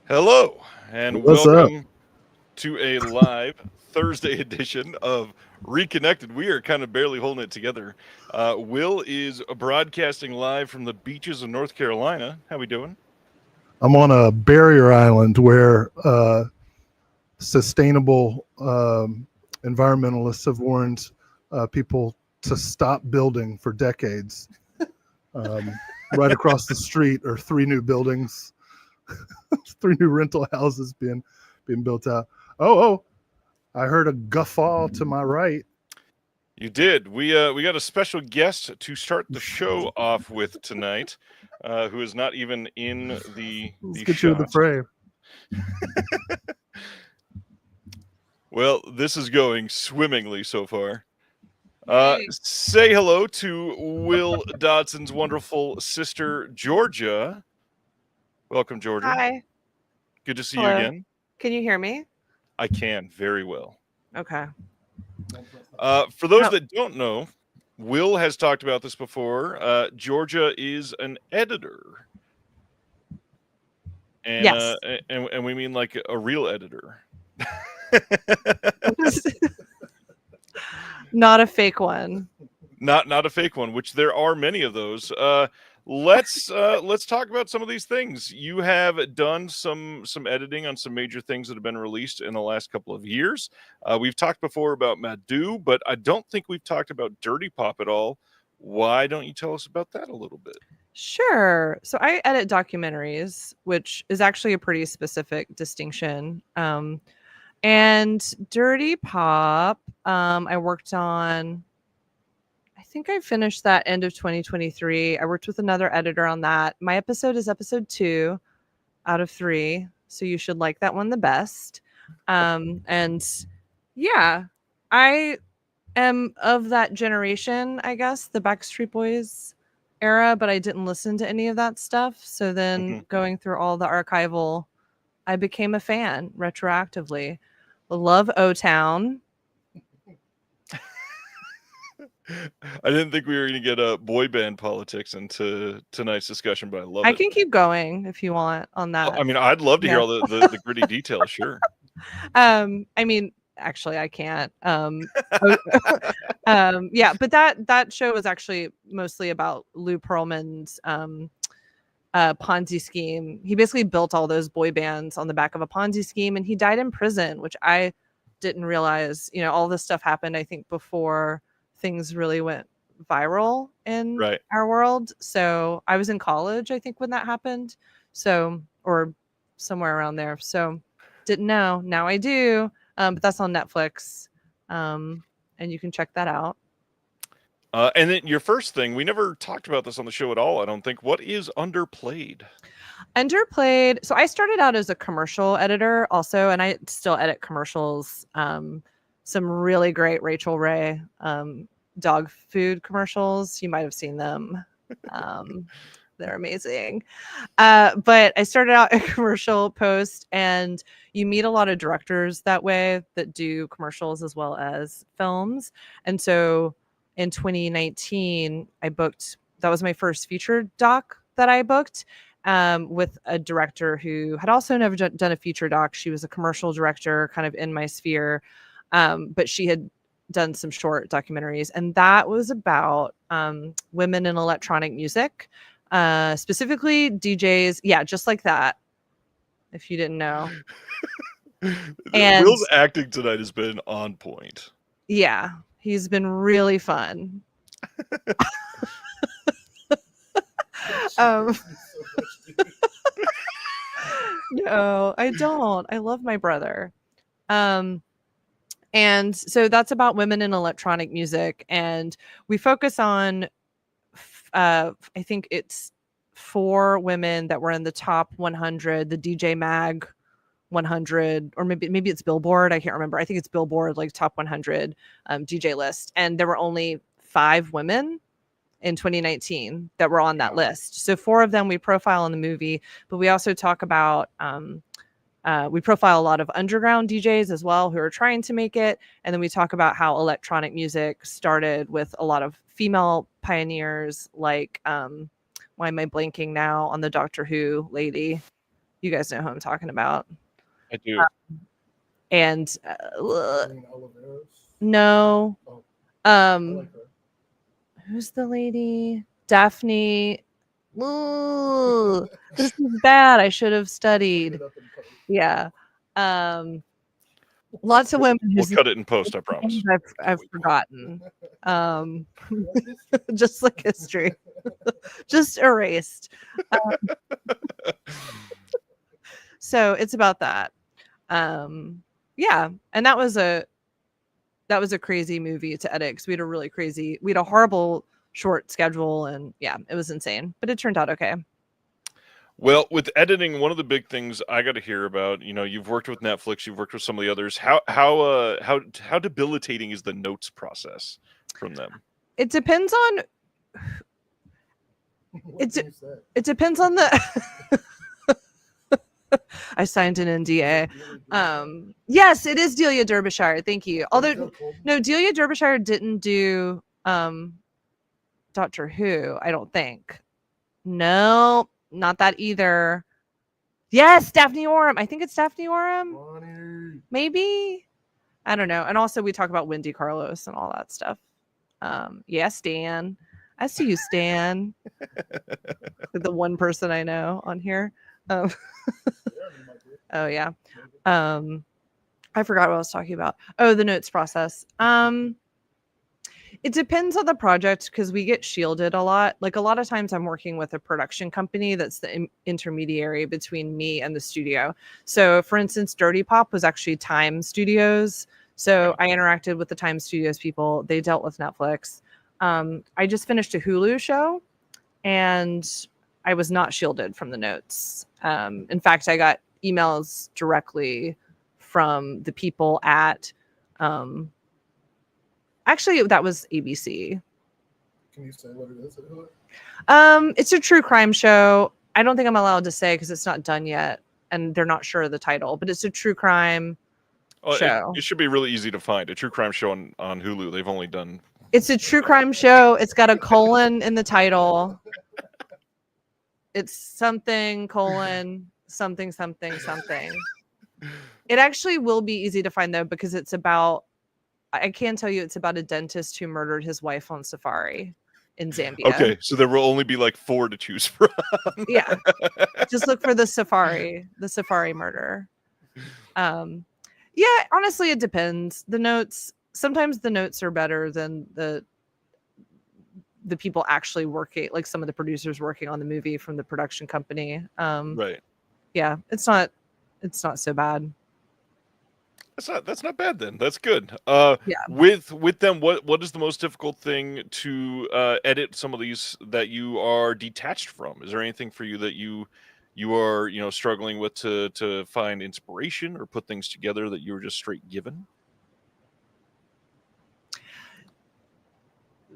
Hello, and What's up? welcome to a live Thursday edition of Reconnected. We are kind of barely holding it together. Will is broadcasting live from the beaches of North Carolina. How we doing? I'm on a barrier island where sustainable environmentalists have warned people to stop building for decades. Um, right across the street are three new buildings, three new rental houses being built out. Oh! I heard a guffaw to my right. You did. We got a special guest to start the show off with tonight, who is not even in Let's the get you in the shot. frame. Well, this is going swimmingly so far. Yay. Say hello to Will Dodson's wonderful sister, Georgia. Welcome, Georgia. Hi. Good to see you Hello. again. Can you hear me? I can very well. Okay. For those Oh. that don't know, Will has talked about this before. Georgia is an editor. And, Yes. and we mean like a real editor. Not a fake one. Not a fake one, which there are many of those. Let's talk about some of these things. You have done some editing on some major things that have been released in the last couple of years. We've talked before about Maddu, but I don't think we've talked about Dirty Pop at all. Why don't you tell us about that a little bit? Sure. So I edit documentaries, which is actually a pretty specific distinction. And Dirty Pop, I worked on. I think I finished that end of 2023. I worked with another editor on that. My episode is episode 2 out of 3, so you should like that one the best. And yeah, I am of that generation, I guess, the Backstreet Boys era, but I didn't listen to any of that stuff. So then going through all the archival, I became a fan retroactively. Love O-Town. I didn't think we were going to get boy band politics into tonight's discussion, but I love it. I can keep going if you want on that. I mean, I'd love to hear all the gritty details. Sure. I mean, actually, I can't. Yeah, but that show was actually mostly about Lou Pearlman's Ponzi scheme. He basically built all those boy bands on the back of a Ponzi scheme, and he died in prison, which I didn't realize. You know, all this stuff happened, I think, before things really went viral in our world. So I was in college, I think, when that happened. So, or somewhere around there. So didn't know. Now I do. But that's on Netflix. And you can check that out. And then your first thing, we never talked about this on the show at all, I don't think. What is Underplayed? Underplayed. So I started out as a commercial editor also, and I still edit commercials. Some really great Rachel Ray dog food commercials. You might have seen them. They're amazing. But I started out a commercial post, and you meet a lot of directors that way that do commercials as well as films. And so in 2019, I booked, that was my first feature doc that I booked with a director who had also never done a feature doc. She was a commercial director kind of in my sphere, but she had done some short documentaries. And that was about women in electronic music. Specifically DJs, just like that, if you didn't know. And Will's acting tonight has been on point. Yeah, he's been really fun. No, I don't. I love my brother. And so that's about women in electronic music, and we focus on I think it's 4 women that were in the top 100, the DJ Mag 100, or maybe it's Billboard. I can't remember. I think it's Billboard, like top 100 DJ list. And there were only 5 women in 2019 that were on that list. So 4 of them we profile in the movie, but we also talk about, we profile a lot of underground DJs as well who are trying to make it. And then we talk about how electronic music started with a lot of female pioneers, like, why am I blanking now on the Doctor Who lady? You guys know who I'm talking about. I do. And Green Oliveros. no, Oh, I like her. who's the lady? Daphne. Ooh, this is bad. I should have studied. Look it up in post. Yeah. Lots of women We'll whose cut it in post, I promise. names I've forgotten. Just like history. Just erased. So it's about that. Yeah. And that was a crazy movie to edit because we had a horrible short schedule, and yeah, it was insane, but it turned out okay. Well, with editing, one of the big things I got to hear about, you've worked with Netflix, you've worked with some of the others. How debilitating is the notes process from them? It depends on it depends on the I signed an NDA. Yes, it is Delia Derbyshire. Thank you. Although no, Delia Derbyshire didn't do Doctor Who, I don't think. No, not that either. Yes, Daphne Oram. I think it's Daphne Oram. Maybe. I don't know. And also we talk about Wendy Carlos and all that stuff. Yeah, Stan. I see you, Stan. The one person I know on here. Oh yeah. I forgot what I was talking about. Oh, the notes process. It depends on the project because we get shielded a lot. Like a lot of times I'm working with a production company that's the intermediary between me and the studio. So for instance, Dirty Pop was actually Time Studios. So I interacted with the Time Studios people. They dealt with Netflix. I just finished a Hulu show and I was not shielded from the notes. In fact, I got emails directly from the people at actually, that was ABC. Can you say what it is? It's a true crime show. I don't think I'm allowed to say because it's not done yet, and they're not sure of the title. But it's a true crime show. It should be really easy to find. A true crime show on Hulu. They've only done. It's a true crime show. It's got a colon in the title. It's something colon something something something. It actually will be easy to find though because it's about. I can tell you it's about a dentist who murdered his wife on safari in Zambia. Okay, so there will only be like 4 to choose from. Yeah. Just look for the safari murder. Yeah, honestly, it depends. Sometimes the notes are better than the people actually working, like some of the producers working on the movie from the production company. Right. Yeah, it's not so bad. That's not bad then. That's good. Yeah. With them, what is the most difficult thing to edit some of these that you are detached from? Is there anything for you that you are struggling with to find inspiration or put things together that you were just straight given?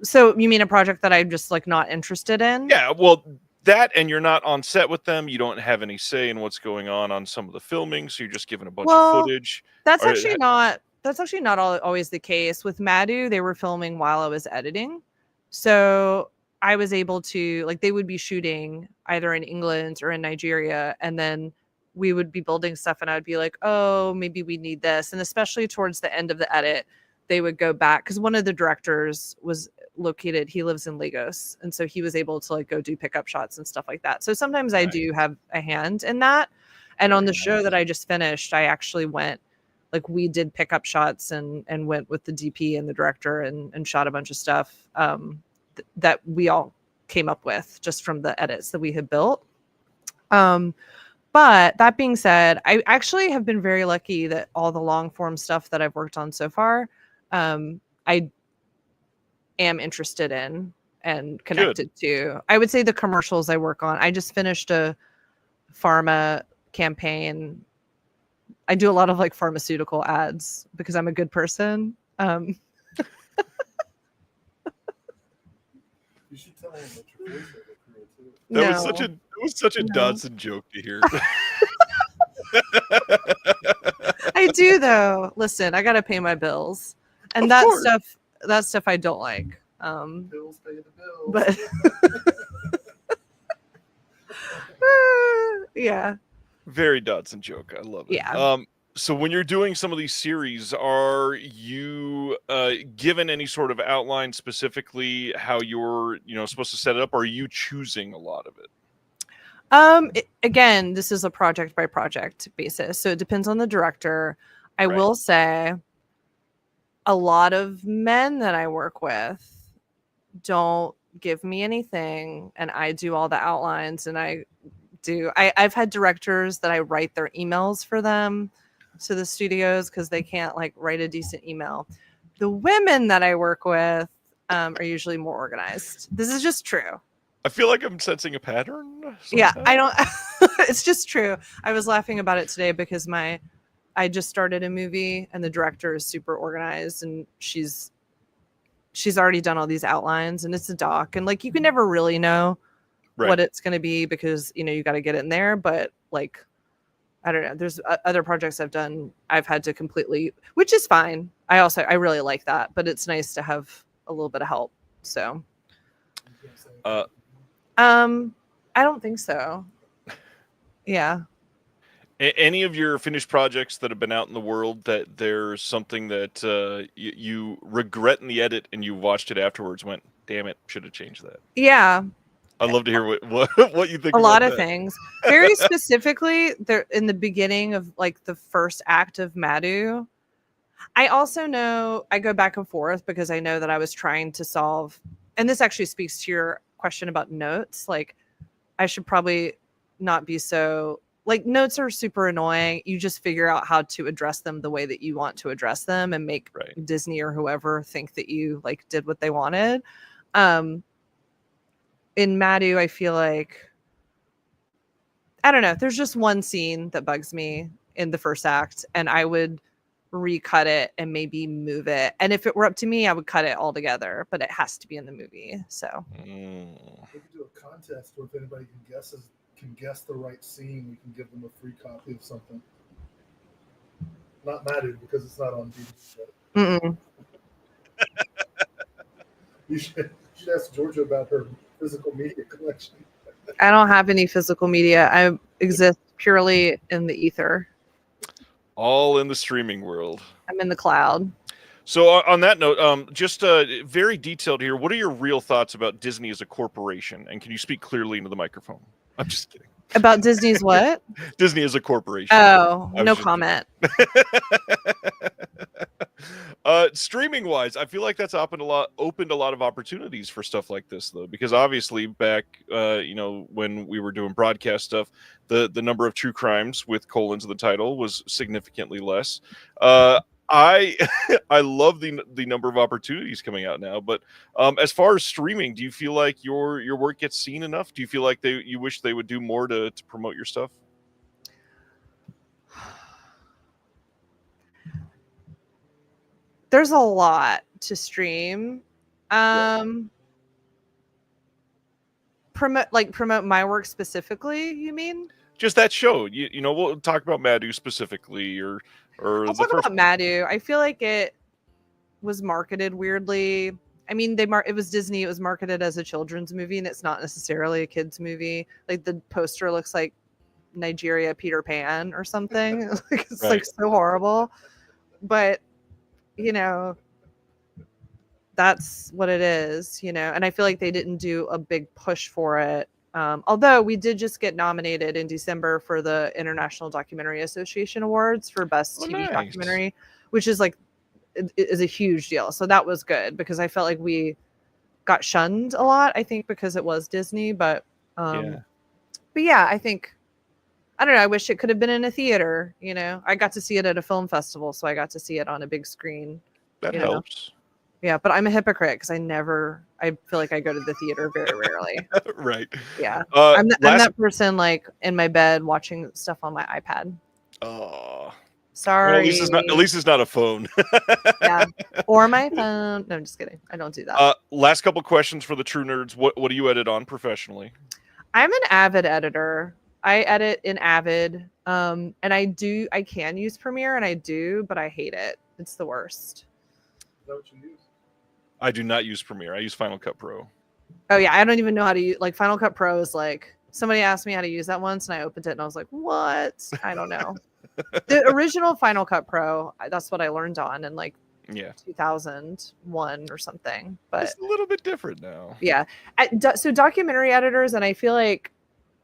So you mean a project that I'm just like not interested in? Yeah, well, that, and you're not on set with them. You don't have any say in what's going on some of the filming, so you're just given a bunch of footage. That's actually not always the case. With Madhu, they were filming while I was editing. So I was able to, like, they would be shooting either in England or in Nigeria, and then we would be building stuff and I'd be like, oh, maybe we need this. And especially towards the end of the edit, they would go back because one of the directors was located, he lives in Lagos, and so he was able to like go do pickup shots and stuff like that. So sometimes I do have a hand in that. And on the show that I just finished, I actually went, like, we did pickup shots and went with the DP and the director and shot a bunch of stuff that we all came up with just from the edits that we had built. But that being said, I actually have been very lucky that all the long form stuff that I've worked on so far, I am interested in and connected to. I would say the commercials I work on. I just finished a pharma campaign. I do a lot of like pharmaceutical ads because I'm a good person. You should tell them that your voiceover career too. That was such a Dodson joke to hear. I do though. Listen, I gotta pay my bills, and Of that course. stuff I don't like. Bills pay the bills. But yeah, Very Dodson joke. I love it. Yeah. So when you're doing some of these series, are you given any sort of outline specifically how you're, supposed to set it up, or are you choosing a lot of it? Again, this is a project by project basis, so it depends on the director. I Right. will say a lot of men that I work with don't give me anything, and I do all the outlines, and I've had directors that I write their emails for them to the studios because they can't like write a decent email. The women that I work with are usually more organized. This is just true. I feel like I'm sensing a pattern. Yeah, sometimes. I don't. It's just true. I was laughing about it today because I just started a movie and the director is super organized, and she's already done all these outlines, and it's a doc, and like you can never really know Right. what it's going to be because you got to get it in there. But like, I don't know. There's other projects I've done. I've had to completely, which is fine. I really like that, but it's nice to have a little bit of help. So, I don't think so. Yeah. Any of your finished projects that have been out in the world that there's something that you regret in the edit and you watched it afterwards, went, damn it, should have changed that. Yeah. I'd love to hear what you think. A about lot of that. things. Very specifically, there in the beginning of like the first act of Madhu. I also know I go back and forth because I know that I was trying to solve, and this actually speaks to your question about notes. Like, I should probably not be so like notes are super annoying. You just figure out how to address them the way that you want to address them and make Disney or whoever think that you like did what they wanted. In Madhu, I feel like, I don't know, there's just one scene that bugs me in the first act, and I would recut it and maybe move it. And if it were up to me, I would cut it all together, but it has to be in the movie. So we could do a contest where if anybody can guess the right scene, we can give them a free copy of something. Not Madhu because it's not on DVD. You should ask Georgia about her physical media collection. I don't have any physical media. I exist purely in the ether. All in the streaming world. I'm in the cloud. So on that note, just very detailed here. What are your real thoughts about Disney as a corporation? And can you speak clearly into the microphone? I'm just kidding. About Disney's what? Disney as a corporation. Oh, no comment. Streaming wise, I feel like that's opened a lot of opportunities for stuff like this, though, because obviously back, when we were doing broadcast stuff, the number of true crimes with colons in the title was significantly less. I love the number of opportunities coming out now, but as far as streaming, do you feel like your work gets seen enough? Do you feel like you wish they would do more to promote your stuff? There's a lot to stream. Promote my work specifically, you mean? Just that show. We'll talk about Madhu specifically, or I'll talk about Madhu. I feel like it was marketed weirdly. I mean, it was Disney. It was marketed as a children's movie, and it's not necessarily a kids movie. Like the poster looks like Nigeria Peter Pan or something. It's like so horrible. But that's what it is. And I feel like they didn't do a big push for it. Although we did just get nominated in December for the International Documentary Association Awards for Best TV Documentary, which is is a huge deal. So that was good because I felt like we got shunned a lot, I think, because it was Disney. But yeah, I think, I don't know, I wish it could have been in a theater. I got to see it at a film festival, so I got to see it on a big screen. That helps. Yeah, but I'm a hypocrite because I feel like I go to the theater very rarely. Right. Yeah. I'm that person like in my bed watching stuff on my iPad. Oh. Sorry. Well, at least it's not a phone. Yeah. Or my phone. No, I'm just kidding. I don't do that. Last couple questions for the true nerds. What do you edit on professionally? I'm an Avid editor. I edit in Avid. And I can use Premiere, and I do, but I hate it. It's the worst. Is that what you use? I do not use Premiere. I use Final Cut Pro. Oh yeah, I don't even know how to use Final Cut Pro is like Somebody asked me how to use that once, and I opened it, and I was like, "What? I don't know." The original Final Cut Pro, that's what I learned on in like Yeah. 2001 or something. But It's a little bit different now. yeah, so documentary editors, and I feel like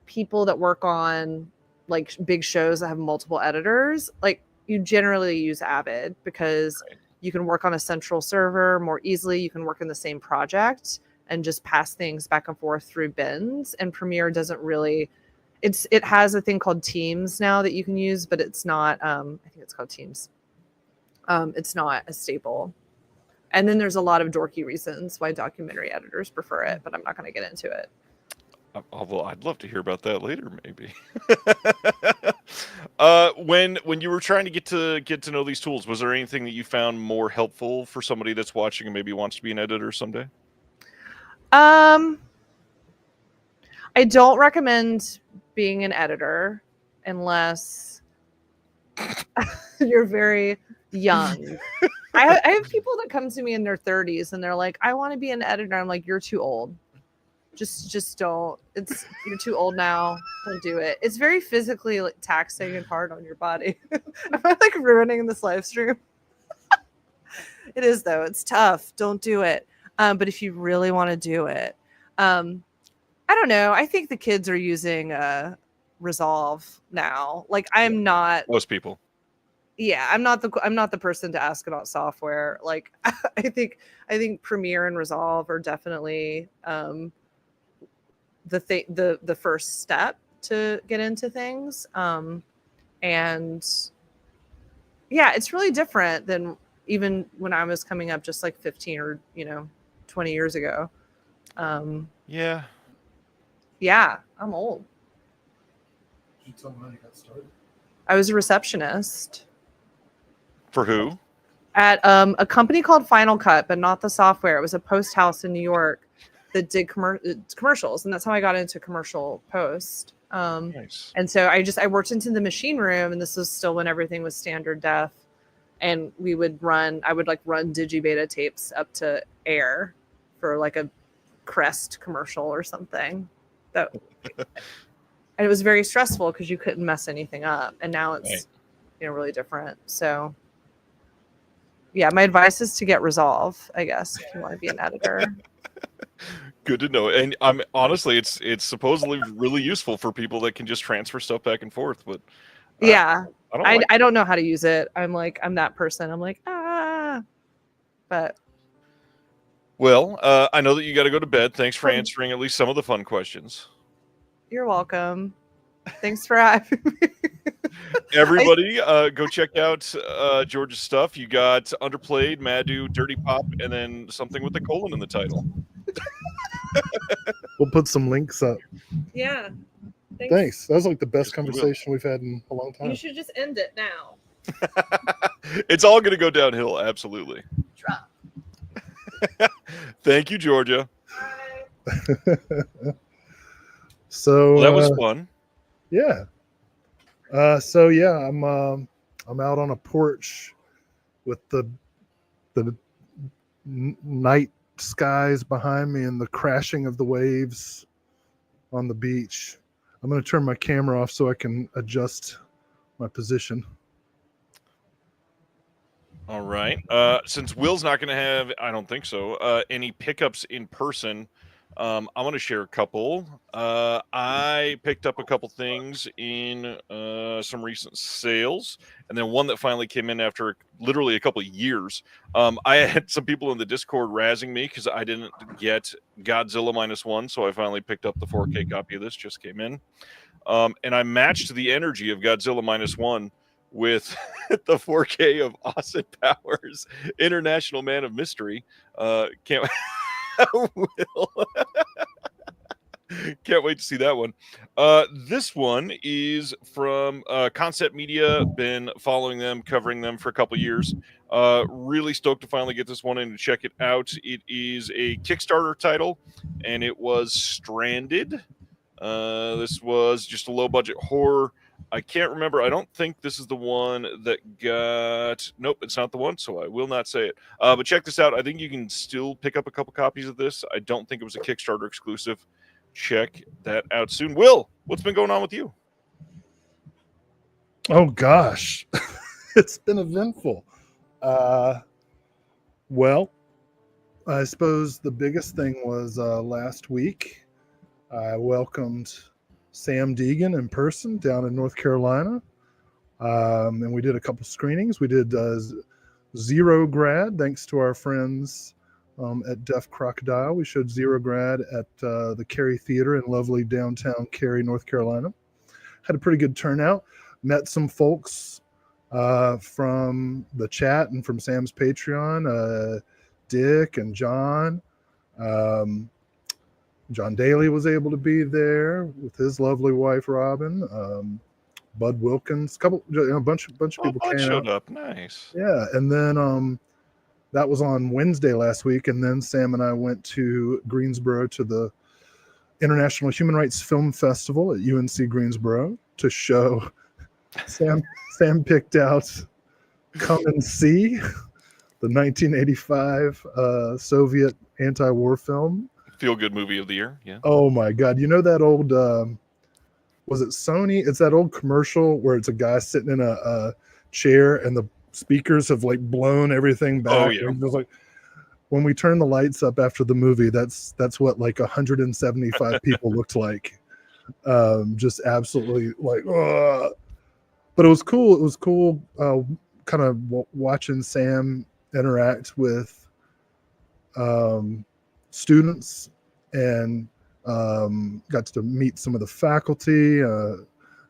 people that work on like big shows that have multiple editors, like you generally use Avid because you can work on a central server more easily. You can work in the same project and just pass things back and forth through bins. And Premiere doesn't really. It has a thing called Teams now that you can use, but it's not. I think it's called Teams. It's not as stable. And then there's a lot of dorky reasons why documentary editors prefer it, but I'm not going to get into it. Although I'd love to hear about that later, maybe. When you were trying to get to know these tools, was there anything that you found more helpful for somebody that's watching and maybe wants to be an editor someday? I don't recommend being an editor unless you're very young. I have people that come to me in their 30s and they're like, I want to be an editor. I'm like, you're too old. Just don't. You're too old now. Don't do it. It's very physically like taxing and hard on your body. Am I like ruining this live stream? It is though. It's tough. Don't do it. But if you really want to do it, I don't know. I think the kids are using Resolve now. Like I'm not. Most people. Yeah, I'm not the person to ask about software. Like I think Premiere and Resolve are definitely the first step to get into things. And yeah, it's really different than even when I was coming up just like 15 or 20 years ago. Yeah, I'm old. Did you tell me how you got started? I was a receptionist for who? at a company called Final Cut, but not the software. It was a post house in New York that did commercials, and that's how I got into commercial post. Nice. And so I worked into the machine room, and this was still when everything was standard def, and I would run digibeta tapes up to air for like a Crest commercial or something. And it was very stressful because you couldn't mess anything up, and now it's really different. So yeah, my advice is to get Resolve, I guess, if you want to be an editor. Good to know. And I'm honestly, it's supposedly really useful for people that can just transfer stuff back and forth. But yeah, I don't know how to use it. I'm that person. I'm like, but well, I know that you got to go to bed. Thanks for answering at least some of the fun questions. You're welcome. Thanks for having me. Everybody, go check out George's stuff. You got Underplayed, Maddu, Dirty Pop, and then something with the colon in the title. We'll put some links up. Yeah. Thanks. That was like the best conversation we've had in a long time. You should just end it now. It's all going to go downhill. Absolutely. Drop. Thank you, Georgia. Bye. So that was fun. Yeah. So yeah, I'm out on a porch with the night skies behind me and the crashing of the waves on the beach. I'm going to turn my camera off so I can adjust my position. All right. Since Will's not going to have, I don't think so, any pickups in person, I'm going to share a couple. I picked up a couple things in some recent sales, and then one that finally came in after literally a couple of years. I had some people in the Discord razzing me because I didn't get Godzilla -1, so I finally picked up the 4K copy of this, just came in. And I matched the energy of Godzilla -1 with the 4K of Austin Powers, International Man of Mystery. Can't wait to see that one. This one is from Concept Media. Been following them, covering them for a couple years. Really stoked to finally get this one in and check it out. It is a Kickstarter title, and it was Stranded. This was just a low budget horror. I can't remember. I don't think this is the one that got... Nope, it's not the one, so I will not say it. But check this out. I think you can still pick up a couple copies of this. I don't think it was a Kickstarter exclusive. check that out soon. Will, what's been going on with you? Oh gosh, it's been eventful. Well, I suppose the biggest thing was last week. I welcomed Sam Deegan in person down in North Carolina, and we did a couple screenings. We did Zero Grad, thanks to our friends at Deaf Crocodile. We showed Zero Grad at the Cary Theater in lovely downtown Cary, North Carolina. Had a pretty good turnout. Met some folks from the chat and from Sam's Patreon, Dick and John. John Daly was able to be there with his lovely wife Robin. Bud Wilkins, a bunch of people Bud came showed out. up. Nice. Yeah, and then that was on Wednesday last week, and then Sam and I went to Greensboro to the International Human Rights Film Festival at UNC Greensboro to show. Sam picked out Come and See, the 1985 Soviet anti-war film. Feel good movie of the year. Yeah. Oh my God! You know that old was it Sony? It's that old commercial where it's a guy sitting in a chair and the speakers have like blown everything back. Oh yeah. And it was like when we turned the lights up after the movie, that's what like 175 people looked like. Just absolutely like. But it was cool. It was cool kind of watching Sam interact with students and got to meet some of the faculty,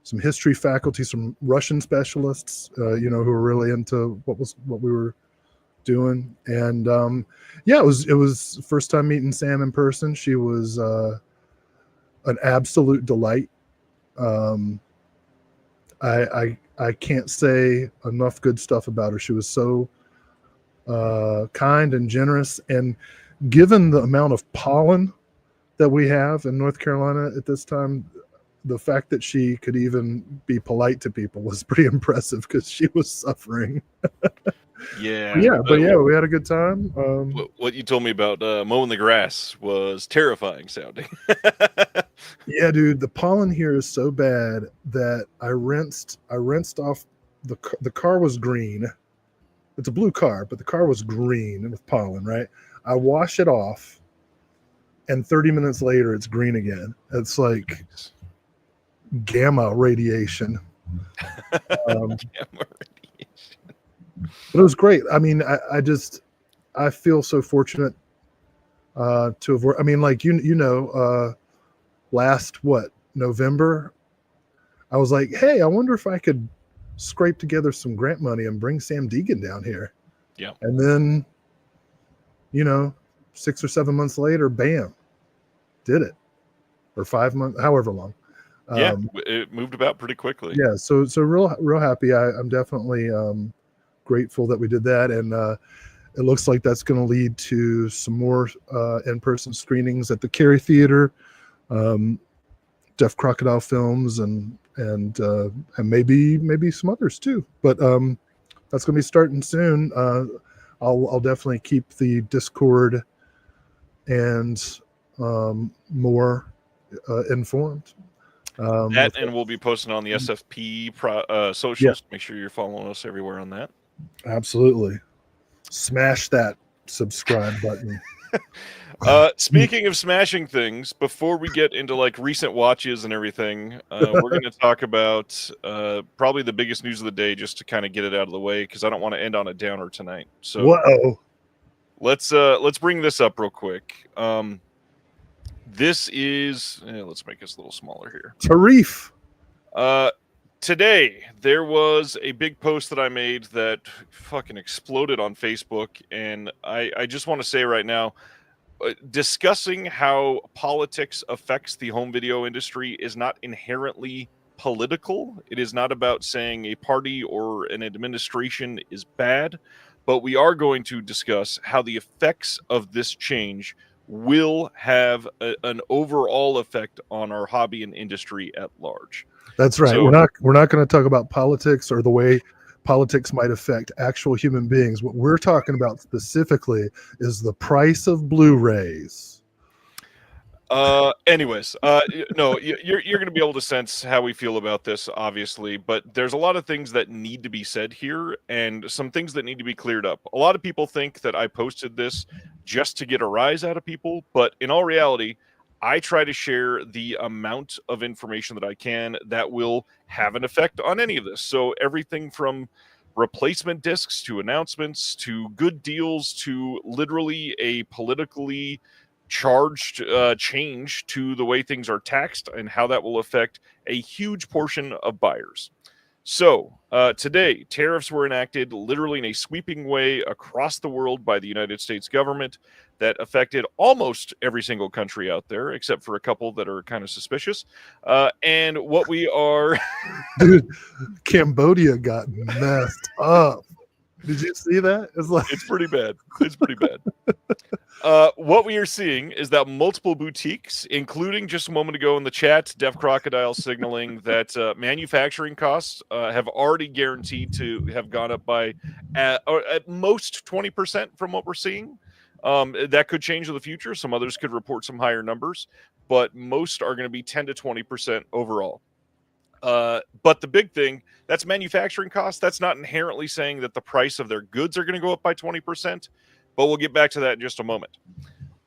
some history faculty, some Russian specialists, who were really into what we were doing. And it was first time meeting Sam in person. She was an absolute delight. I can't say enough good stuff about her. She was so kind and generous, and given the amount of pollen that we have in North Carolina at this time, the fact that she could even be polite to people was pretty impressive because she was suffering. Yeah. But we had a good time. What you told me about mowing the grass was terrifying sounding. Yeah, dude, the pollen here is so bad that I rinsed off the car was green. It's a blue car, but the car was green with pollen, right? I wash it off, and 30 minutes later, it's green again. It's like gamma radiation. Gamma radiation. But it was great. I mean, I feel so fortunate to have worked. I mean, like last November, I was like, hey, I wonder if I could scrape together some grant money and bring Sam Deegan down here. Yeah. And then, 6 or 7 months later, bam, did it. Or 5 months, however long. It moved about pretty quickly. Yeah. So real happy. I'm definitely grateful that we did that. And it looks like that's going to lead to some more in-person screenings at the Cary Theater, Deaf Crocodile Films, and maybe some others too. But that's going to be starting soon. I'll definitely keep the Discord and more informed. And we'll be posting on the SFP socials. Yeah. Make sure you're following us everywhere on that. Absolutely. Smash that subscribe button. Speaking of smashing things, before we get into like recent watches and everything, we're going to talk about probably the biggest news of the day, just to kind of get it out of the way, because I don't want to end on a downer tonight. So whoa. Let's bring this up real quick. This is let's make this a little smaller here. Tarif. Today there was a big post that I made that fucking exploded on Facebook, and I just want to say right now, discussing how politics affects the home video industry is not inherently political. It is not about saying a party or an administration is bad, but we are going to discuss how the effects of this change will have an overall effect on our hobby and industry at large. That's right. So, we're not going to talk about politics or the way politics might affect actual human beings. What we're talking about specifically is the price of Blu-rays. Anyways, no, you're going to be able to sense how we feel about this, obviously, but there's a lot of things that need to be said here and some things that need to be cleared up. A lot of people think that I posted this just to get a rise out of people, but in all reality, I try to share the amount of information that I can that will have an effect on any of this. So everything from replacement discs to announcements to good deals to literally a politically charged change to the way things are taxed and how that will affect a huge portion of buyers. So today, tariffs were enacted literally in a sweeping way across the world by the United States government that affected almost every single country out there, except for a couple that are kind of suspicious. And what we are... Dude, Cambodia got messed up. Did you see that? It's pretty bad. It's pretty bad. What we are seeing is that multiple boutiques, including just a moment ago in the chat, Deaf Crocodile signaling that manufacturing costs have already guaranteed to have gone up by or at most 20% from what we're seeing. That could change in the future. Some others could report some higher numbers, but most are going to be 10 to 20% overall. But the big thing, that's manufacturing costs. That's not inherently saying that the price of their goods are going to go up by 20%, but we'll get back to that in just a moment.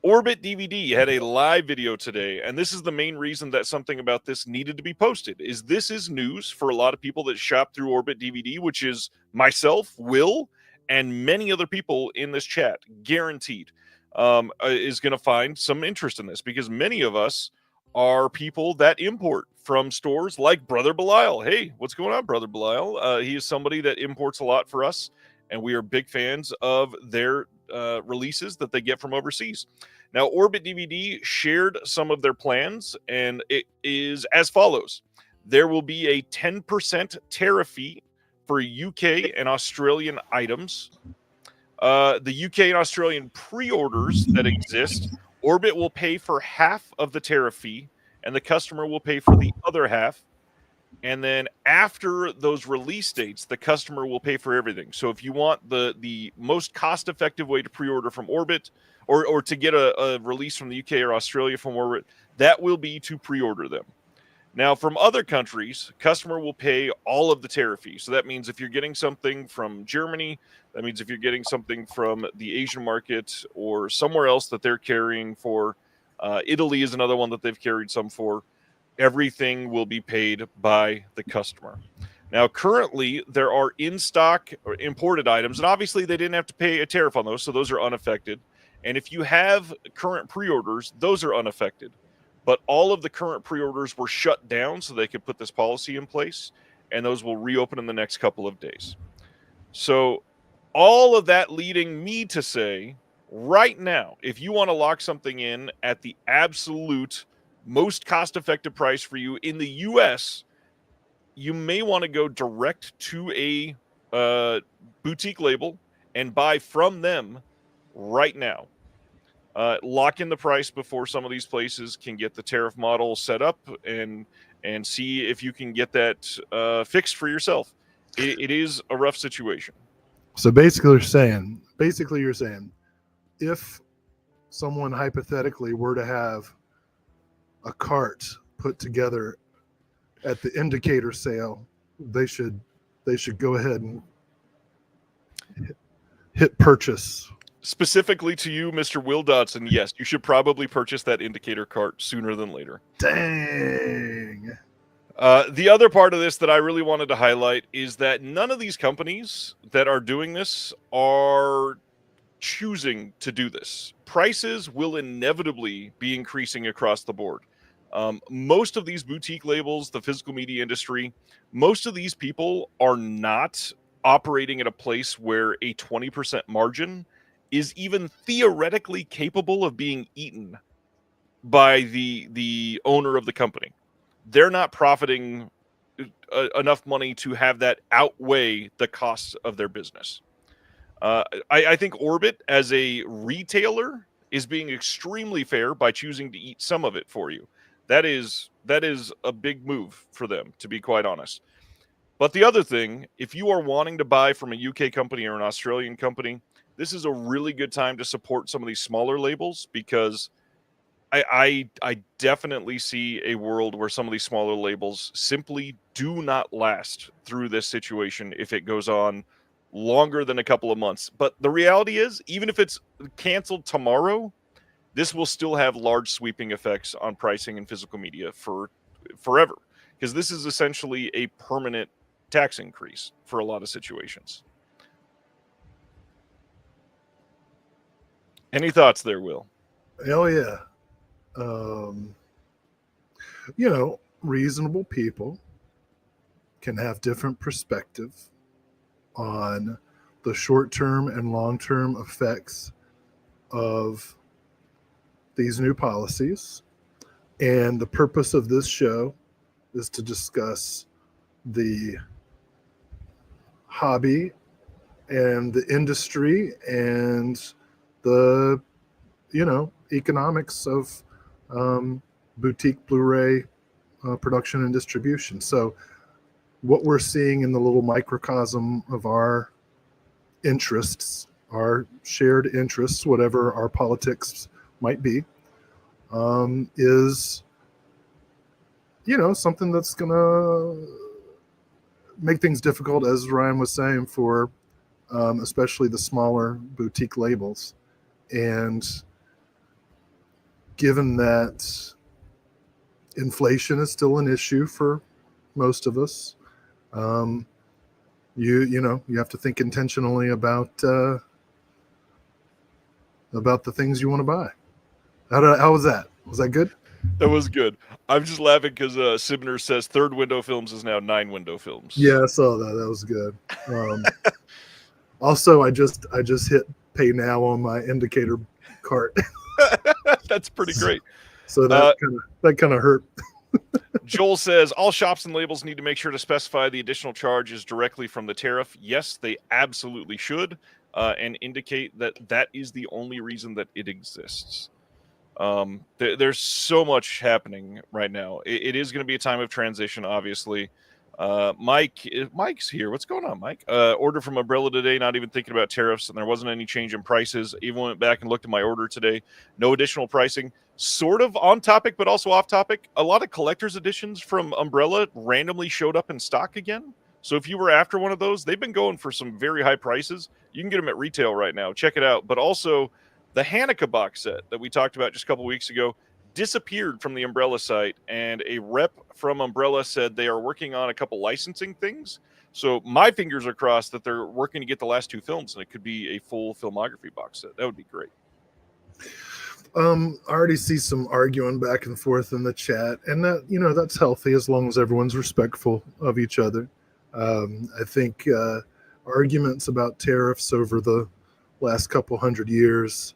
Orbit DVD had a live video today, and this is the main reason that something about this needed to be posted, is this is news for a lot of people that shop through Orbit DVD, which is myself, Will, and many other people in this chat, guaranteed, is going to find some interest in this, because many of us are people that import from stores like Brother Belial. Hey, what's going on, Brother Belial? He is somebody that imports a lot for us, and we are big fans of their releases that they get from overseas. Now, Orbit DVD shared some of their plans, and it is as follows. There will be a 10% tariff fee for UK and Australian items. The UK and Australian pre-orders that exist, Orbit will pay for half of the tariff fee, and the customer will pay for the other half. And then after those release dates, the customer will pay for everything. So if you want the most cost-effective way to pre-order from Orbit, or to get a release from the UK or Australia from Orbit, that will be to pre-order them. Now, from other countries, customer will pay all of the tariff fee. So that means if you're getting something from Germany, that means if you're getting something from the Asian market or somewhere else that they're carrying for, Italy is another one that they've carried some for, everything will be paid by the customer. Now, currently, there are in-stock or imported items, and obviously they didn't have to pay a tariff on those, so those are unaffected. And if you have current pre-orders, those are unaffected. But all of the current pre-orders were shut down so they could put this policy in place, and those will reopen in the next couple of days. So all of that leading me to say, right now, if you want to lock something in at the absolute most cost-effective price for you in the U.S., you may want to go direct to a boutique label and buy from them right now. Lock in the price before some of these places can get the tariff model set up and see if you can get that fixed for yourself. It is a rough situation. So basically you're saying if someone hypothetically were to have a cart put together at the indicator sale, they should go ahead and hit purchase. Specifically to you, Mr. Will Dodson, yes, you should probably purchase that indicator cart sooner than later. Dang. The other part of this that I really wanted to highlight is that none of these companies that are doing this are choosing to do this. Prices will inevitably be increasing across the board. Most of these boutique labels, the physical media industry, most of these people are not operating at a place where a 20% margin is even theoretically capable of being eaten by the owner of the company. They're not profiting enough money to have that outweigh the costs of their business. I think Orbit, as a retailer, is being extremely fair by choosing to eat some of it for you. That is a big move for them, to be quite honest. But the other thing, if you are wanting to buy from a UK company or an Australian company, this is a really good time to support some of these smaller labels, because I definitely see a world where some of these smaller labels simply do not last through this situation if it goes on longer than a couple of months. But the reality is, even if it's canceled tomorrow, this will still have large sweeping effects on pricing and physical media for forever, because this is essentially a permanent tax increase for a lot of situations. Any thoughts there, Will? Hell yeah. You know, reasonable people can have different perspective on the short-term and long-term effects of these new policies. And the purpose of this show is to discuss the hobby and the industry and the, you know, economics of boutique Blu-ray production and distribution. So what we're seeing in the little microcosm of our interests, our shared interests, whatever our politics might be, is, you know, something that's gonna make things difficult, as Ryan was saying, for especially the smaller boutique labels. And given that inflation is still an issue for most of us, you know, you have to think intentionally about the things you want to buy. How was that? Was that good? That was good. I'm just laughing because Sibner says Third Window Films is now 9 Window Films. Yeah, I saw that. That was good. Also, I just hit pay now on my indicator cart. That's pretty great. So that kind of hurt. Joel says all shops and labels need to make sure to specify the additional charge is directly from the tariff. Yes, they absolutely should, and indicate that that is the only reason that it exists. There's so much happening right now. It is going to be a time of transition, obviously. Mike's here. What's going on, Mike? Order from Umbrella today, not even thinking about tariffs, and there wasn't any change in prices. Even went back and looked at my order today. No additional pricing. Sort of on topic, but also off topic. A lot of collector's editions from Umbrella randomly showed up in stock again. So if you were after one of those, they've been going for some very high prices. You can get them at retail right now. Check it out. But also, the Hanukkah box set that we talked about just a couple weeks ago disappeared from the Umbrella site, and a rep from Umbrella said they are working on a couple licensing things. So my fingers are crossed that they're working to get the last 2 films, and it could be a full filmography box set. That would be great. I already see some arguing back and forth in the chat, and that, you know, that's healthy as long as everyone's respectful of each other. I think arguments about tariffs over the last couple hundred years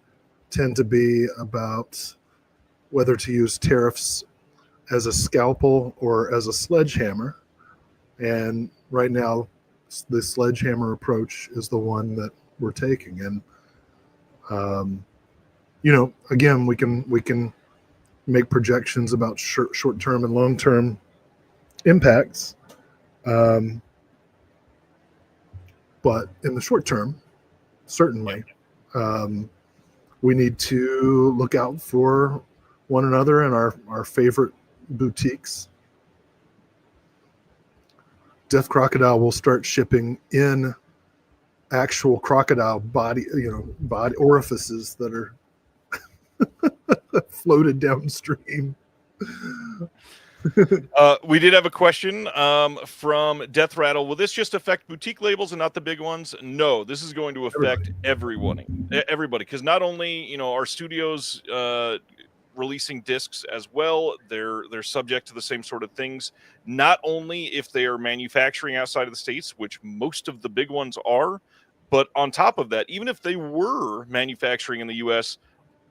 tend to be about whether to use tariffs as a scalpel or as a sledgehammer. And right now, the sledgehammer approach is the one that we're taking. And, you know, again, we can make projections about short-term and long-term impacts. But in the short term, certainly, we need to look out for one another and our favorite boutiques. Death Crocodile will start shipping in actual crocodile body orifices that are floated downstream. We did have a question from Death Rattle. Will this just affect boutique labels and not the big ones? No, this is going to affect everybody. Because not only, you know, our studios releasing discs as well, they're subject to the same sort of things. Not only if they are manufacturing outside of the States, which most of the big ones are, but on top of that, even if they were manufacturing in the U.S.,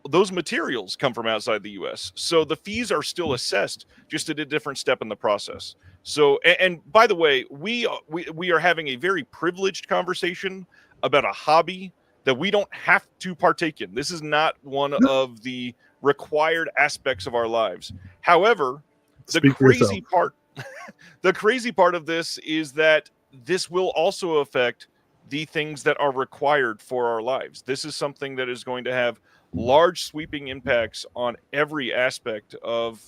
those materials come from outside the U.S. So the fees are still assessed, just at a different step in the process. So, and by the way, we are having a very privileged conversation about a hobby that we don't have to partake in. This is not one of the required aspects of our lives. However, the crazy part of this is that this will also affect the things that are required for our lives. This is something that is going to have large sweeping impacts on every aspect of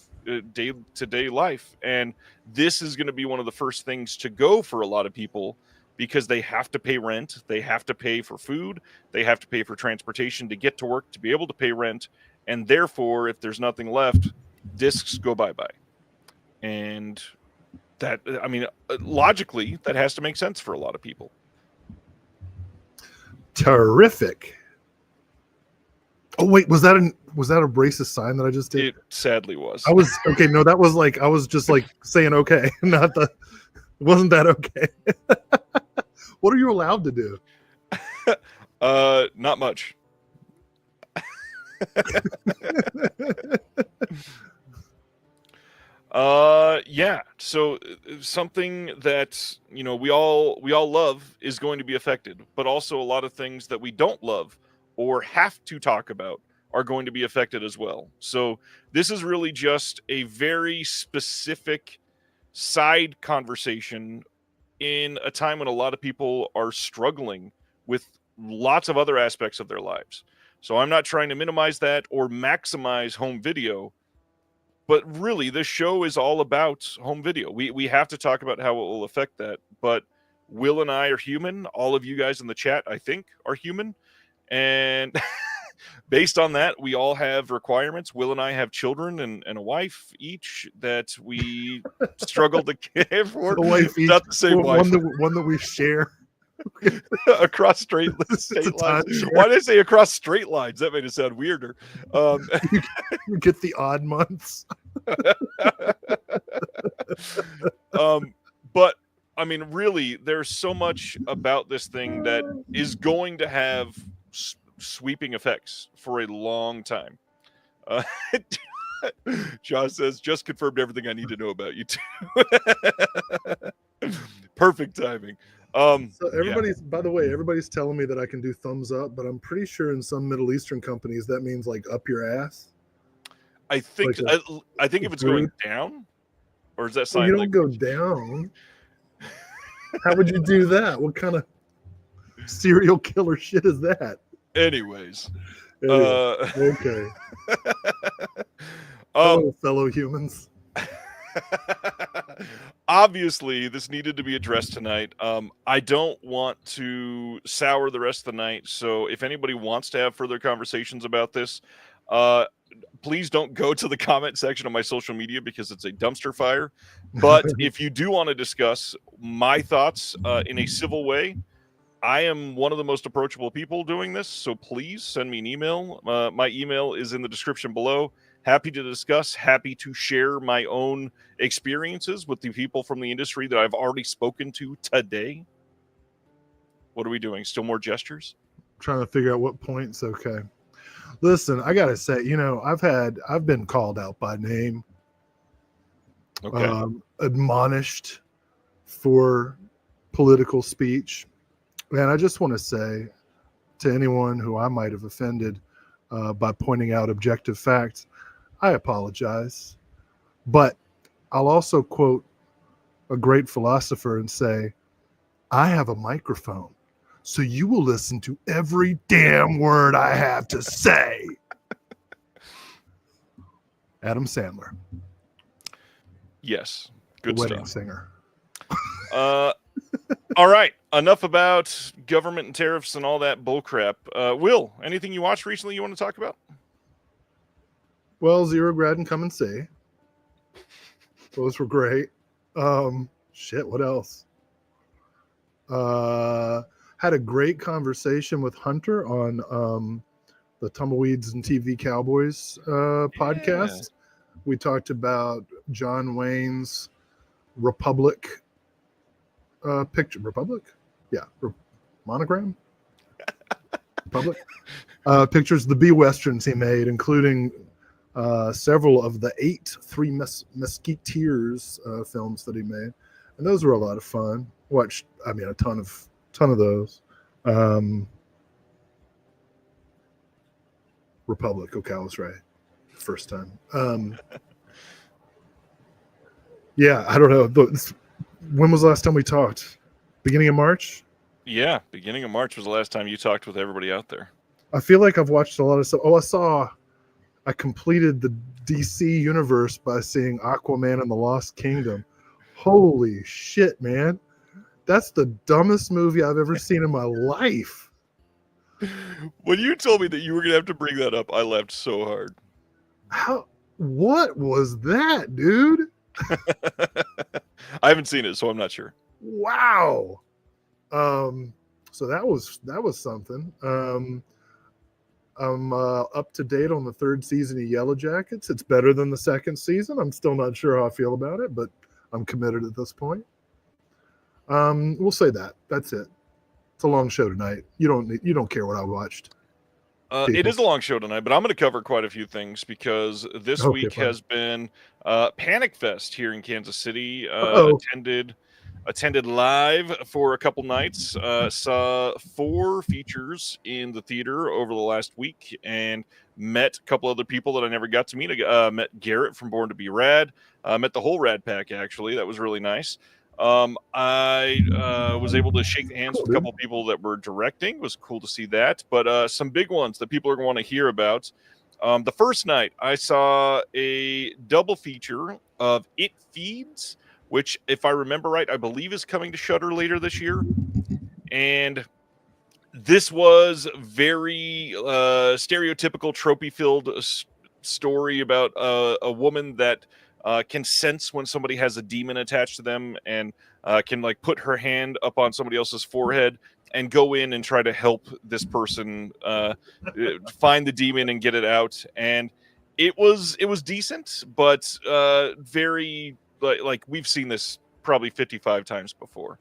day-to-day life. And this is going to be one of the first things to go for a lot of people, because they have to pay rent, they have to pay for food, they have to pay for transportation to get to work to be able to pay rent. And therefore, if there's nothing left, discs go bye-bye. And that, I mean, logically, that has to make sense for a lot of people. Terrific. Oh wait, was that a racist sign that I just did? It sadly was. I was okay. No, that was like I was just like saying okay, not the. Wasn't that okay? What are you allowed to do? Not much. Yeah. So something that, you know, we all love is going to be affected, but also a lot of things that we don't love or have to talk about are going to be affected as well. So this is really just a very specific side conversation in a time when a lot of people are struggling with lots of other aspects of their lives. So I'm not trying to minimize that or maximize home video, but really this show is all about home video. We have to talk about how it will affect that. But Will and I are human. All of you guys in the chat, I think, are human. And based on that, we all have requirements. Will and I have children and a wife each that we struggle to care for. A wife each, not the same wife. One that we share across state lines. Why did I say across straight lines? That made it sound weirder. You get the odd months. But I mean, really, there's so much about this thing that is going to have sweeping effects for a long time. Josh says, just confirmed everything I need to know about you too. Perfect timing. So everybody's, by the way, everybody's telling me that I can do thumbs up, but I'm pretty sure in some Middle Eastern companies that means like up your ass. I think Like I think if it's going down, or is that sign? Well, you don't go down. How would you do that? What kind of serial killer shit is that? Anyways, okay. Hello, fellow humans. Obviously, this needed to be addressed tonight. I don't want to sour the rest of the night, so if anybody wants to have further conversations about this, please don't go to the comment section of my social media because it's a dumpster fire. But if you do want to discuss my thoughts in a civil way, I am one of the most approachable people doing this, so please send me an email. My email is in the description below. Happy to discuss, happy to share my own experiences with the people from the industry that I've already spoken to today. What are we doing? Still more gestures? Trying to figure out what point's okay. Listen, I gotta say, you know, I've been called out by name, admonished for political speech. And I just want to say to anyone who I might have offended by pointing out objective facts, I apologize. But I'll also quote a great philosopher and say, I have a microphone, so you will listen to every damn word I have to say. Adam Sandler. Yes. Good wedding stuff. Singer. All right. Enough about government and tariffs and all that bullcrap. Will, anything you watched recently you want to talk about? Well, Zero Grad and Come and See. Those were great. Shit, what else? Had a great conversation with Hunter on the Tumbleweeds and TV Cowboys podcast. We talked about John Wayne's Republic picture. Republic? Yeah. Monogram? Republic? Pictures of the B Westerns he made, including several of the Three Musketeers films that he made. And those were a lot of fun. Watched, I mean, a ton of those. Republic. Okay, I was right. First time. Yeah, I don't know. When was the last time we talked? Beginning of March? Yeah, beginning of March was the last time you talked with everybody out there. I feel like I've watched a lot of stuff. Oh, I completed the DC universe by seeing Aquaman and the Lost Kingdom. Holy shit, man. That's the dumbest movie I've ever seen in my life. When you told me that you were going to have to bring that up, I laughed so hard. What was that, dude? I haven't seen it, so I'm not sure. Wow. So that was something. I'm up to date on the 3rd season of Yellow Jackets. It's better than the 2nd season. I'm still not sure how I feel about it, but I'm committed at this point. We'll say that. That's it. It's a long show tonight. You don't care what I watched. It is a long show tonight, but I'm going to cover quite a few things because this week has been Panic Fest here in Kansas City. Attended live for a couple nights. Saw 4 features in the theater over the last week and met a couple other people that I never got to meet. Met Garrett from Born to Be Rad. Met the whole Rad Pack, actually. That was really nice. I was able to shake hands with a couple people that were directing. It was cool to see that. But some big ones that people are going to want to hear about. The first night, I saw a double feature of It Feeds, which, if I remember right, I believe is coming to Shudder later this year. And this was very stereotypical, tropey-filled story about a woman that can sense when somebody has a demon attached to them and can like put her hand up on somebody else's forehead and go in and try to help this person find the demon and get it out. And it was decent, but very like we've seen this probably 55 times before.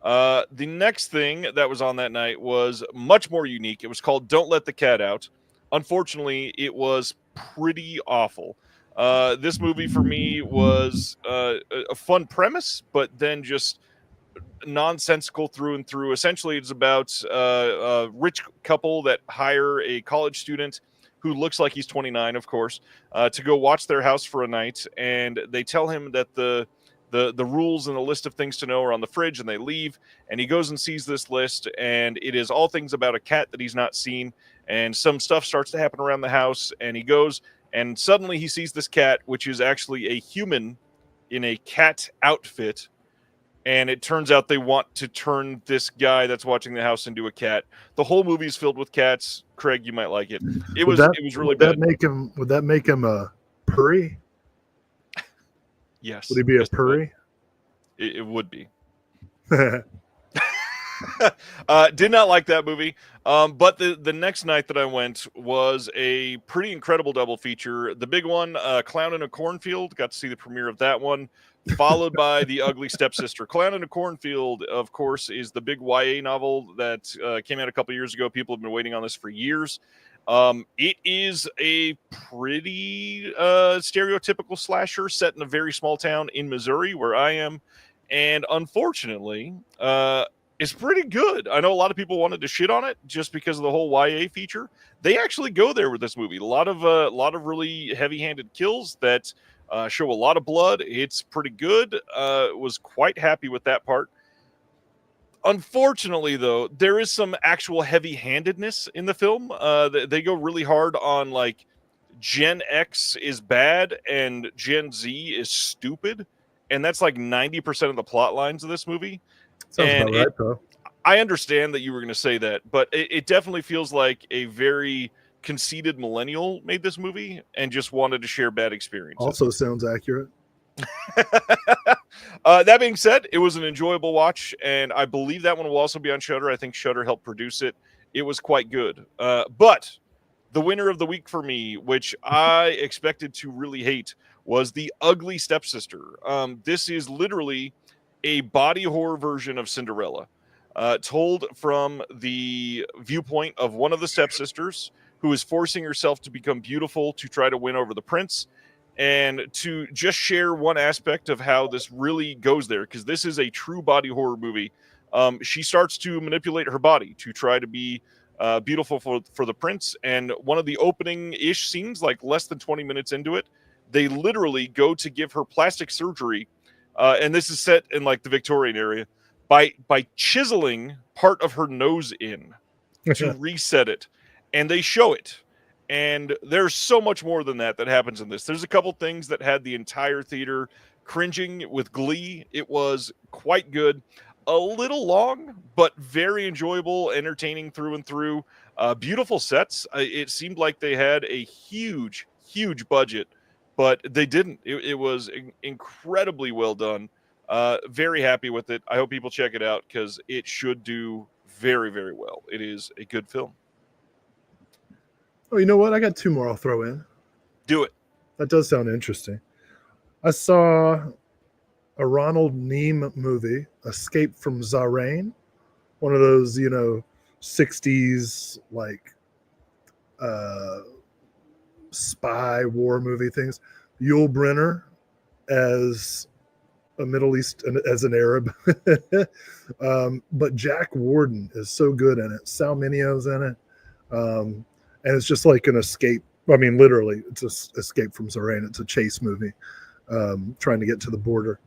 The next thing that was on that night was much more unique. It was called Don't Let the Cat Out. Unfortunately, it was pretty awful. This movie for me was a fun premise, but then just nonsensical through and through. Essentially, it's about a rich couple that hire a college student who looks like he's 29, of course, to go watch their house for a night. And they tell him that the rules and the list of things to know are on the fridge, and they leave. And he goes and sees this list, and it is all things about a cat that he's not seen. And some stuff starts to happen around the house, and he goes, and suddenly he sees this cat, which is actually a human in a cat outfit. And it turns out they want to turn this guy that's watching the house into a cat. The whole movie is filled with cats. Craig, you might like it. It was really bad. Would that make him a purry? Yes. Would he be a purry? It would be. Did not like that movie. But the next night that I went was a pretty incredible double feature. The big one, Clown in a Cornfield. Got to see the premiere of that one. Followed by The Ugly Stepsister. Clown in a Cornfield, of course, is the big YA novel that came out a couple years ago. People have been waiting on this for years. It is a pretty stereotypical slasher set in a very small town in Missouri, where I am. And unfortunately, it's pretty good. I know a lot of people wanted to shit on it just because of the whole YA feature. They actually go there with this movie. A lot of really heavy-handed kills that show a lot of blood. It's pretty good. Was quite happy with that part. Unfortunately, though, there is some actual heavy-handedness in the film. They go really hard on like Gen X is bad and Gen Z is stupid, and that's like 90% of the plot lines of this movie. Sounds about right, though. I understand that you were going to say that, but it definitely feels like a very conceited millennial made this movie and just wanted to share bad experiences. Also sounds accurate. That being said, it was an enjoyable watch, and I believe that one will also be on Shudder. I think Shudder helped produce it. It was quite good. But the winner of the week for me, which I expected to really hate, was The Ugly Stepsister. This is literally a body horror version of Cinderella, told from the viewpoint of one of the stepsisters who is forcing herself to become beautiful to try to win over the prince. And to just share one aspect of how this really goes there, because this is a true body horror movie. She starts to manipulate her body to try to be beautiful for the prince. And one of the opening-ish scenes, like less than 20 minutes into it, they literally go to give her plastic surgery. And this is set in like the Victorian area by chiseling part of her nose in to reset it. and they show it. And there's so much more than that happens in this. There's a couple things that had the entire theater cringing with glee. It was quite good. A little long, but very enjoyable, entertaining through and through. Beautiful sets. It seemed like they had a huge, huge budget, but they didn't. It was incredibly well done. Very happy with it. I hope people check it out because it should do very, very well. It is a good film. Oh, you know what? I got 2 more I'll throw in. Do it. That does sound interesting. I saw a Ronald Neame movie, Escape from Zahrain, one of those, 60s like spy war movie things. Yul Brynner as a Middle East, as an Arab. But Jack Warden is so good in it. Sal Minio's in it. And it's just like an escape. I mean, literally, it's an escape from Zahrain. It's a chase movie, trying to get to the border.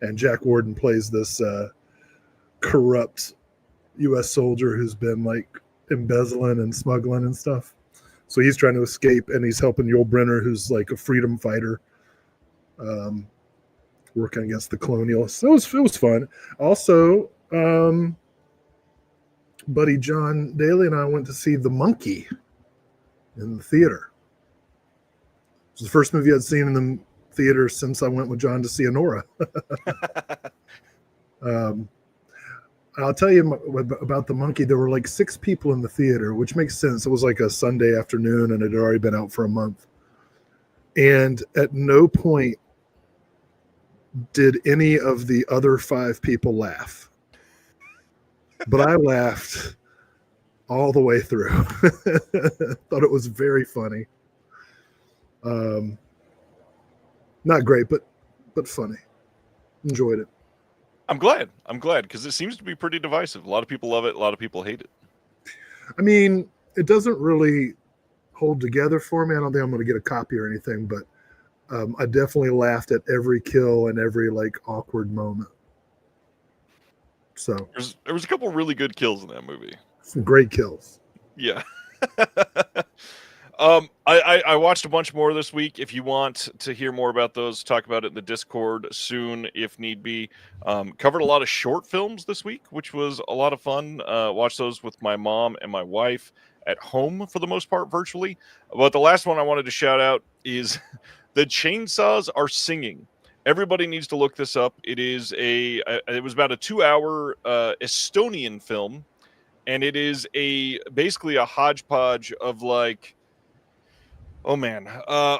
And Jack Warden plays this corrupt U.S. soldier who's been like embezzling and smuggling and stuff. So he's trying to escape, and he's helping Yul Brynner, who's like a freedom fighter, working against the colonialists. It was fun. Also, buddy John Daly and I went to see The Monkey in the theater. It was the first movie I'd seen in the theater since I went with John to see Anora. I'll tell you about The Monkey. There were like 6 people in the theater, which makes sense. It was like a Sunday afternoon, and it had already been out for a month. And at no point did any of the other 5 people laugh. But I laughed all the way through. Thought it was very funny. Not great, but funny. Enjoyed it. I'm glad because it seems to be pretty divisive. A lot of people love it. A lot of people hate it. I mean, it doesn't really hold together for me. I don't think I'm going to get a copy or anything, but I definitely laughed at every kill and every like awkward moment. So there was a couple really good kills in that movie. Some great kills. Yeah. I watched a bunch more this week. If you want to hear more about those, talk about it in the Discord soon, if need be. Covered a lot of short films this week, which was a lot of fun. Watched those with my mom and my wife at home for the most part, virtually. But the last one I wanted to shout out is The Chainsaws Are Singing. Everybody needs to look this up. It was about a 2-hour Estonian film, and it is basically a hodgepodge of like, oh man,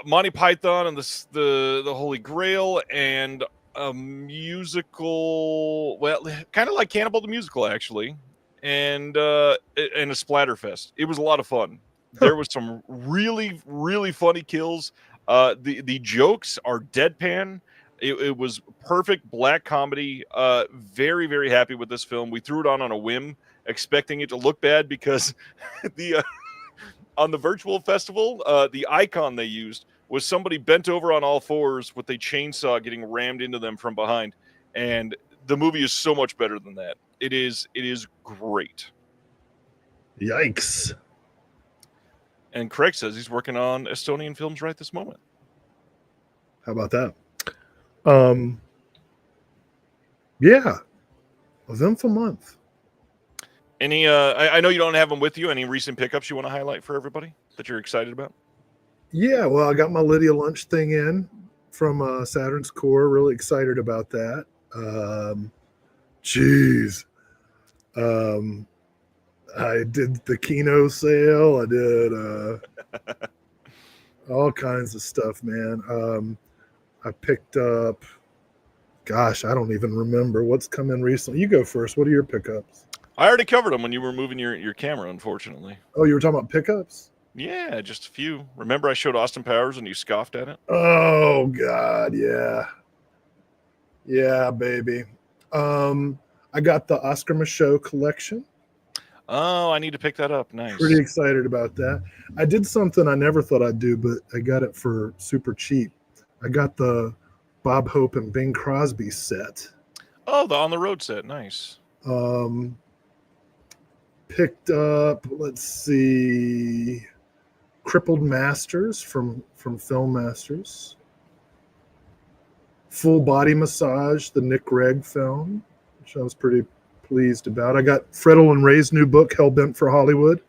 Monty Python and the Holy Grail and a musical, well, kind of like Cannibal the Musical actually, and a splatterfest. It was a lot of fun. There was some really, really funny kills. The jokes are deadpan. It was perfect black comedy. Very, very happy with this film. We threw it on a whim, expecting it to look bad because on the virtual festival, the icon they used was somebody bent over on all fours with a chainsaw getting rammed into them from behind. And the movie is so much better than that. It is great. Yikes. And Craig says he's working on Estonian films right this moment. How about that? Yeah. Eventful month. Any I know you don't have them with you. Any recent pickups you want to highlight for everybody that you're excited about? Yeah, well, I got my Lydia lunch thing in from Saturn's Core. Really excited about that. I did the Kino sale. I did all kinds of stuff, man. I picked up, gosh, I don't even remember what's come in recently. You go first. What are your pickups? I already covered them when you were moving your camera, unfortunately. Oh, you were talking about pickups? Yeah, just a few. Remember I showed Austin Powers and you scoffed at it? Oh, God, yeah. Yeah, baby. I got the Oscar Michaud collection. Oh, I need to pick that up. Nice. Pretty excited about that. I did something I never thought I'd do, but I got it for super cheap. I got the Bob Hope and Bing Crosby set. Oh, the On the Road set. Nice. picked up, let's see, Crippled Masters from Film Masters. Full Body Massage, the Nick Gregg film, which I was pretty pleased about. I got Fredel and Ray's new book, Hellbent for Hollywood,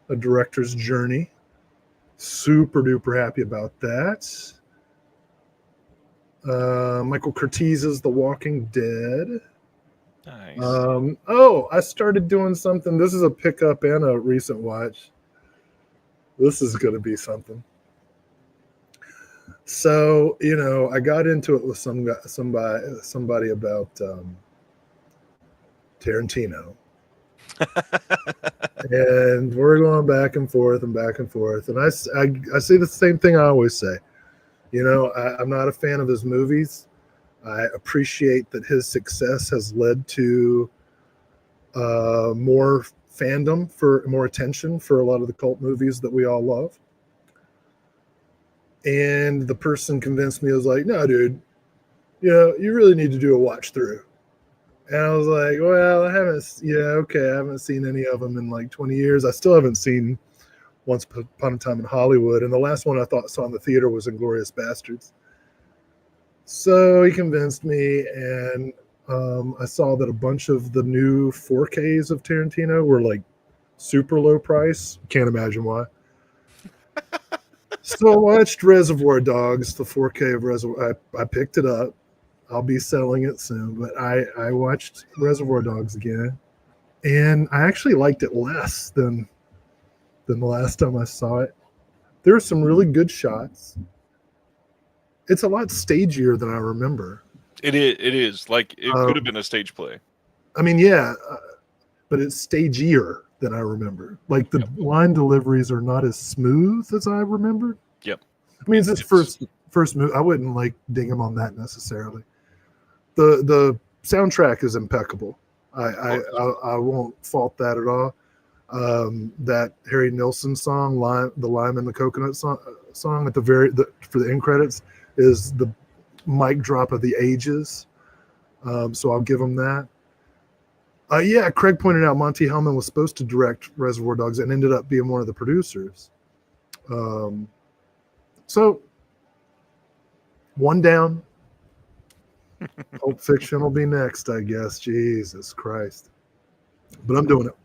A Director's Journey. Super duper happy about that. Michael Curtiz's The Walking Dead. Nice. I started doing something. This is a pickup and a recent watch. This is going to be something. So, I got into it with somebody about Tarantino. And we're going back and forth and back and forth. And I say the same thing I always say. I'm not a fan of his movies. I appreciate that his success has led to more fandom, for more attention for a lot of the cult movies that we all love. And the person convinced me, I was like, no, dude, you really need to do a watch through. And I was like, well, I haven't seen any of them in like 20 years. I still haven't seen Once Upon a Time in Hollywood. And the last one I saw in the theater was Inglourious Bastards. So he convinced me, and I saw that a bunch of the new 4Ks of Tarantino were like super low price. Can't imagine why. So I watched Reservoir Dogs, the 4K of Reservoir. I picked it up. I'll be selling it soon, but I watched Reservoir Dogs again, and I actually liked it less than the last time I saw it. There are some really good shots. It's a lot stagier than I remember. It is. Like, it could have been a stage play. I mean, yeah, but it's stagier than I remember. Like, the line deliveries are not as smooth as I remember. Yep. I mean, it's his first movie. I wouldn't like ding him on that necessarily. The soundtrack is impeccable. I won't fault that at all. That Harry Nilsson song, the Lime and the Coconut song at for the end credits, is the mic drop of the ages. So I'll give him that. Craig pointed out Monty Hellman was supposed to direct Reservoir Dogs and ended up being one of the producers. So one down. Pulp Fiction will be next, I guess. Jesus Christ. But I'm doing it.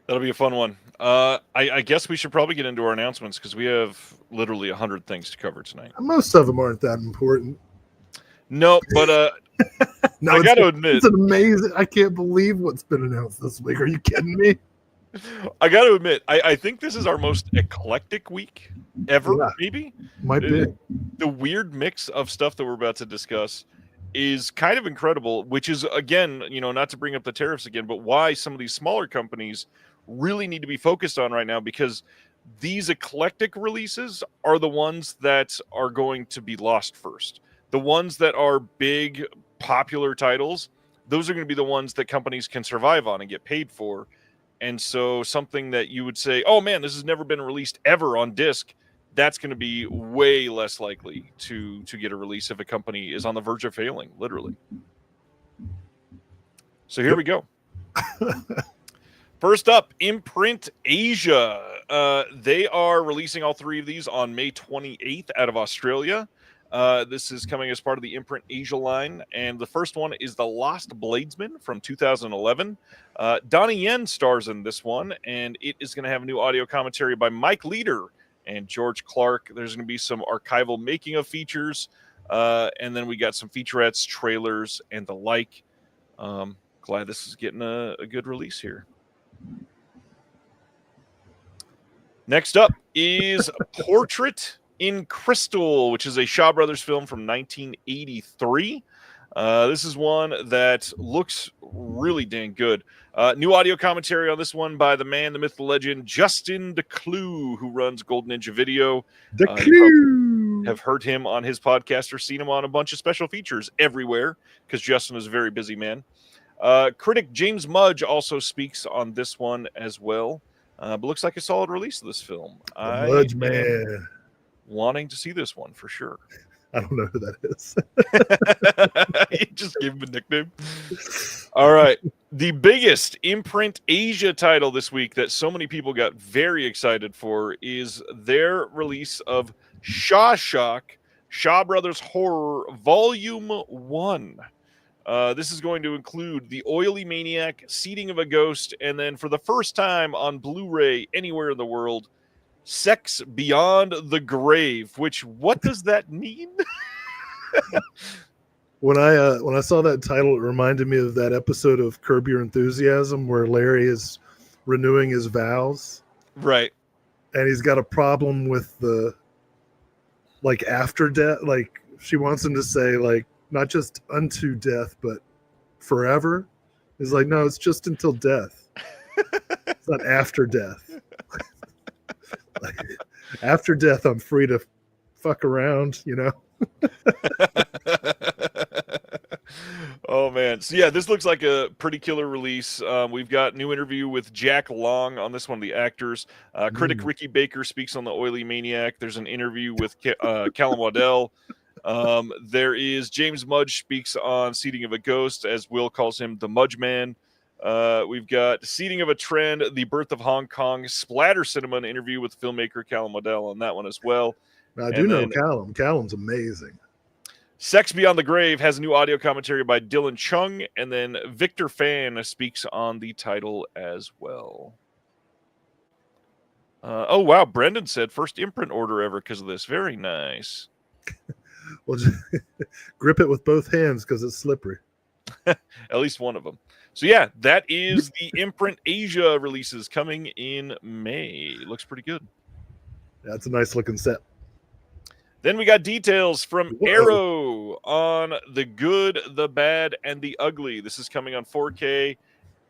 That'll be a fun one. I guess we should probably get into our announcements because we have literally 100 things to cover tonight. Most of them aren't that important. No, but no, I got to admit, it's amazing. I can't believe what's been announced this week. Are you kidding me? I got to admit, I think this is our most eclectic week ever. Yeah, maybe might be. The weird mix of stuff that we're about to discuss is kind of incredible, which is, again, not to bring up the tariffs again, but why some of these smaller companies really need to be focused on right now, because these eclectic releases are the ones that are going to be lost first. The ones that are big, popular titles, those are going to be the ones that companies can survive on and get paid for. And so something that you would say, oh man, this has never been released ever on disc, that's going to be way less likely to get a release if a company is on the verge of failing, literally. So here we go. First up, Imprint Asia. They are releasing all three of these on May 28th out of Australia. This is coming as part of the Imprint Asia line. And the first one is The Lost Bladesman from 2011. Donnie Yen stars in this one, and it is going to have a new audio commentary by Mike Leader and George Clark. There's going to be some archival making of features. And then we got some featurettes, trailers, and the like. Glad this is getting a good release here. Next up is Portrait in Crystal, which is a Shaw Brothers film from 1983. This is one that looks really dang good. New audio commentary on this one by the man, the myth, the legend, Justin DeClue, who runs Golden Ninja Video. DeClue! Have heard him on his podcast or seen him on a bunch of special features everywhere, because Justin is a very busy man. Critic James Mudge also speaks on this one as well. But looks like a solid release of this film. Mudge man. Wanting to see this one for sure. I don't know who that is. You just gave him a nickname. All right. The biggest Imprint Asia title this week that so many people got very excited for is their release of Shock, Shaw Brothers Horror Volume 1. This is going to include The Oily Maniac, Seeding of a Ghost, and then for the first time on Blu-ray anywhere in the world, Sex Beyond the Grave, which, what does that mean? When I saw that title, it reminded me of that episode of Curb Your Enthusiasm where Larry is renewing his vows. Right. And he's got a problem with the, like, after death. Like, she wants him to say, like, not just unto death, but forever. He's like, no, it's just until death. It's not after death. Like, after death, I'm free to fuck around, you know? Oh man, so yeah, this looks like a pretty killer release. We've got new interview with Jack Long on this one, the actors. Critic Ricky Baker speaks on The Oily Maniac. There's an interview with Callum Waddell. There is James Mudge speaks on Seeding of a Ghost, as Will calls him, the Mudge Man. We've got Seeding of a Trend, The Birth of Hong Kong, Splatter Cinema, an interview with filmmaker Callum Waddell on that one as well. Now, I do know Callum. Callum's amazing. Sex Beyond the Grave has a new audio commentary by Dylan Chung, and then Victor Fan speaks on the title as well. Oh, wow. Brendan said first imprint order ever because of this. Very nice. Well, just grip it with both hands because it's slippery. At least one of them. So, yeah, that is the Imprint Asia releases coming in May. Looks pretty good. Yeah, it's a nice looking set. Then we got details from Arrow on The Good, the Bad, and the Ugly. This is coming on 4K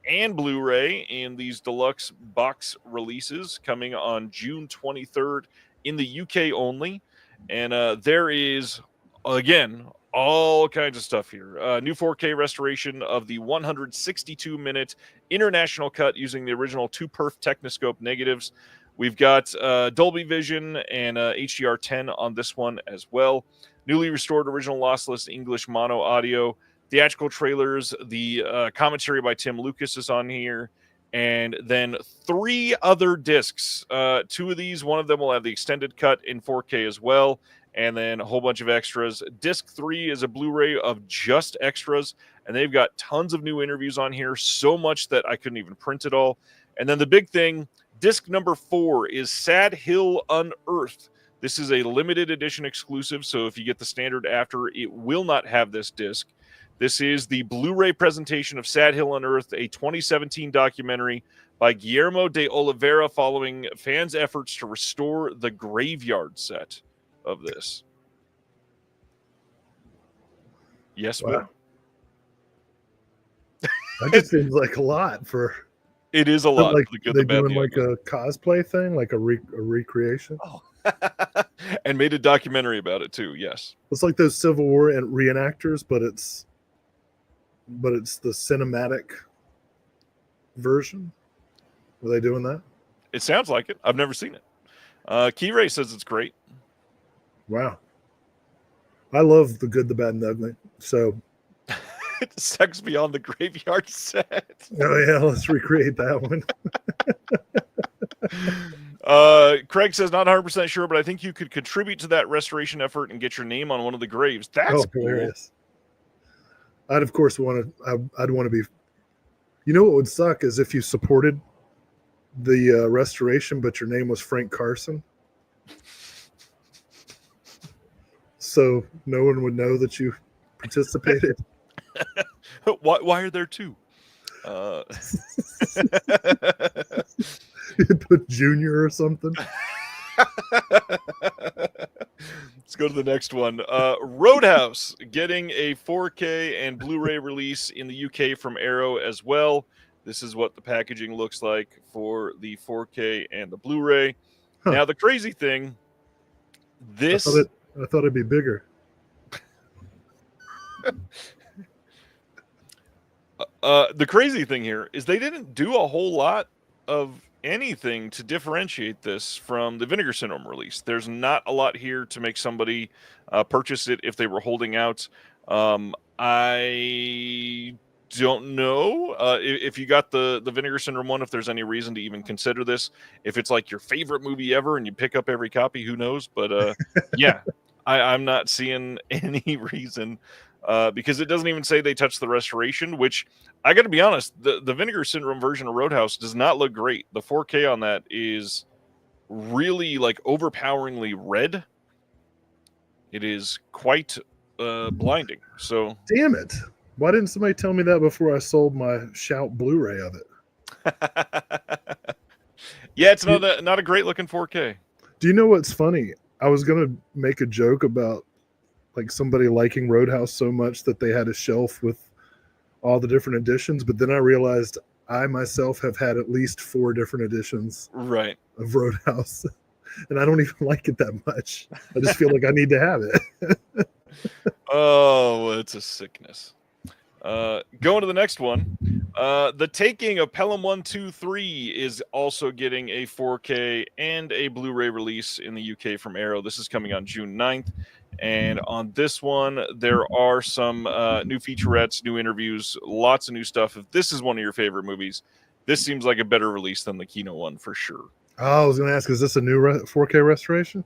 and Blu-ray in these deluxe box releases coming on June 23rd in the UK only. And there is, again, all kinds of stuff here. New 4K restoration of the 162-minute international cut using the original 2-perf Technoscope negatives. We've got Dolby Vision and HDR10 on this one as well. Newly restored original lossless English mono audio. Theatrical trailers. The commentary by Tim Lucas is on here. And then 3 other discs. 2 of these, one of them will have the extended cut in 4K as well. And then a whole bunch of extras. Disc 3 is a Blu-ray of just extras. And they've got tons of new interviews on here. So much that I couldn't even print it all. And then the big thing, disc number 4 is Sad Hill Unearthed. This is a limited edition exclusive, so if you get the standard after, it will not have this disc. This is the Blu-ray presentation of Sad Hill Unearthed, a 2017 documentary by Guillermo de Oliveira following fans' efforts to restore the graveyard set of this. Yes, wow. Will? That just seems like a lot for... It is a lot. Like The Good, they the Bad, doing the like a cosplay thing, like a recreation. Oh. And made a documentary about it too. Yes, it's like those Civil War and reenactors, but it's the cinematic version. Are they doing that? It sounds like it. I've never seen it. Key Ray says it's great. Wow, I love The Good, the Bad, and the Ugly. So. Sex Beyond the Graveyard set. Oh yeah, let's recreate that one. Craig says not 100% sure, but I think you could contribute to that restoration effort and get your name on one of the graves. That's cool. Hilarious. I'd of course want to. I'd want to be. You know what would suck is if you supported the restoration, but your name was Frank Carson. So no one would know that you participated. Why are there 2? You'd put Junior or something. Let's go to the next one. Roadhouse getting a 4K and Blu-ray release in the UK from Arrow as well. This is what the packaging looks like for the 4K and the Blu-ray. Huh. Now, the crazy thing, this... I thought it'd be bigger. The crazy thing here is they didn't do a whole lot of anything to differentiate this from the Vinegar Syndrome release. There's not a lot here to make somebody purchase it if they were holding out. I don't know if you got the Vinegar Syndrome one, if there's any reason to even consider this. If it's like your favorite movie ever and you pick up every copy, who knows? But yeah, I'm not seeing any reason because it doesn't even say they touched the restoration, which I got to be honest, the Vinegar Syndrome version of Roadhouse does not look great. The 4K on that is really like overpoweringly red. It is quite blinding. So Damn it! Why didn't somebody tell me that before I sold my Shout Blu-ray of it? yeah, it's not a great looking 4K. Do you know what's funny? I was gonna make a joke about like somebody liking Roadhouse so much that they had a shelf with all the different editions, but then I realized I myself have had at least 4 different editions Right. of Roadhouse, and I don't even like it that much. I just feel like I need to have it. Oh, it's a sickness. Going to the next one. The Taking of Pelham 123 is also getting a 4K and a Blu-ray release in the UK from Arrow. This is coming on June 9th. And on this one, there are some new featurettes, new interviews, lots of new stuff. If this is one of your favorite movies, this seems like a better release than the Kino one for sure. Oh, I was going to ask, is this a new 4K restoration?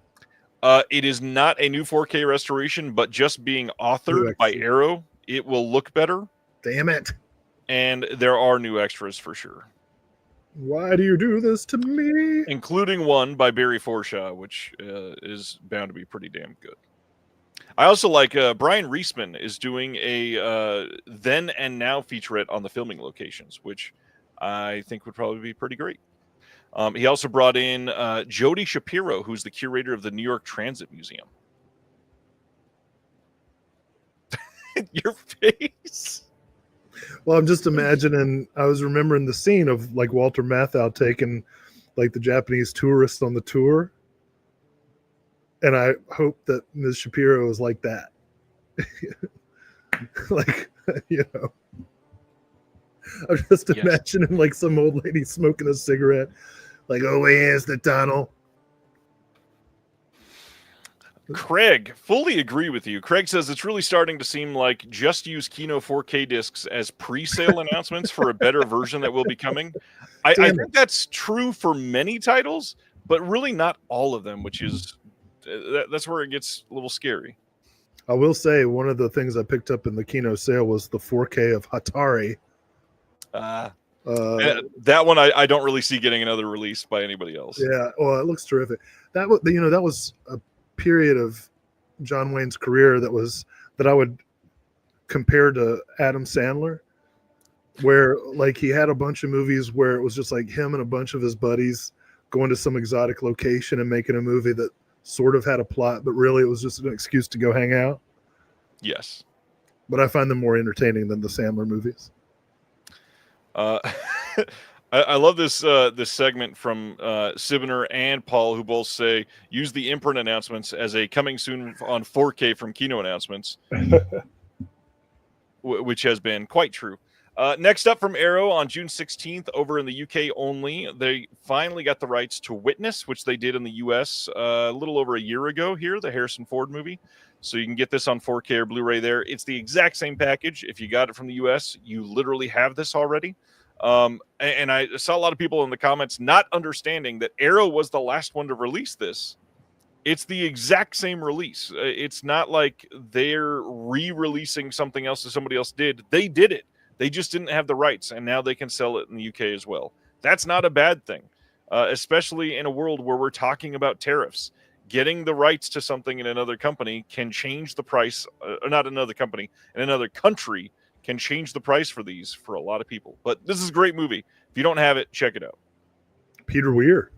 It is not a new 4K restoration, but just being authored by Arrow, it will look better. Damn it. And there are new extras for sure. Why do you do this to me? Including one by Barry Forshaw, which is bound to be pretty damn good. I also like Brian Reisman is doing a then and now featurette on the filming locations, which I think would probably be pretty great. He also brought in Jody Shapiro, who's the curator of the New York Transit Museum. Your face. Well, I'm just imagining, I was remembering the scene of like Walter Matthau taking like the Japanese tourists on the tour. And I hope that Ms. Shapiro is like that. Like, you know, I'm just imagining like some old lady smoking a cigarette. Like, oh, here's the tunnel. Craig, fully agree with you. Craig says it's really starting to seem like just use Kino 4K discs as pre-sale announcements for a better version that will be coming. I think that's true for many titles, but really not all of them, which is that's where it gets a little scary. I will say one of the things I picked up in the Kino sale was the 4K of Hatari. That one I don't really see getting another release by anybody else. Yeah, well, it looks terrific. That was a period of John Wayne's career that I would compare to Adam Sandler, where like he had a bunch of movies where it was just like him and a bunch of his buddies going to some exotic location and making a movie that sort of had a plot, but really it was just an excuse to go hang out. Yes. But I find them more entertaining than the Sandler movies. I love this this segment from Sibner and Paul, who both say use the imprint announcements as a coming soon on 4K from Kino announcements, which has been quite true. Next up from Arrow on June 16th, over in the UK only, they finally got the rights to Witness, which they did in the US a little over a year ago here, the Harrison Ford movie. So you can get this on 4K or Blu-ray there. It's the exact same package. If you got it from the US, you literally have this already. And I saw a lot of people in the comments not understanding that Arrow was the last one to release this. It's the exact same release. It's not like they're re-releasing something else that somebody else did. They did it. They just didn't have the rights, and now they can sell it in the UK as well. That's not a bad thing, especially in a world where we're talking about tariffs. Getting the rights to something in another company can change the price, not another company, in another country can change the price for these for a lot of people. But this is a great movie. If you don't have it, check it out. Peter Weir.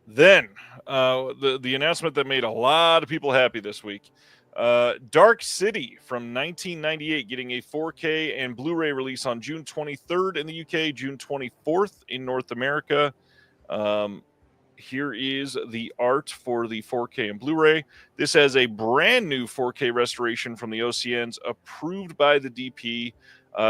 Then the announcement that made a lot of people happy this week. Dark City from 1998 getting a 4K and Blu-ray release on June 23rd in the UK, June 24th in North America. here is the art for the 4K and Blu-ray. This has a brand new 4K restoration from the OCNs, approved by the DP.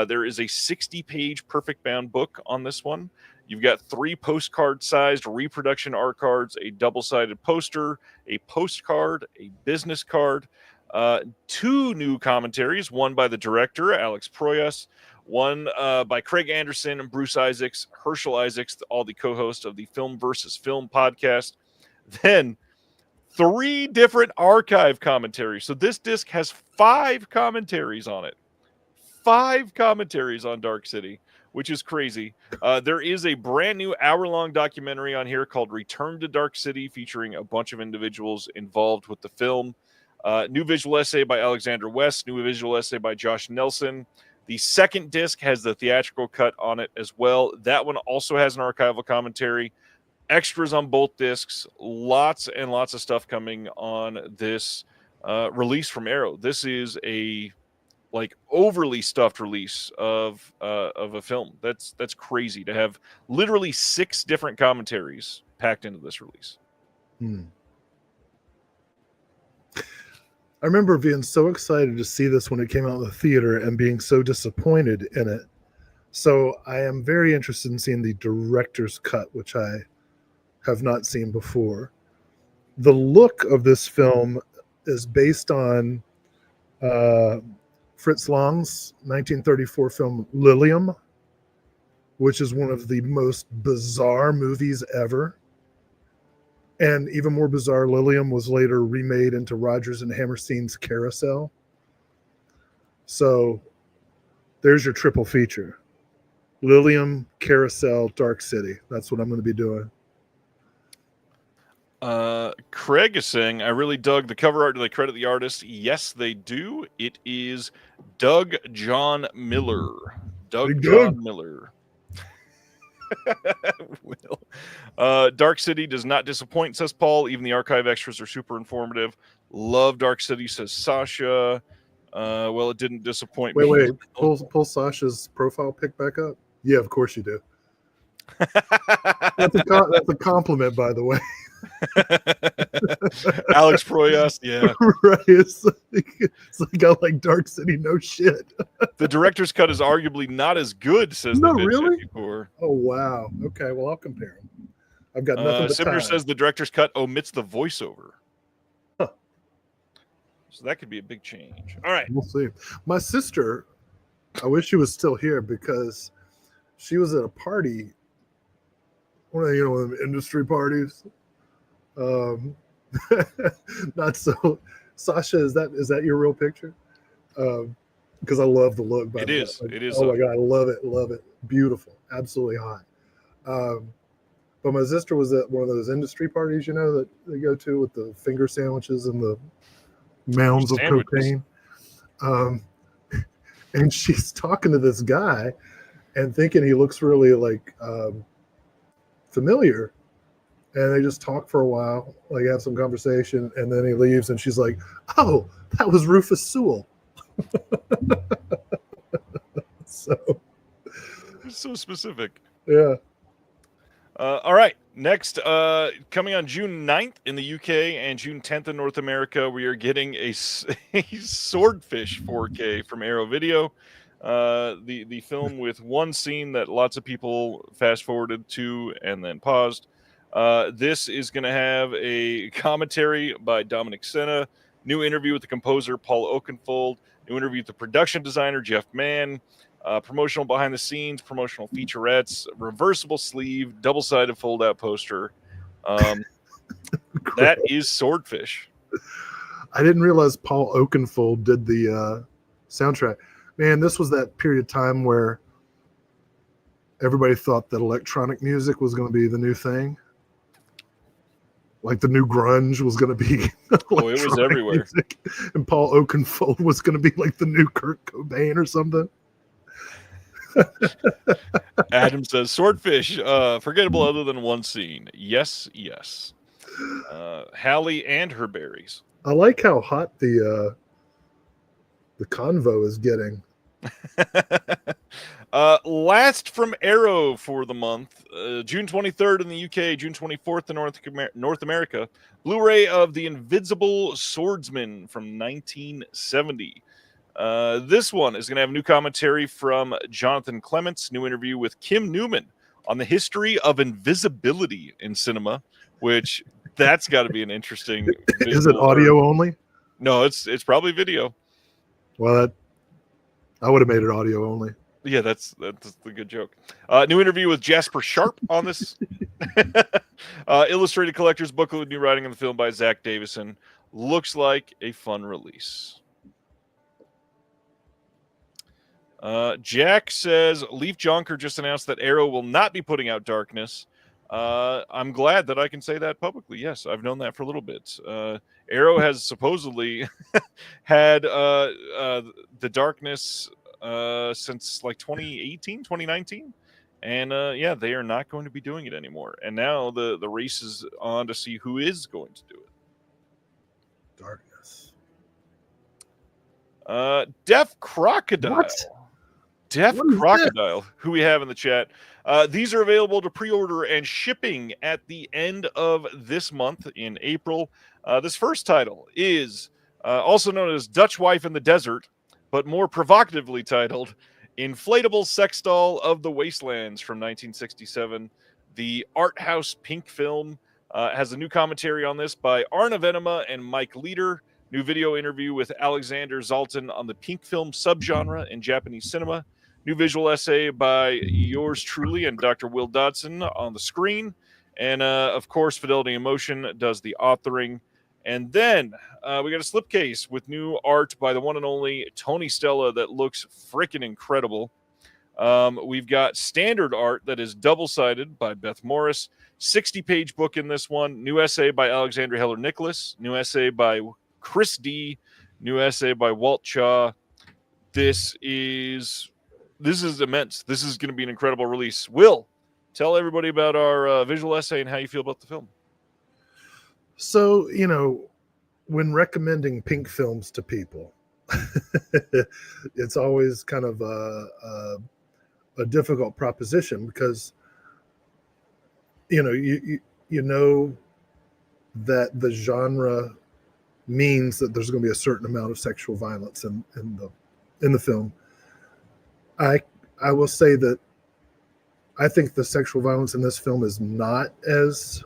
There is a 60-page perfect bound book on this one. You've got 3 postcard-sized reproduction art cards, a double-sided poster, a postcard, a business card, 2 new commentaries, one by the director, Alex Proyas, one by Craig Anderson and Bruce Isaacs, Herschel Isaacs, all the co-hosts of the Film versus Film podcast. Then 3 different archive commentaries. So this disc has 5 commentaries on it. 5 commentaries on Dark City, which is crazy. There is a brand new hour-long documentary on here called Return to Dark City, featuring a bunch of individuals involved with the film. New visual essay by Alexandra West, new visual essay by Josh Nelson. The second disc has the theatrical cut on it as well. That one also has an archival commentary. Extras on both discs. Lots and lots of stuff coming on this release from Arrow. This is a overly stuffed release of a film. That's crazy to have literally 6 different commentaries packed into this release. I remember being so excited to see this when it came out in the theater and being so disappointed in it. So I am very interested in seeing the director's cut, which I have not seen before. The look of this film is based on Fritz Lang's 1934 film Lilium, which is one of the most bizarre movies ever. And even more bizarre, Lilium was later remade into Rodgers and Hammerstein's Carousel. So there's your triple feature. Lilium, Carousel, Dark City. That's what I'm going to be doing. Craig is saying, I really dug the cover art. Do they credit the artist? Yes, they do. It is Doug John Miller. Doug John Miller. Dark City does not disappoint, says Paul. Even the archive extras are super informative. Love Dark City, says Sasha. Well, it didn't disappoint me. Wait. Pull Sasha's profile pic back up. Yeah, of course you do. That's a compliment, by the way. Alex Proyas, yeah. Right. It's like I like Dark City, no shit. The director's cut is arguably not as good, says No, the really? 54. Oh, wow. Okay, well, I'll compare them. I've got nothing but Simner time. says the director's cut omits the voiceover. Huh. So that could be a big change. All right. We'll see. My sister, I wish she was still here because she was at a party, one of the industry parties. Not so. Sasha, is that your real picture? Because I love the look. It is. It is. Oh my god, I love it. Beautiful, absolutely hot. But my sister was at one of those industry parties, that they go to with the finger sandwiches and the mounds of cocaine. And she's talking to this guy and thinking he looks really familiar. And they just talk for a while, have some conversation, and then he leaves, and she's like, "Oh, that was Rufus Sewell." So specific. Yeah. All right. Next, coming on June 9th in the UK and June 10th in North America, we are getting a Swordfish 4K from Arrow Video. The film with one scene that lots of people fast forwarded to and then paused. This is going to have a commentary by Dominic Senna, new interview with the composer Paul Oakenfold, new interview with the production designer Jeff Mann, promotional behind the scenes, promotional featurettes, reversible sleeve, double-sided fold-out poster. That is Swordfish. I didn't realize Paul Oakenfold did the soundtrack. Man, this was that period of time where everybody thought that electronic music was going to be the new thing. Like the new grunge was going to be it was everywhere. Music. And Paul Oakenfold was going to be like the new Kurt Cobain or something. Adam says, Swordfish, forgettable other than one scene. Yes. Hallie and her berries. I like how hot the convo is getting. Last from Arrow for the month, June 23rd in the UK, June 24th in North America. Blu-ray of The Invisible Swordsman from 1970. This one is going to have new commentary from Jonathan Clements, new interview with Kim Newman on the history of invisibility in cinema, which that's got to be an interesting. Is it audio only? No, it's probably video. Well, I would have made it audio only. Yeah, that's the good joke. New interview with Jasper Sharp on this. Illustrated Collector's Booklet with new writing on the film by Zach Davison. Looks like a fun release. Jack says Leaf Jonker just announced that Arrow will not be putting out Darkness. I'm glad that I can say that publicly. Yes, I've known that for a little bit. Arrow has supposedly had the Darkness since like 2018, 2019. And yeah, they are not going to be doing it anymore. And now the race is on to see who is going to do it. Darkness. Deaf Crocodile. What? Deaf What is Crocodile, who we have in the chat. These are available to pre-order and shipping at the end of this month in April. This first title is also known as Dutch Wife in the Desert, but more provocatively titled Inflatable Sex Doll of the Wastelands from 1967. The art house pink film has a new commentary on this by Arna Venema and Mike Leader. New video interview with Alexander Zalton on the pink film subgenre in Japanese cinema. New visual essay by yours truly and Dr. Will Dodson on the screen. And, of course, Fidelity in Motion does the authoring. And then we got a slipcase with new art by the one and only Tony Stella that looks freaking incredible. We've got standard art that is double-sided by Beth Morris. 60-page book in this one. New essay by Alexandra Heller-Nicholas. New essay by Chris D. New essay by Walt Chaw. This is immense. This is going to be an incredible release. Will, tell everybody about our visual essay and how you feel about the film. So, when recommending pink films to people, it's always kind of a difficult proposition because, you know that the genre means that there's going to be a certain amount of sexual violence in the film. I will say that I think the sexual violence in this film is not as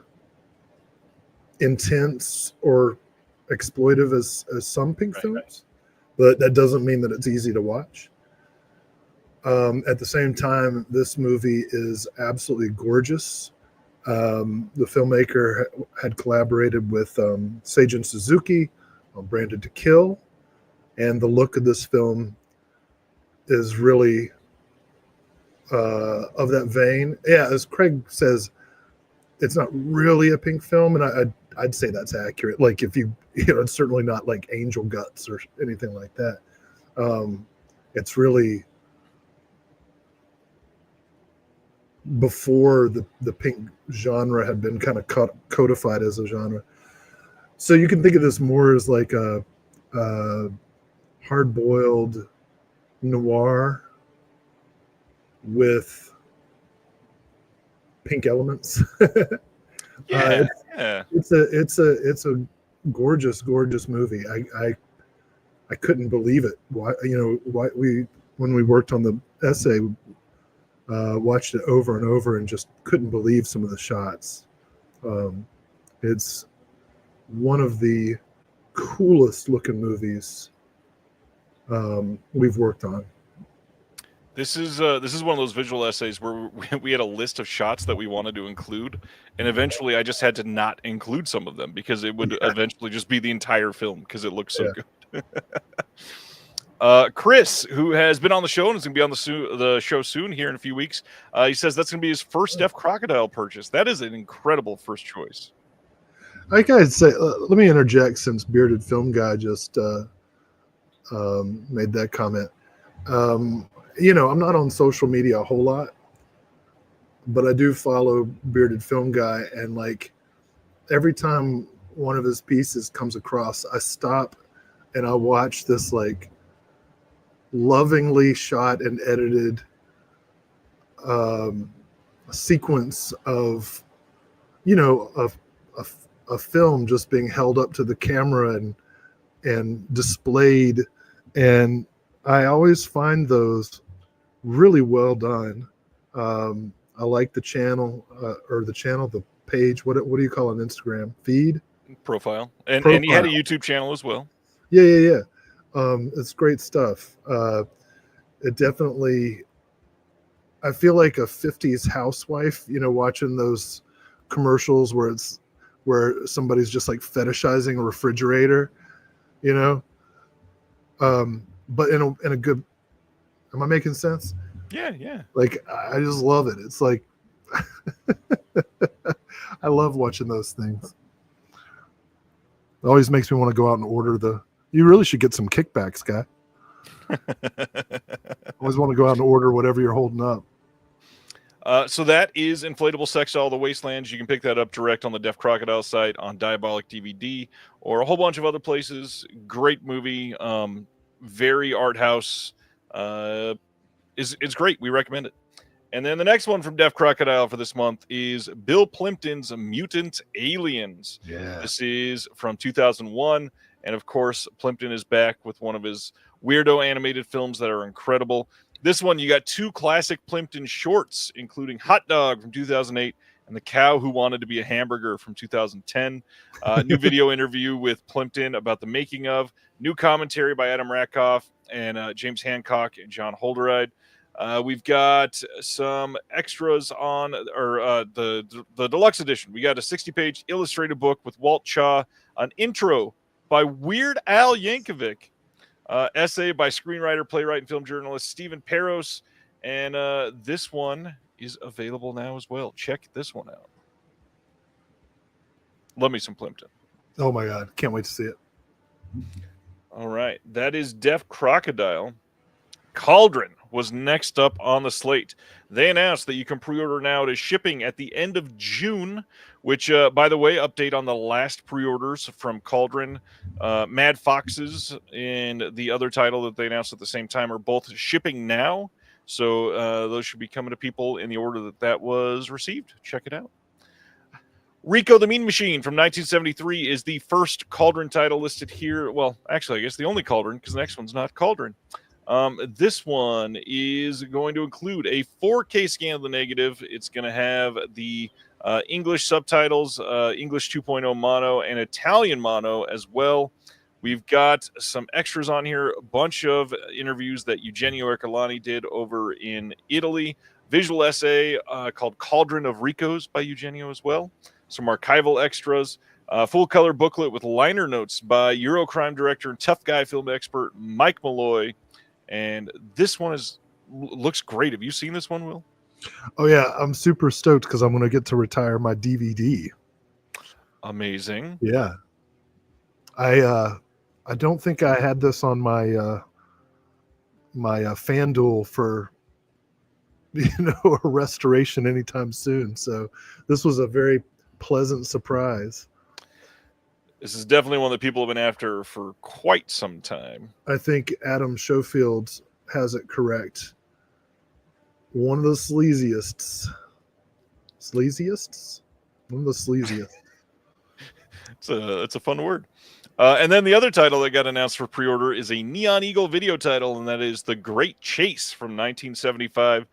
intense or exploitive as some pink films, but that doesn't mean that it's easy to watch. At the same time, this movie is absolutely gorgeous. The filmmaker had collaborated with Seijun Suzuki on Branded to Kill, and the look of this film is really of that vein. Yeah, as Craig says, it's not really a pink film, and I'd say that's accurate. Like if it's certainly not like Angel Guts or anything like that. It's really before the pink genre had been kind of codified as a genre. So you can think of this more as like a hard-boiled noir with pink elements. It's a gorgeous movie. I couldn't believe it. When we worked on the essay, watched it over and over and just couldn't believe some of the shots. It's one of the coolest looking movies we've worked on. This is one of those visual essays where we had a list of shots that we wanted to include, and eventually I just had to not include some of them because it would eventually just be the entire film because it looks so good. Chris, who has been on the show and is going to be on the show soon here in a few weeks, he says that's going to be his first Deaf Crocodile purchase. That is an incredible first choice. I gotta say, let me interject since Bearded Film Guy just made that comment. I'm not on social media a whole lot, but I do follow Bearded Film Guy, and like every time one of his pieces comes across, I stop and I watch this like lovingly shot and edited sequence of, a film just being held up to the camera and displayed. And I always find those really well done. I like the channel, the page. What do you call it on Instagram? Feed? Profile. And he had a YouTube channel as well. Yeah. It's great stuff. It definitely, I feel like a 50s housewife, watching those commercials where somebody's just like fetishizing a refrigerator, but in a good, am I making sense? Yeah. Like, I just love it. It's like, I love watching those things. It always makes me want to go out and order you really should get some kickbacks, guy. Always want to go out and order whatever you're holding up. So that is Inflatable Sex Doll, The Wastelands. You can pick that up direct on the Deaf Crocodile site, on Diabolic DVD, or a whole bunch of other places. Great movie. Very art house. It's great. We recommend it. And then the next one from Deaf Crocodile for this month is Bill Plimpton's Mutant Aliens. Yeah. This is from 2001. And of course, Plimpton is back with one of his weirdo animated films that are incredible. This one, you got two classic Plimpton shorts, including Hot Dog from 2008 and The Cow Who Wanted to Be a Hamburger from 2010. New video interview with Plimpton about the making of. New commentary by Adam Rakoff and James Hancock and John Holderide. We've got some extras on the deluxe edition. We got a 60-page illustrated book with Walt Chaw, an intro by Weird Al Yankovic, essay by screenwriter, playwright, and film journalist Stephen Peros, and this one is available now as well. Check this one out. Love me some Plimpton. Oh my God, can't wait to see it. All right, that is Deaf Crocodile. Cauldron was next up on the slate. They announced that you can pre-order now. It is shipping at the end of June, which, by the way, update on the last pre-orders from Cauldron. Mad Foxes and the other title that they announced at the same time are both shipping now. So those should be coming to people in the order that was received. Check it out. Rico the Mean Machine from 1973 is the first Cauldron title listed here. Well, actually, I guess the only Cauldron, because the next one's not Cauldron. This one is going to include a 4K scan of the negative. It's going to have the English subtitles, English 2.0 mono, and Italian mono as well. We've got some extras on here, a bunch of interviews that Eugenio Ercolani did over in Italy, visual essay called Cauldron of Ricos by Eugenio as well, some archival extras, full color booklet with liner notes by Eurocrime director and tough guy film expert Mike Malloy. And this one looks great. Have you seen this one, Will? Oh yeah, I'm super stoked because I'm going to get to retire my DVD. Amazing. Yeah. I don't think I had this on my my FanDuel for a restoration anytime soon. So this was a very pleasant surprise. This is definitely one that people have been after for quite some time. I think Adam Schofield has it correct. One of the sleaziest. One of the sleaziest. It's a fun word. And then the other title that got announced for pre-order is a Neon Eagle video title, and that is The Great Chase from 1975.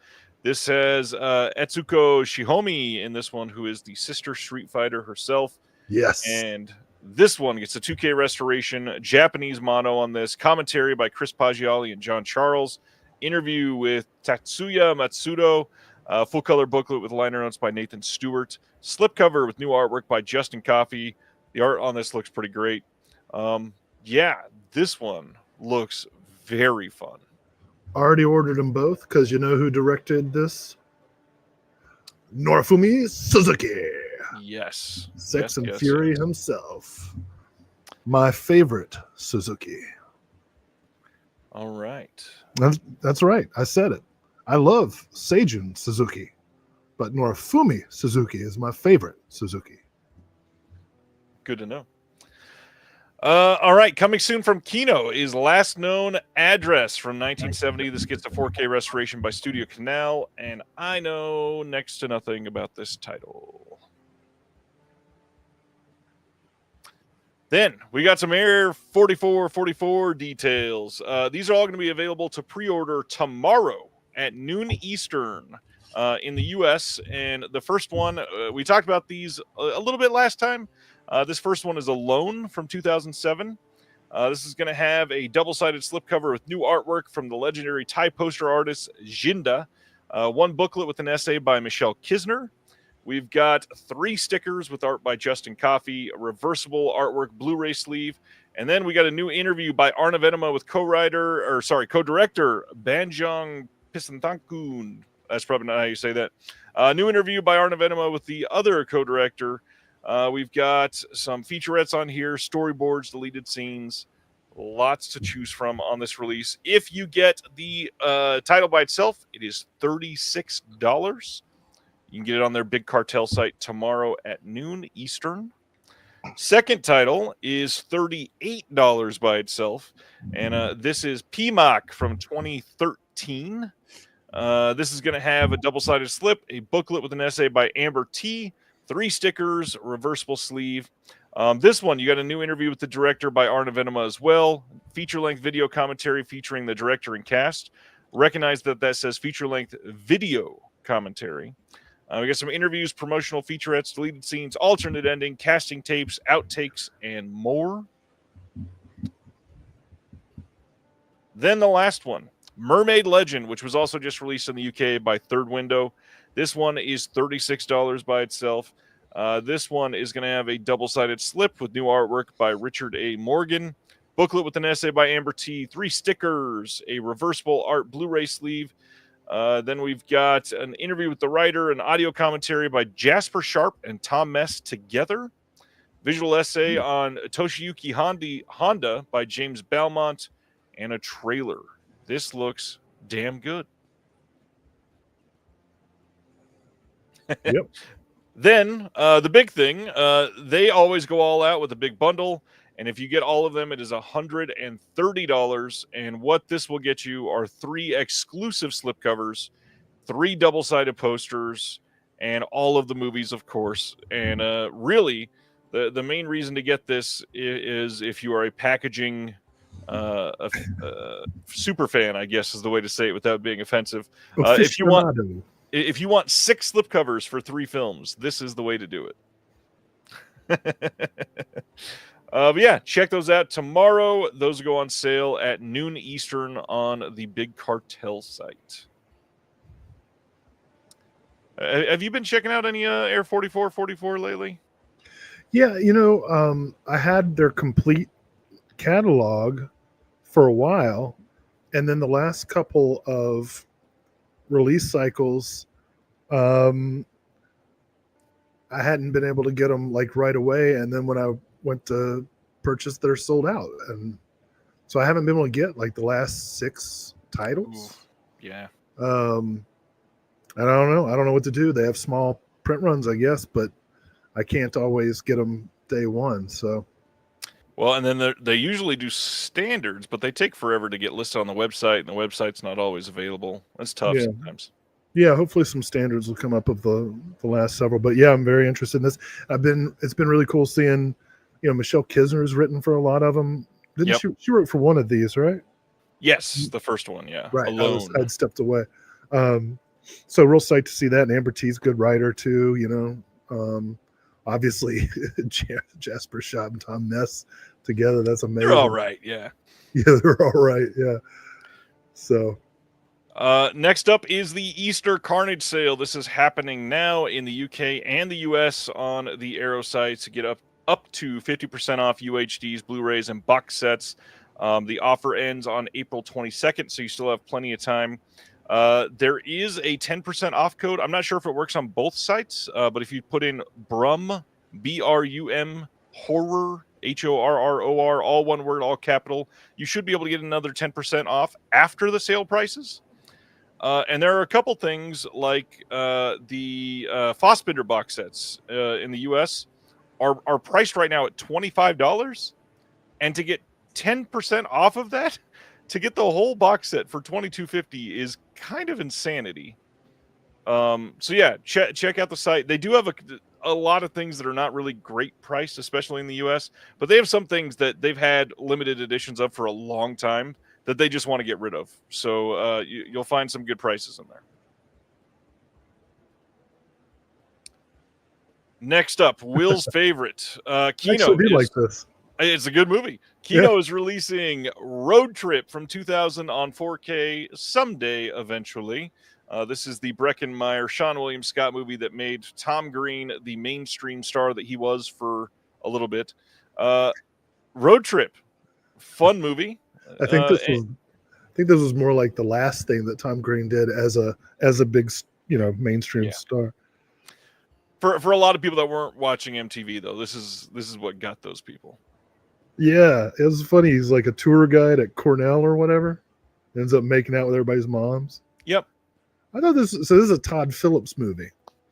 This has Etsuko Shihomi in this one, who is the sister Street Fighter herself. Yes. And this one gets a 2K restoration, Japanese mono on this, commentary by Chris Paggiali and John Charles, interview with Tatsuya Matsudo, full color booklet with liner notes by Nathan Stewart, slipcover with new artwork by Justin Coffey. The art on this looks pretty great. Yeah, this one looks very fun. Already ordered them both because you know who directed this? Norifumi Suzuki. Yes. Sex and Fury himself. My favorite Suzuki. All right. That's right. I said it. I love Seijun Suzuki, but Norifumi Suzuki is my favorite Suzuki. Good to know. All right, coming soon from Kino is Last Known Address from 1970. This gets a 4K restoration by Studio Canal, and I know next to nothing about this title. Then we got some Air 4444 details. These are all going to be available to pre-order tomorrow at noon Eastern in the U.S. And the first one, we talked about these a little bit last time. This first one is a loan from 2007. This is going to have a double-sided slipcover with new artwork from the legendary Thai poster artist Jinda, one booklet with an essay by Michelle Kisner. We've got 3 stickers with art by Justin Coffey, a reversible artwork Blu-ray sleeve, and then we got a new interview by Arna Venema with co-director Banjong Pisanthankun. That's probably not how you say that. New interview by Arna Venema with the other co-director. We've got some featurettes on here, storyboards, deleted scenes, lots to choose from on this release. If you get the title by itself, it is $36. You can get it on their Big Cartel site tomorrow at noon Eastern. Second title is $38 by itself, and this is PMOC from 2013. This is going to have a double-sided slip, a booklet with an essay by Amber T, 3 stickers, reversible sleeve. This one, you got a new interview with the director by Arna Venema as well. Feature-length video commentary featuring the director and cast. Recognize that says feature-length video commentary. We got some interviews, promotional featurettes, deleted scenes, alternate ending, casting tapes, outtakes, and more. Then the last one, Mermaid Legend, which was also just released in the UK by Third Window. This one is $36 by itself. This one is going to have a double-sided slip with new artwork by Richard A. Morgan, booklet with an essay by Amber T, 3 stickers, a reversible art Blu-ray sleeve. Then we've got an interview with the writer, an audio commentary by Jasper Sharp and Tom Mess together, visual essay on Toshiyuki Honda by James Balmont, and a trailer. This looks damn good. Yep. Then the big thing, they always go all out with a big bundle. And if you get all of them, it is $130. And what this will get you are 3 exclusive slipcovers, 3 double-sided posters, and all of the movies, of course. And really, the main reason to get this is if you are a packaging super fan, I guess is the way to say it without being offensive. If you want 6 slipcovers for 3 films, this is the way to do it. But yeah, check those out tomorrow. Those go on sale at noon Eastern on the Big Cartel site. Have you been checking out any Air 4444 lately? Yeah, I had their complete catalog for a while, and then the last couple of release cycles, I hadn't been able to get them like right away, and then when I went to purchase, they're sold out, and so I haven't been able to get like the last 6 titles. Ooh, yeah. And I don't know what to do. They have small print runs, I guess, but I can't always get them day one. So, well, and then they usually do standards, but they take forever to get listed on the website, and the website's not always available. That's tough sometimes. Yeah, hopefully some standards will come up of the last several. But yeah, I'm very interested in this. It's been really cool seeing, Michelle Kisner has written for a lot of them. She wrote for one of these, right? Yes, the first one, yeah. Right. Alone. I'd stepped away. So real psyched to see that. And Amber T's a good writer too, obviously Jasper Schaub and Tom Mess together. That's amazing. They're all right. Yeah. Yeah, they're all right. Yeah. So. Next up is the Easter Carnage sale. This is happening now in the UK and the US on the Arrow site to get up to 50% off UHDs, Blu-rays, and box sets. The offer ends on April 22nd, so you still have plenty of time. There is a 10% off code. I'm not sure if it works on both sites, but if you put in BRUM, BRUM, horror, HORROR, all one word, all capital, you should be able to get another 10% off after the sale prices. And there are a couple things like the Fossbender box sets in the US are priced right now at $25. and to get 10% off of that, to get the whole box set for $22.50 is kind of insanity. So yeah, check out the site. They do have a lot of things that are not really great priced, especially in the US, but they have some things that they've had limited editions of for a long time that they just want to get rid of. So you'll find some good prices in there. Next up, Will's favorite, Kino. Actually, do like this. It's a good movie. Kino is releasing Road Trip from 2000 on 4K someday, eventually. This is the Breckenmeyer, Sean William Scott movie that made Tom Green the mainstream star that he was for a little bit. Road Trip, fun movie. I think this was more like the last thing that Tom Green did as a big, mainstream star. For a lot of people that weren't watching MTV, though, this is what got those people. Yeah, it was funny. He's like a tour guide at Cornell or whatever. Ends up making out with everybody's moms. Yep. I thought this is a Todd Phillips movie.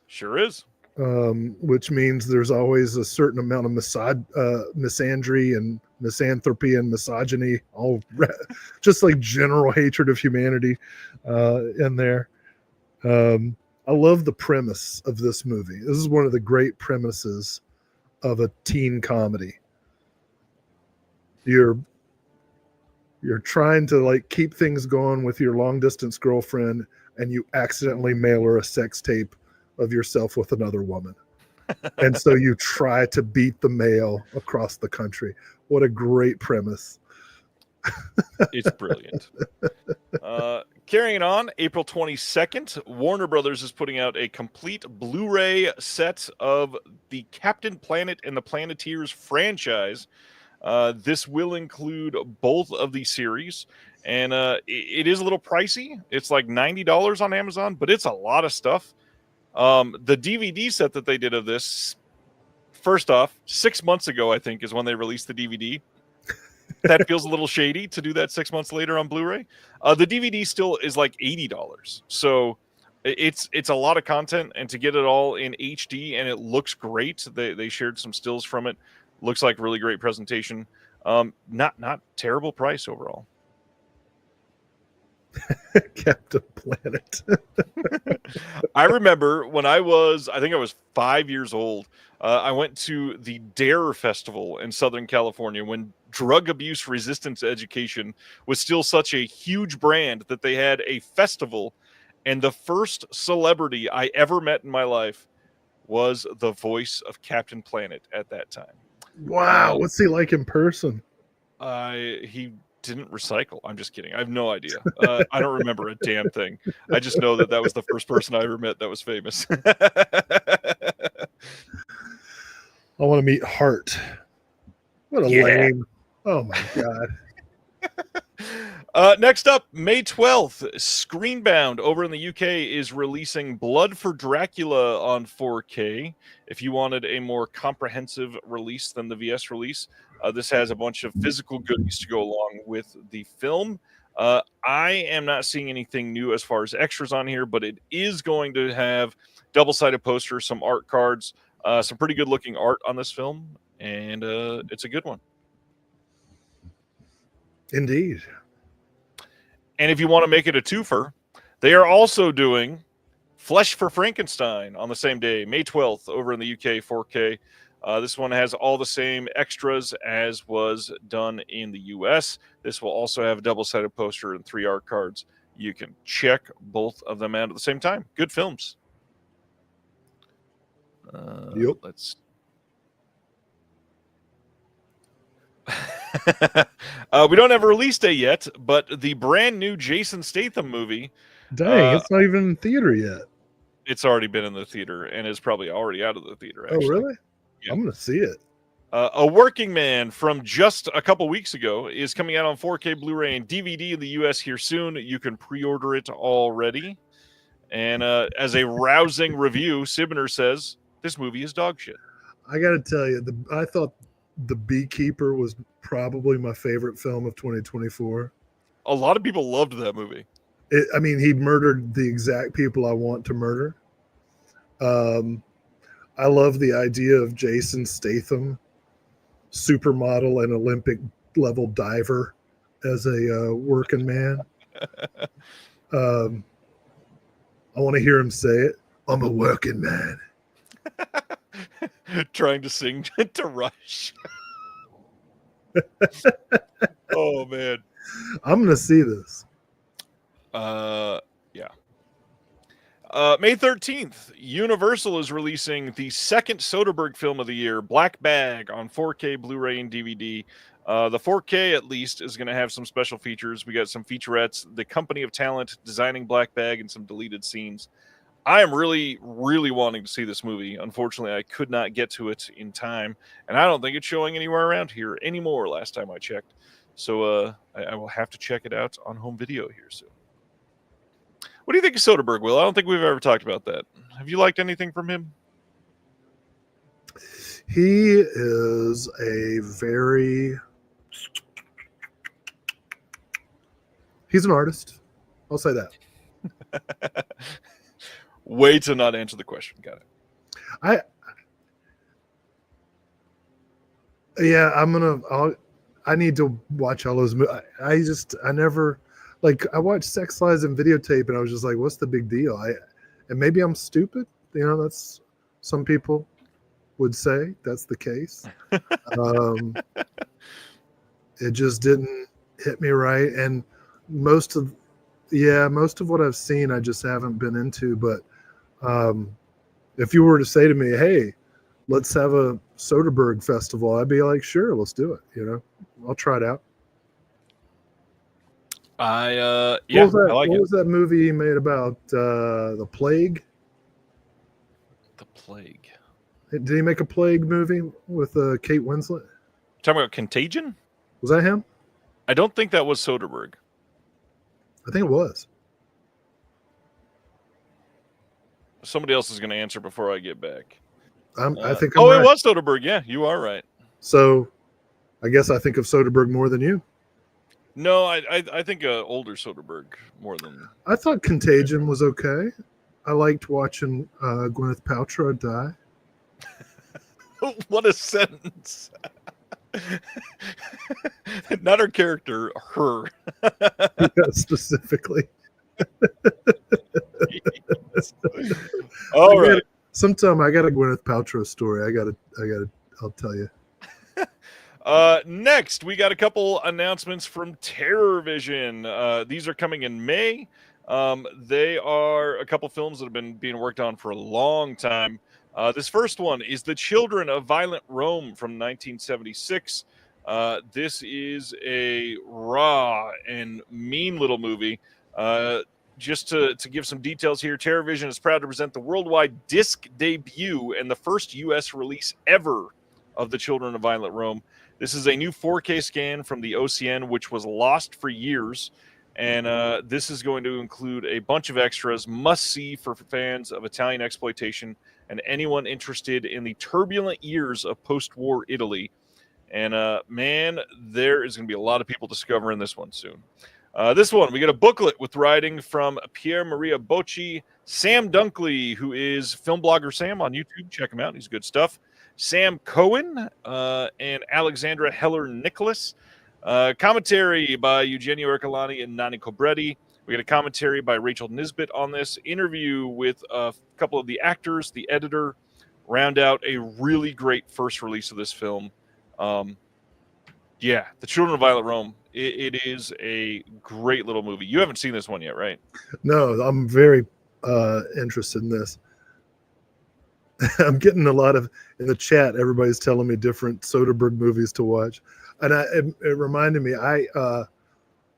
Sure is. Which means there's always a certain amount of misandry and misanthropy and misogyny, just like general hatred of humanity in there. I love the premise of this movie. This is one of the great premises of a teen comedy. You're trying to like keep things going with your long distance girlfriend, and you accidentally mail her a sex tape of yourself with another woman. And so you try to beat the mail across the country. What a great premise. It's brilliant. Carrying on, April 22nd, Warner Brothers is putting out a complete Blu-ray set of the Captain Planet and the Planeteers franchise. This will include both of the series, and it is a little pricey. It's like $90 on Amazon, but it's a lot of stuff. The DVD set that they did of this, first off, 6 months ago, I think, is when they released the DVD. That feels a little shady to do that 6 months later on Blu-ray. The DVD still is like $80. So it's a lot of content, and to get it all in HD, and it looks great. They shared some stills from it. Looks like really great presentation. Not terrible price overall. Captain Planet. I remember when I think I was 5 years old. I went to the DARE Festival in Southern California when drug abuse resistance education was still such a huge brand that they had a festival, and the first celebrity I ever met in my life was the voice of Captain Planet at that time. Wow, what's he like in person? He didn't recycle. I'm just kidding. I have no idea. I don't remember a damn thing. I just know that was the first person I ever met that was famous. I want to meet Hart. What a lame. Oh my God. Next up, May 12th, Screenbound over in the UK is releasing Blood for Dracula on 4K. If you wanted a more comprehensive release than the VS release, this has a bunch of physical goodies to go along with the film. I am not seeing anything new as far as extras on here, but it is going to have double-sided posters, some art cards, some pretty good-looking art on this film, and it's a good one. Indeed. And if you want to make it a twofer, they are also doing Flesh for Frankenstein on the same day, May 12th, over in the UK 4K. This one has all the same extras as was done in the US. This will also have a double-sided poster and 3 art cards. You can check both of them out at the same time. Good films. Yep. Let's. We don't have a release date yet, but the brand new Jason Statham movie. Dang, it's not even in theater yet. It's already been in the theater and is probably already out of the theater. Actually. Oh, really? Yeah. I'm going to see it. A Working Man from just a couple weeks ago is coming out on 4K Blu-ray and DVD in the US here soon. You can pre-order it already. And as a rousing review, Sibner says, this movie is dog shit. I got to tell you, I thought The Beekeeper was probably my favorite film of 2024. A lot of people loved that movie. He murdered the exact people I want to murder. I love the idea of Jason Statham, supermodel and Olympic level diver as a working man. I want to hear him say it. I'm a working man. Trying to sing to Rush. Oh man. I'm gonna see this. Yeah. May 13th, Universal is releasing the second Soderbergh film of the year, Black Bag, on 4K, Blu-ray, and DVD. The 4K, at least, is going to have some special features. We got some featurettes, the company of talent designing Black Bag, and some deleted scenes. I am really, really wanting to see this movie. Unfortunately, I could not get to it in time, and I don't think it's showing anywhere around here anymore last time I checked. So I will have to check it out on home video here soon. What do you think of Soderbergh, Will? I don't think we've ever talked about that. Have you liked anything from him? He is a very... He's an artist. I'll say that. Way to not answer the question. Got it. I need to watch all those movies. I never... Like, I watched Sex, Lies, and Videotape, and I was just like, what's the big deal? And maybe I'm stupid. You know, that's... Some people would say that's the case. It just didn't hit me right. And most of what I've seen, I just haven't been into. But if you were to say to me, hey, let's have a Soderbergh festival, I'd be like, sure, let's do it. You know, I'll try it out. What was that movie he made about the plague? The Plague. Did he make a plague movie with Kate Winslet? Talking about Contagion? Was that him? I don't think that was Soderbergh. I think it was. Somebody else is going to answer before I get back. I think. It was Soderbergh. Yeah, you are right. So, I guess I think of Soderbergh more than you. No, I think older Soderbergh more than. I thought Contagion was okay. I liked watching Gwyneth Paltrow die. What a sentence! Not her character, her. Yeah, specifically. All right. Sometime I got a Gwyneth Paltrow story. I'll tell you. Next, we got a couple announcements from Terror Vision. These are coming in May. They are a couple films that have been being worked on for a long time. This first one is The Children of Violent Rome from 1976. This is a raw and mean little movie. Just to give some details here, Terror Vision is proud to present the worldwide disc debut and the first U.S. release ever of The Children of Violent Rome. This is a new 4K scan from the OCN, which was lost for years. And this is going to include a bunch of extras, must-see for fans of Italian exploitation and anyone interested in the turbulent years of post-war Italy. And, man, there is going to be a lot of people discovering this one soon. This one, we get a booklet with writing from Pier Maria Bocci, Sam Dunkley, who is Film Blogger Sam on YouTube. Check him out. He's good stuff. Sam Cohen and Alexandra Heller-Nicholas. Commentary by Eugenio Ercolani and Nani Cobretti. We get a commentary by Rachel Nisbet on this. Interview with a couple of the actors, the editor. Round out a really great first release of this film. The Children of Violent Rome. It is a great little movie. You haven't seen this one yet, right? No, I'm very interested in this. I'm getting a lot of, in the chat, everybody's telling me different Soderbergh movies to watch. And it reminded me,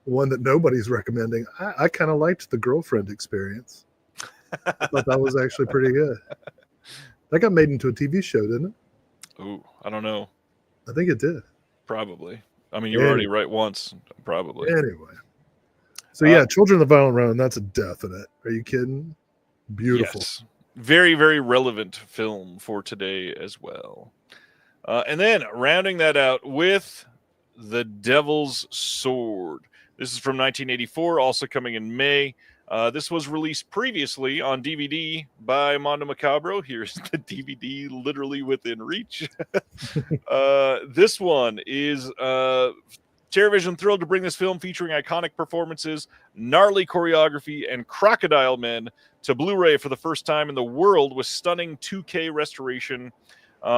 one that nobody's recommending, I kind of liked The Girlfriend Experience. I thought that was actually pretty good. That got made into a TV show, didn't it? Ooh, I don't know. I think it did. Probably. I mean, you're already right once. Probably. Anyway. So, yeah, Children of the Violent Rome, that's a definite. Are you kidding? Beautiful. Yes. Very, very relevant film for today as well. And then rounding that out with The Devil's Sword. This is from 1984, also coming in May. This was released previously on DVD by Mondo Macabro. Here's the DVD literally within reach. This one is TerraVision thrilled to bring this film featuring iconic performances, gnarly choreography, and crocodile men to Blu-ray for the first time in the world with stunning 2K restoration.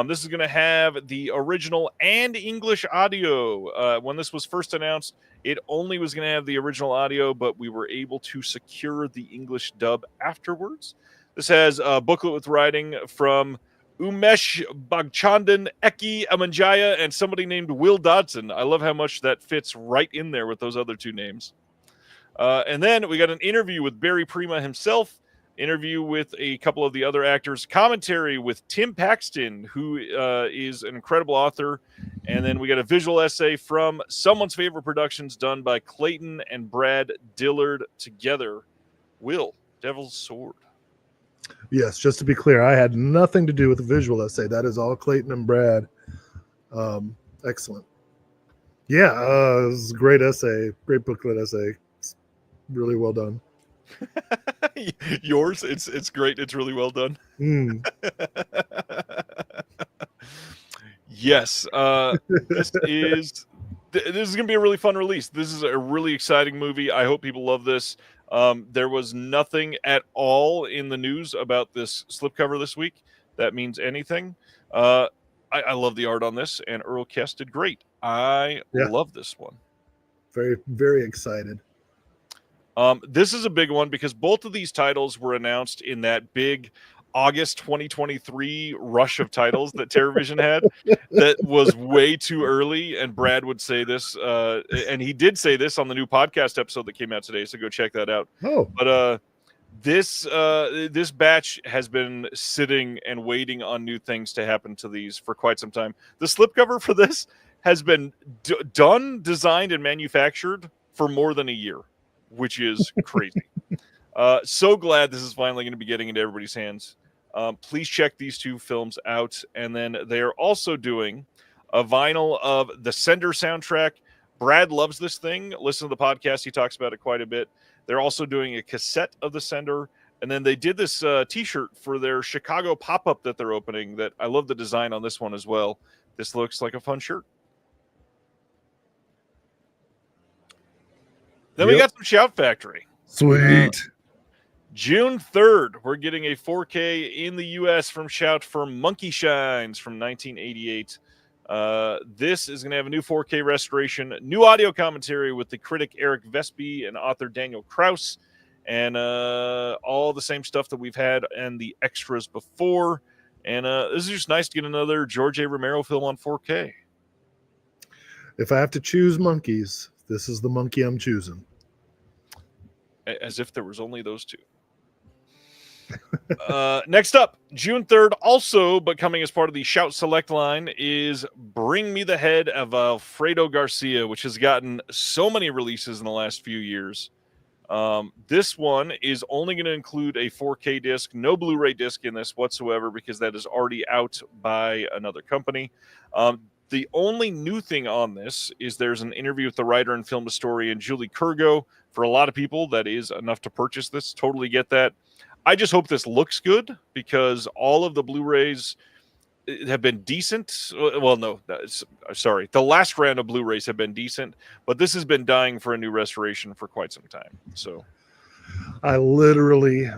This is going to have the original and English audio. When this was first announced, it only was going to have the original audio, but we were able to secure the English dub afterwards. This has a booklet with writing from Umesh Bhagchandan, Eki Amanjaya, and somebody named Will Dodson. I love how much that fits right in there with those other two names. And then we got an interview with Barry Prima himself, interview with a couple of the other actors, commentary with Tim Paxton, who is an incredible author, and then we got a visual essay from Someone's Favorite Productions done by Clayton and Brad Dillard together. Will, Devil's Sword. Yes, just to be clear, I had nothing to do with the visual essay. That is all Clayton and Brad. Excellent. Yeah, it was a great essay, great booklet essay. It's really well done. Yours, it's great. It's really well done. Yes, this is going to be a really fun release. This is a really exciting movie. I hope people love this. There was nothing at all in the news about this slipcover this week that means anything. I love the art on this, and Earl Kess did great. I love this one. Very, very excited. This is a big one because both of these titles were announced in that big August 2023 rush of titles that TerraVision had that was way too early. And Brad would say this, and he did say this on the new podcast episode that came out today. So go check that out. Oh, but this batch has been sitting and waiting on new things to happen to these for quite some time. The slipcover for this has been done, designed, and manufactured for more than a year, which is crazy. So glad this is finally going to be getting into everybody's hands. Please check these two films out. And then they are also doing a vinyl of the Sender soundtrack. Brad loves this thing. Listen to the podcast. He talks about it quite a bit. They're also doing a cassette of the Sender. And then they did this T-shirt for their Chicago pop-up that they're opening that I love the design on this one as well. This looks like a fun shirt. Then we got some Shout Factory. Sweet. June 3rd, we're getting a 4K in the U.S. from Shout for Monkey Shines from 1988. This is going to have a new 4K restoration, new audio commentary with the critic Eric Vespi and author Daniel Kraus, and all the same stuff that we've had and the extras before. And this is just nice to get another George A. Romero film on 4K. If I have to choose monkeys, this is the monkey I'm choosing. As if there was only those two. Next up, June 3rd, also, but coming as part of the Shout Select line, is Bring Me the Head of Alfredo Garcia, which has gotten so many releases in the last few years. This one is only going to include a 4K disc, no Blu-ray disc in this whatsoever, because that is already out by another company. The only new thing on this is there's an interview with the writer and film historian Julie Kurgo. For a lot of people, that is enough to purchase this. Totally get that. I just hope this looks good because all of the Blu-rays have been decent. Well, no, sorry. The last round of Blu-rays have been decent, but this has been dying for a new restoration for quite some time. So I literally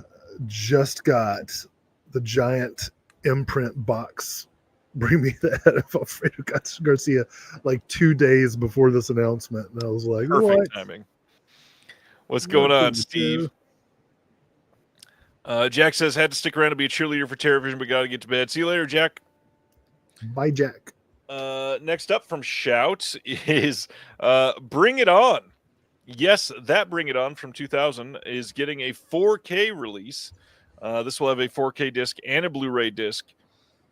just got the giant imprint box. Bring Me the Head of Alfredo Garcia like 2 days before this announcement. And I was like, perfect what? timing. What's going on, Steve? Jack says, had to stick around to be a cheerleader for TerraVision, but got to get to bed. See you later, Jack. Bye, Jack. Next up from Shout is Bring It On. Yes, that Bring It On from 2000 is getting a 4K release. This will have a 4K disc and a Blu-ray disc.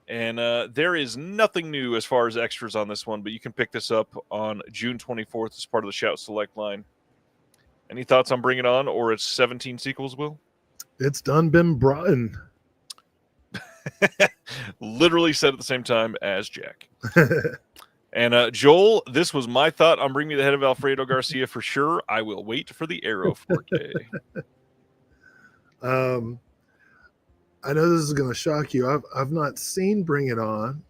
And there is nothing new as far as extras on this one, but you can pick this up on June 24th as part of the Shout Select line. Any thoughts on Bring It On or its 17 sequels, Will? It's done been brought in. Literally said at the same time as Jack. And Joel, this was my thought on Bring Me the Head of Alfredo Garcia for sure. I will wait for the Arrow 4K. Um, I know this is going to shock you. I've not seen Bring It On,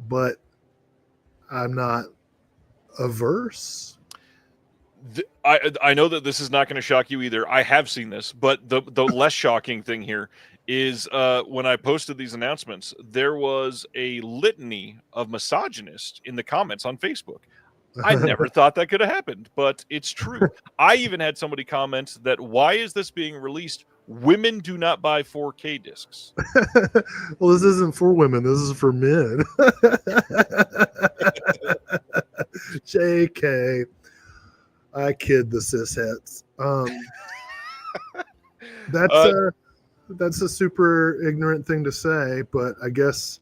but I'm not averse. I know that this is not going to shock you either. I have seen this, but the less shocking thing here is when I posted these announcements, there was a litany of misogynists in the comments on Facebook. I never thought that could have happened, but it's true. I even had somebody comment that, why is this being released? Women do not buy 4K discs. Well, this isn't for women. This is for men. JK. I kid the cisheads. That's a super ignorant thing to say, but I guess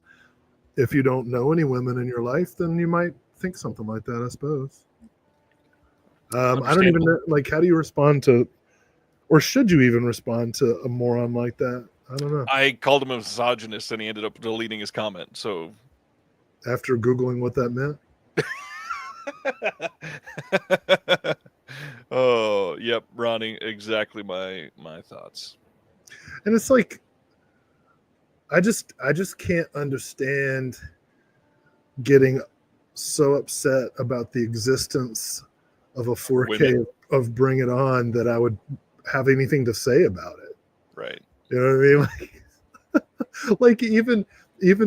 if you don't know any women in your life, then you might think something like that, I suppose. I don't even know, like, how do you respond to, or should you even respond to a moron like that? I don't know. I called him a misogynist, and he ended up deleting his comment. So, after Googling what that meant. Oh, yep, Ronnie, exactly my thoughts. And it's like, I just can't understand getting so upset about the existence of a 4K Women. of Bring It On that I would have anything to say about it. Right. You know what I mean? Like even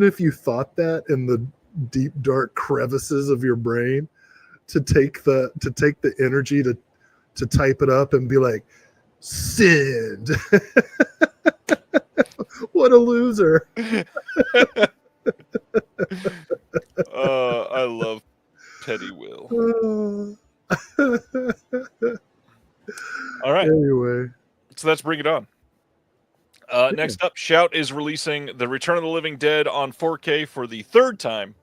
if you thought that in the deep dark crevices of your brain, to take the energy to type it up and be like, send. What a loser. I love Petty Will. All right. Anyway. So let's bring it on. Next up, Shout is releasing The Return of the Living Dead on 4K for the third time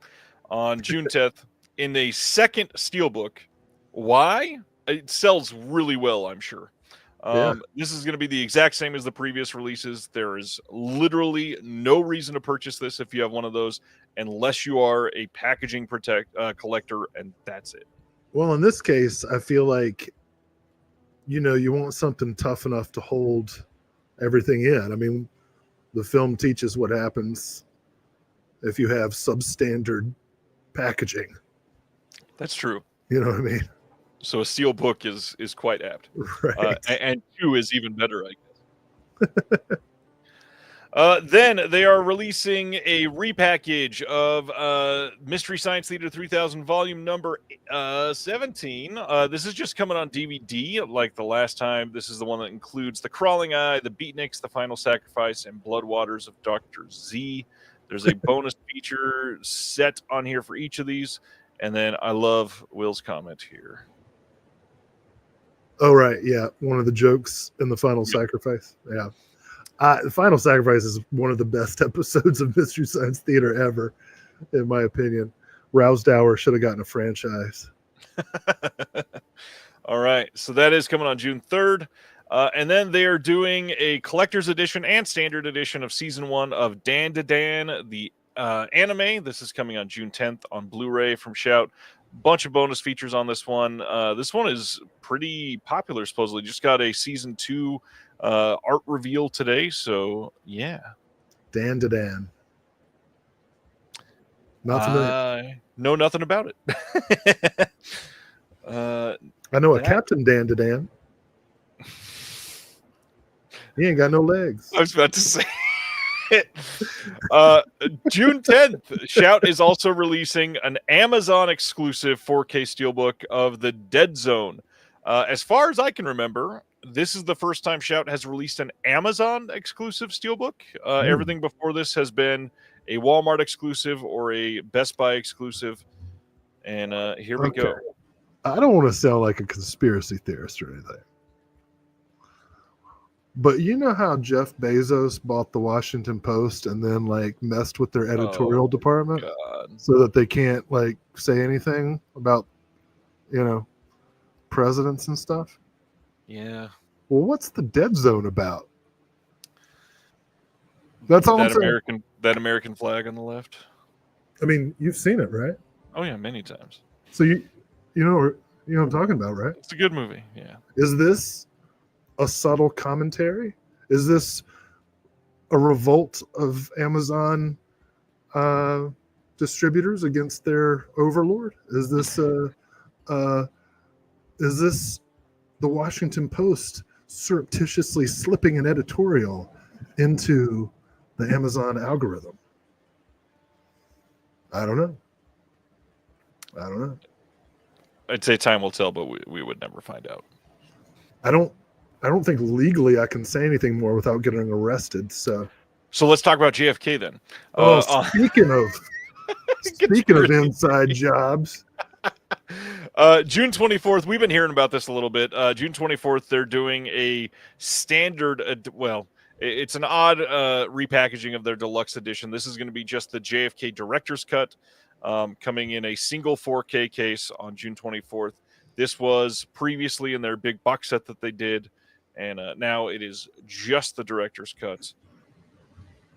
on June 10th in a second steelbook. Why? It sells really well, I'm sure. This is going to be the exact same as the previous releases. There is literally no reason to purchase this if you have one of those, unless you are a packaging collector, and that's it. Well, in this case, I feel like, you want something tough enough to hold everything in. I mean, the film teaches what happens if you have substandard packaging. That's true. You know what I mean? So a steel book is quite apt. Right. And 2 is even better, I guess. Then they are releasing a repackage of Mystery Science Theater 3000 volume number 17. This is just coming on DVD like the last time. This is the one that includes The Crawling Eye, The Beatniks, The Final Sacrifice, and Blood Waters of Dr. Z. There's a bonus feature set on here for each of these. And then I love Will's comment here. Oh, right. Yeah. One of the jokes in The Final Sacrifice. Yeah. The Final Sacrifice is one of the best episodes of Mystery Science Theater ever, in my opinion. Rousdower should have gotten a franchise. All right. So that is coming on June 3rd. And then they are doing a collector's edition and standard edition of season 1 of Dan to Dan, the anime. This is coming on June 10th on Blu-ray from Shout. Bunch of bonus features on this one. This one is pretty popular, supposedly. Just got a season 2 art reveal today. So, yeah. Dan to Dan. Not familiar. Know nothing about it. I know a Captain Dan to Dan. He ain't got no legs. I was about to say June 10th, Shout is also releasing an Amazon exclusive 4K steelbook of The Dead Zone. As far as I can remember, this is the first time Shout has released an Amazon exclusive steelbook. Everything before this has been a Walmart exclusive or a Best Buy exclusive. And here we go. I don't want to sound like a conspiracy theorist or anything. But you know how Jeff Bezos bought the Washington Post and then like messed with their editorial department so that they can't like say anything about, presidents and stuff? Yeah. Well, what's the Dead Zone about? That's all I'm saying. That American flag on the left. I mean, you've seen it, right? Oh yeah, many times. So you know what I'm talking about, right? It's a good movie. Yeah. Is this a subtle commentary? Is this a revolt of Amazon distributors against their overlord? Is this the Washington Post surreptitiously slipping an editorial into the Amazon algorithm? I don't know. I'd say time will tell, but we would never find out. I don't think legally I can say anything more without getting arrested. So let's talk about JFK then. Speaking of inside jobs, June 24th, we've been hearing about this a little bit. June 24th, they're doing a standard, it's an odd repackaging of their deluxe edition. This is going to be just the JFK director's cut, coming in a single 4K case on June 24th. This was previously in their big box set that they did, and now it is just the director's cut.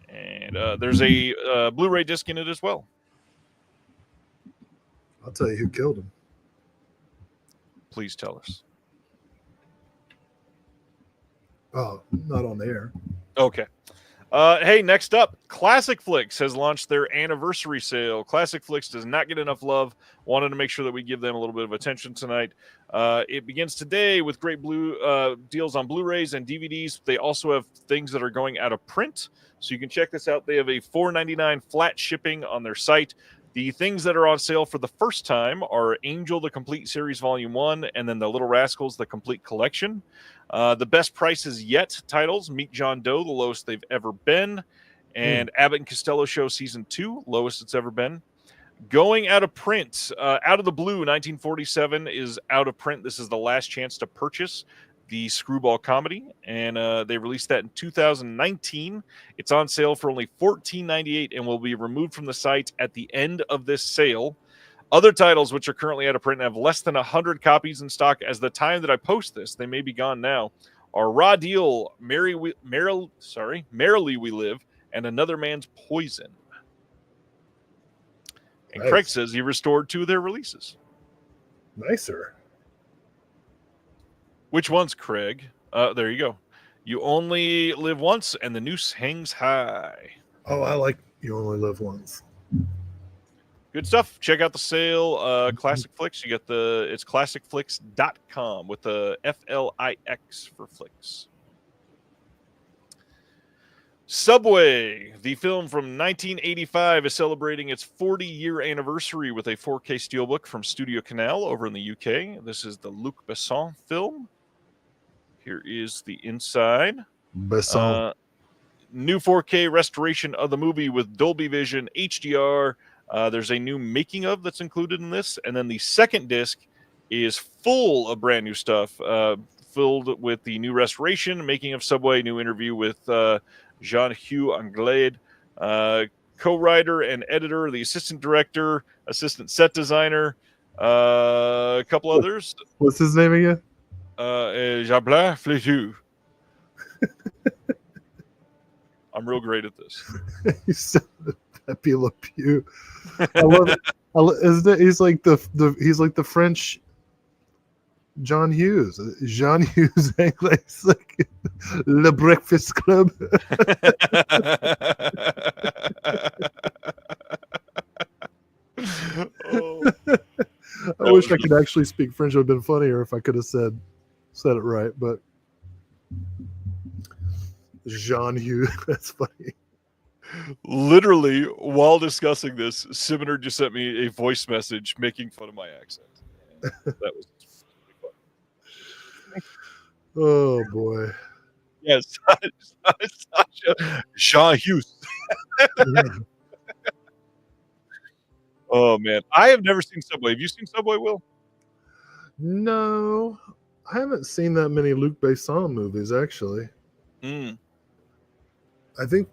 And there's a Blu-ray disc in it as well. I'll tell you who killed him. Please tell us. Oh, not on the air. Okay. Hey, next up, Classic Flix has launched their anniversary sale. Classic Flix does not get enough love. Wanted to make sure that we give them a little bit of attention tonight. It begins today with great deals on Blu-rays and DVDs. They also have things that are going out of print, so you can check this out. They have a $4.99 flat shipping on their site. The things that are on sale for the first time are Angel, the Complete Series Volume 1, and then The Little Rascals, the Complete Collection. The best prices yet titles: Meet John Doe, the lowest they've ever been, and Abbott and Costello Show Season 2, lowest it's ever been. Going out of print, Out of the Blue, 1947 is out of print. This is the last chance to purchase the screwball comedy, and they released that in 2019. It's on sale for only $14.98 and will be removed from the site at the end of this sale. Other titles which are currently out of print and have less than 100 copies in stock as the time that I post this, they may be gone now, are Raw Deal, Merrily We Live, and Another Man's Poison. And Nice. Craig says he restored 2 of their releases. Nicer. Which ones, Craig? There you go. You Only Live Once and The Noose Hangs High. Oh, I like You Only Live Once. Good stuff. Check out the sale. Classic Flix. You get it's classicflix.com with the FLIX for Flix. Subway, the film from 1985, is celebrating its 40-year anniversary with a 4K steelbook from Studio Canal over in the UK. This is the Luc Besson film. Here is the inside. Besson. New 4K restoration of the movie with Dolby Vision, HDR. There's a new making of that's included in this. And then the second disc is full of brand new stuff, filled with the new restoration, making of Subway, new interview with Jean-Hugh Anglade, co-writer and editor, the assistant director, assistant set designer, a couple others. What's his name again? Jabla Fleju. I'm real great at this. He's so Pepe Le Pew. I love it. Isn't it? He's like the French John Hughes. Jean Hughes. It's like Le Breakfast Club. I wish I could actually speak French. It would have been funnier if I could have said it right, but Jean Hughes. That's funny. Literally, while discussing this, Siminar just sent me a voice message making fun of my accent. That was really fun. Oh boy. Yes, Sasha Jean Hughes. Oh man, I have never seen Subway. Have you seen Subway, Will? No, I haven't seen that many Luc Besson movies actually. I think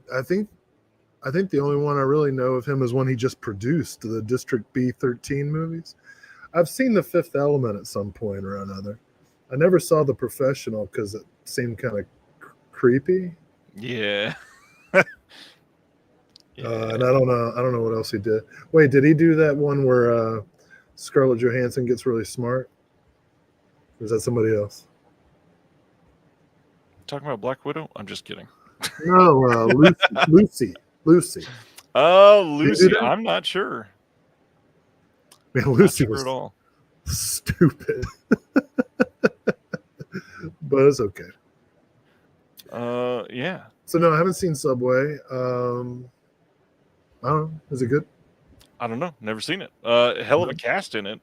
the only one I really know of him is one he just produced, the District B13 movies. I've seen The Fifth Element at some point or another. I never saw The Professional because it seemed kind of creepy. Yeah. And I don't know what else he did. Wait, did he do that one where Scarlett Johansson gets really smart? Or is that somebody else? talking about Black Widow? I'm just kidding. No, Lucy. Oh, you Lucy. do that? I'm not sure. Man, Not Lucy sure was at all. stupid. But it's okay. Yeah. So no, I haven't seen Subway. I don't know. Is it good? I don't know. Never seen it. Hell of a cast in it.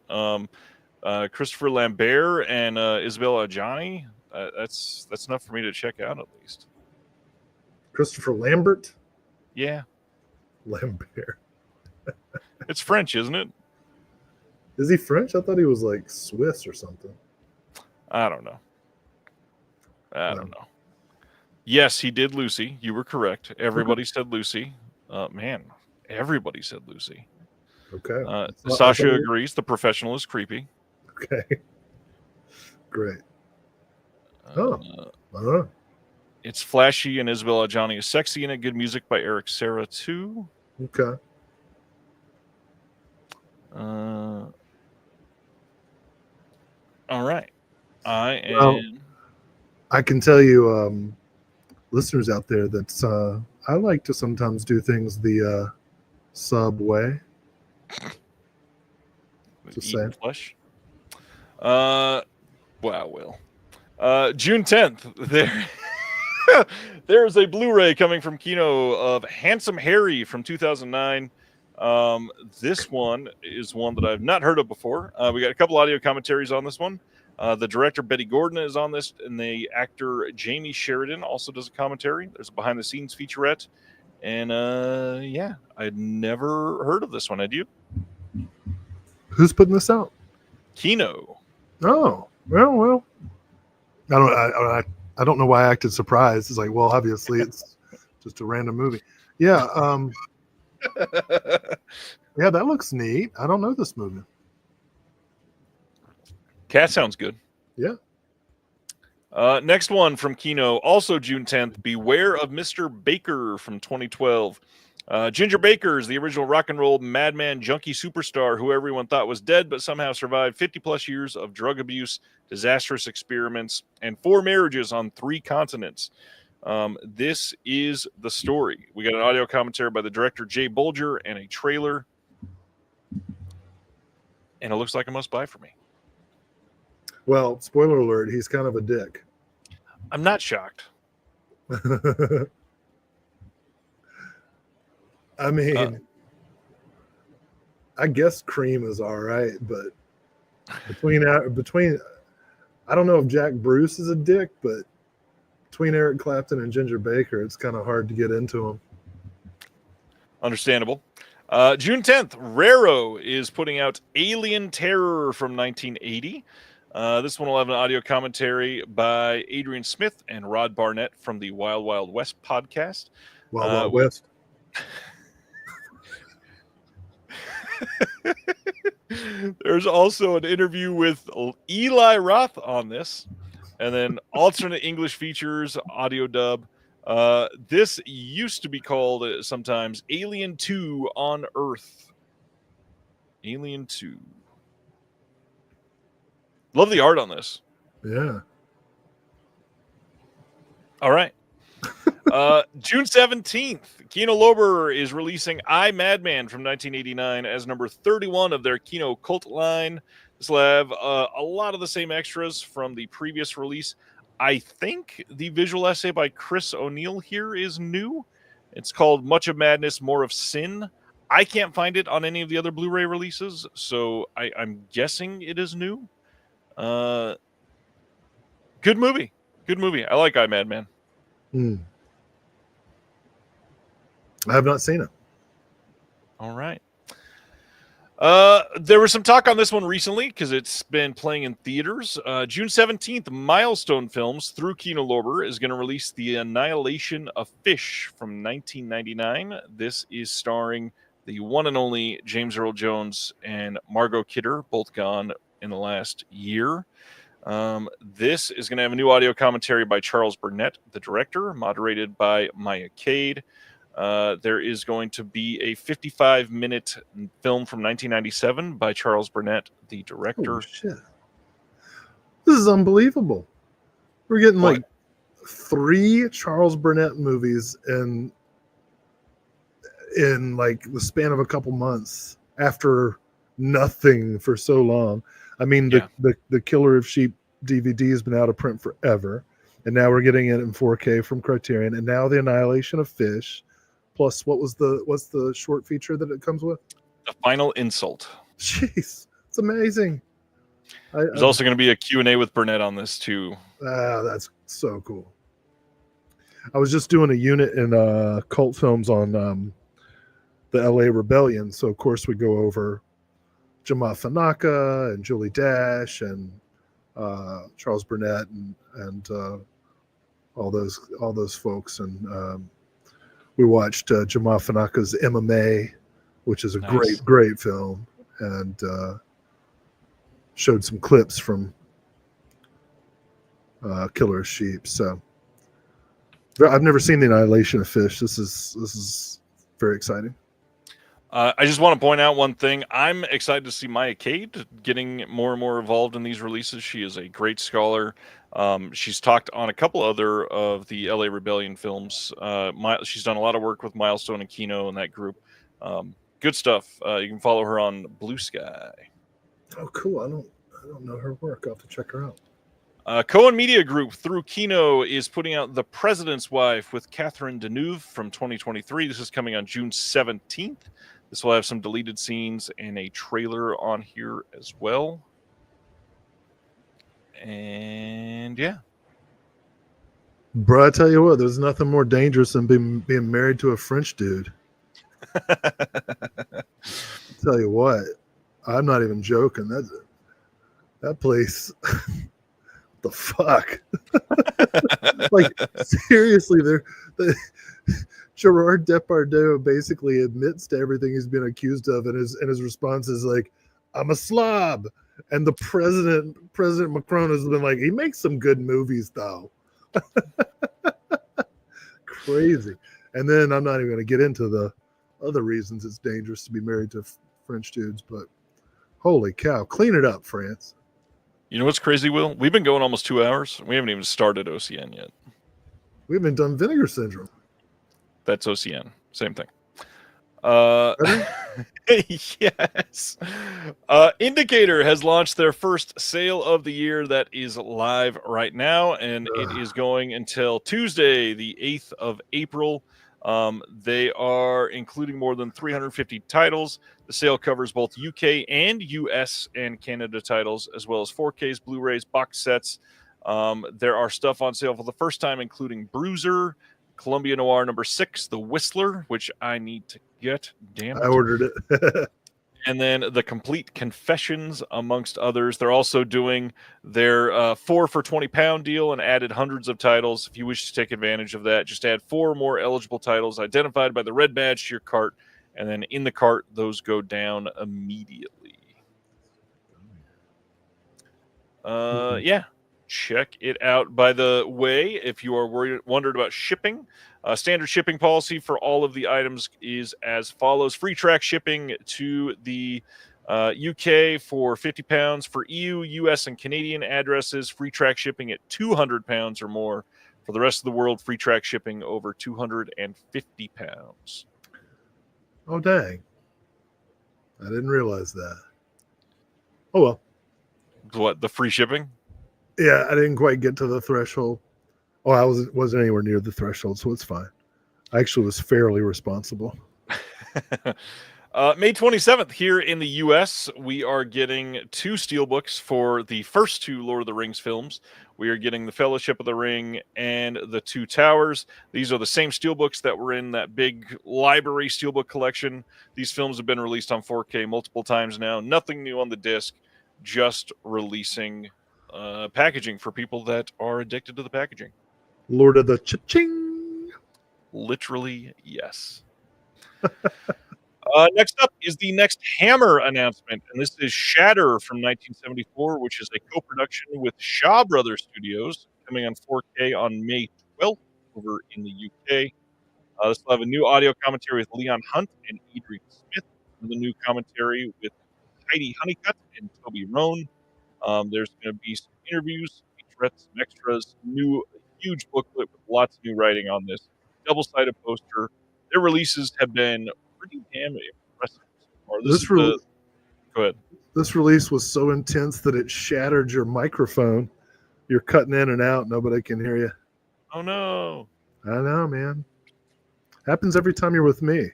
Christopher Lambert and Isabella Adjani. That's enough for me to check out at least. Christopher Lambert? Yeah. Lambert. It's French, isn't it? Is he French? I thought he was like Swiss or something. I don't know. I don't know. Yes, he did Lucy. You were correct. Everybody said Lucy. Man, everybody said Lucy. Okay. Sasha agrees. The Professional is creepy. Okay. Great. I don't know. It's flashy and Isabella Adjani is sexy in it. Good music by Eric Serra too. Okay. All right. I can tell you, listeners out there, that I like to sometimes do things the Subway. Just saying. Flesh. Wow, Will. June 10th. There is a Blu-ray coming from Kino of Handsome Harry from 2009. This one is one that I've not heard of before. We got a couple audio commentaries on this one. The director Betty Gordon is on this, and the actor Jamie Sheridan also does a commentary. There's a behind-the-scenes featurette, and yeah, I'd never heard of this one. Had you? Who's putting this out? Kino. Oh, well. I don't know why I acted surprised. It's like, well, obviously it's just a random movie. Yeah. Yeah, that looks neat. I don't know this movie. Cat sounds good. Yeah. Next one from Kino, also June 10th, Beware of Mr. Baker from 2012. Ginger Baker is the original rock and roll madman junkie superstar who everyone thought was dead but somehow survived 50-plus years of drug abuse, disastrous experiments, and 4 marriages on 3 continents. This is the story. We got an audio commentary by the director Jay Bolger and a trailer. And it looks like a must-buy for me. Well, spoiler alert, he's kind of a dick. I'm not shocked. I mean, I guess Cream is all right, but between I don't know if Jack Bruce is a dick, but between Eric Clapton and Ginger Baker, it's kind of hard to get into them. Understandable. June 10th, Raro is putting out Alien Terror from 1980. This one will have an audio commentary by Adrian Smith and Rod Barnett from the Wild Wild West podcast. Wild West. There's also an interview with Eli Roth on this, and then alternate English features, audio dub. This used to be called sometimes Alien 2 on Earth. Alien 2. Love the art on this. Yeah. All right. June 17th, Kino Lorber is releasing I, Madman from 1989 as number 31 of their Kino cult line. This will have a lot of the same extras from the previous release. I think the visual essay by Chris O'Neill here is new. It's called Much of Madness, More of Sin. I can't find it on any of the other Blu-ray releases, so I'm guessing it is new. Good movie. Good movie. I like I, Madman. I have not seen it. All right. There was some talk on this one recently because it's been playing in theaters. June 17th, Milestone Films, through Kino Lorber, is going to release The Annihilation of Fish from 1999. This is starring the one and only James Earl Jones and Margot Kidder, both gone in the last year. This is going to have a new audio commentary by Charles Burnett, the director, moderated by Maya Cade. There is going to be a 55-minute film from 1997 by Charles Burnett, the director. Oh, shit. This is unbelievable. We're getting like 3 Charles Burnett movies in like the span of a couple months after nothing for so long. I mean, the Killer of Sheep DVD has been out of print forever, and now we're getting it in 4K from Criterion, and now the Annihilation of Fish, plus what's the short feature that it comes with? The Final Insult. Jeez, it's amazing. There's also going to be a Q&A with Burnett on this too. That's so cool. I was just doing a unit in cult films on the LA Rebellion, so of course we go over Jamal Fanaka and Julie Dash and Charles Burnett and all those folks, and we watched Jamal Fanaka's MMA, which is a great film, and showed some clips from Killer Sheep. So I've never seen the Annihilation of Fish. This is very exciting. I just want to point out one thing. I'm excited to see Maya Cade getting more and more involved in these releases. She is a great scholar. She's talked on a couple other of the LA Rebellion films. She's done a lot of work with Milestone and Kino and that group. Good stuff. You can follow her on Blue Sky. Oh, cool. I don't know her work. I'll have to check her out. Cohen Media Group through Kino is putting out The President's Wife with Catherine Deneuve from 2023. This is coming on June 17th. This will have some deleted scenes and a trailer on here as well. And yeah. Bro, I tell you what, there's nothing more dangerous than being married to a French dude. I'll tell you what, I'm not even joking. That place, the fuck? Like, seriously, Gerard Depardieu basically admits to everything he's been accused of, and his response is like, "I'm a slob." And the President Macron has been like, he makes some good movies though. Crazy. And then I'm not even going to get into the other reasons it's dangerous to be married to French dudes, but holy cow, clean it up, France. You know what's crazy, Will? We've been going almost 2 hours. We haven't even started OCN yet. We haven't done Vinegar Syndrome. That's OCN. Same thing. Yes. Indicator has launched their first sale of the year that is live right now, and it is going until Tuesday, the 8th of April. They are including more than 350 titles. The sale covers both UK and US and Canada titles, as well as 4Ks, Blu-rays, box sets. There are stuff on sale for the first time, including Bruiser, Columbia Noir number 6, The Whistler, which I need to get. Damn it. I ordered it. And then The Complete Confessions, amongst others. They're also doing their 4 for £20 deal and added hundreds of titles. If you wish to take advantage of that, just add 4 more eligible titles identified by the red badge to your cart. And then in the cart, those go down immediately. Yeah. Check it out. By the way, if you are wondered about shipping, standard shipping policy for all of the items is as follows. Free track shipping to the UK for £50. For EU, US, and Canadian addresses, free track shipping at £200 or more. For the rest of the world, free track shipping over £250. Oh, dang. I didn't realize that. Oh, well. What, the free shipping? Yeah, I didn't quite get to the threshold. Oh, I wasn't anywhere near the threshold, so it's fine. I actually was fairly responsible. May 27th, here in the U.S., we are getting 2 steelbooks for the first 2 Lord of the Rings films. We are getting The Fellowship of the Ring and The Two Towers. These are the same steelbooks that were in that big library steelbook collection. These films have been released on 4K multiple times now. Nothing new on the disc, just releasing packaging for people that are addicted to the packaging. Lord of the Cha-ching. Literally, yes. Next up is the next Hammer announcement, and this is Shatter from 1974, which is a co-production with Shaw Brothers Studios, coming on 4K on May 12th over in the UK. This will have a new audio commentary with Leon Hunt and Adrian Smith, and the new commentary with Heidi Honeycutt and Toby Roan. There's going to be some interviews, featurettes, some extras, new huge booklet with lots of new writing on this. Double-sided poster. Their releases have been pretty damn impressive so far. Go ahead. This release was so intense that it shattered your microphone. You're cutting in and out. Nobody can hear you. Oh, no. I know, man. Happens every time you're with me.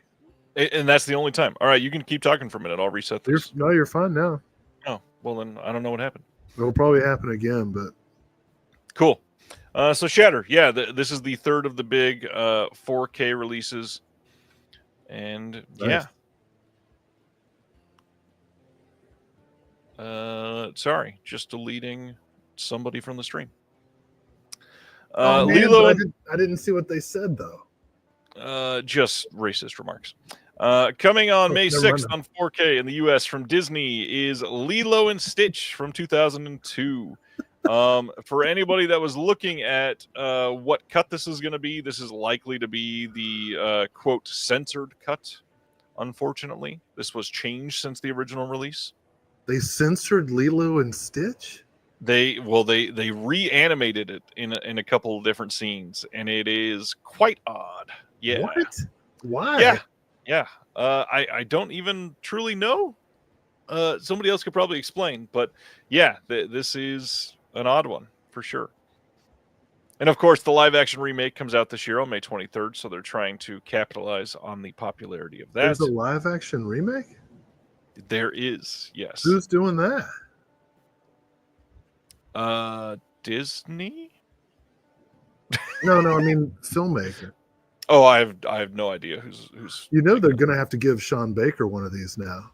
And that's the only time. All right, you can keep talking for a minute. I'll reset this. You're fine now. Oh, well, then I don't know what happened. It'll probably happen again, but... Cool. So Shatter, yeah, this is the third of the big 4K releases. And, Nice. yeah. Sorry, just deleting somebody from the stream. Man, Lilo I didn't see what they said, though. just racist remarks. Coming on May 6th on 4K in the US from Disney is Lilo and Stitch from 2002. For anybody that was looking at what cut this is going to be, this is likely to be the quote censored cut. Unfortunately, this was changed since the original release. They censored Lilo and Stitch? They reanimated it in a couple of different scenes, and it is quite odd. Yeah. What? Why? Yeah. I don't even truly know. Somebody else could probably explain, but yeah, this is an odd one for sure. And of course, the live-action remake comes out this year on May 23rd, so they're trying to capitalize on the popularity of that. There's a live-action remake? There is, yes. Who's doing that? Disney? No, I mean filmmaker. Oh, I have no idea who's. You know they're going to have to give Sean Baker one of these now.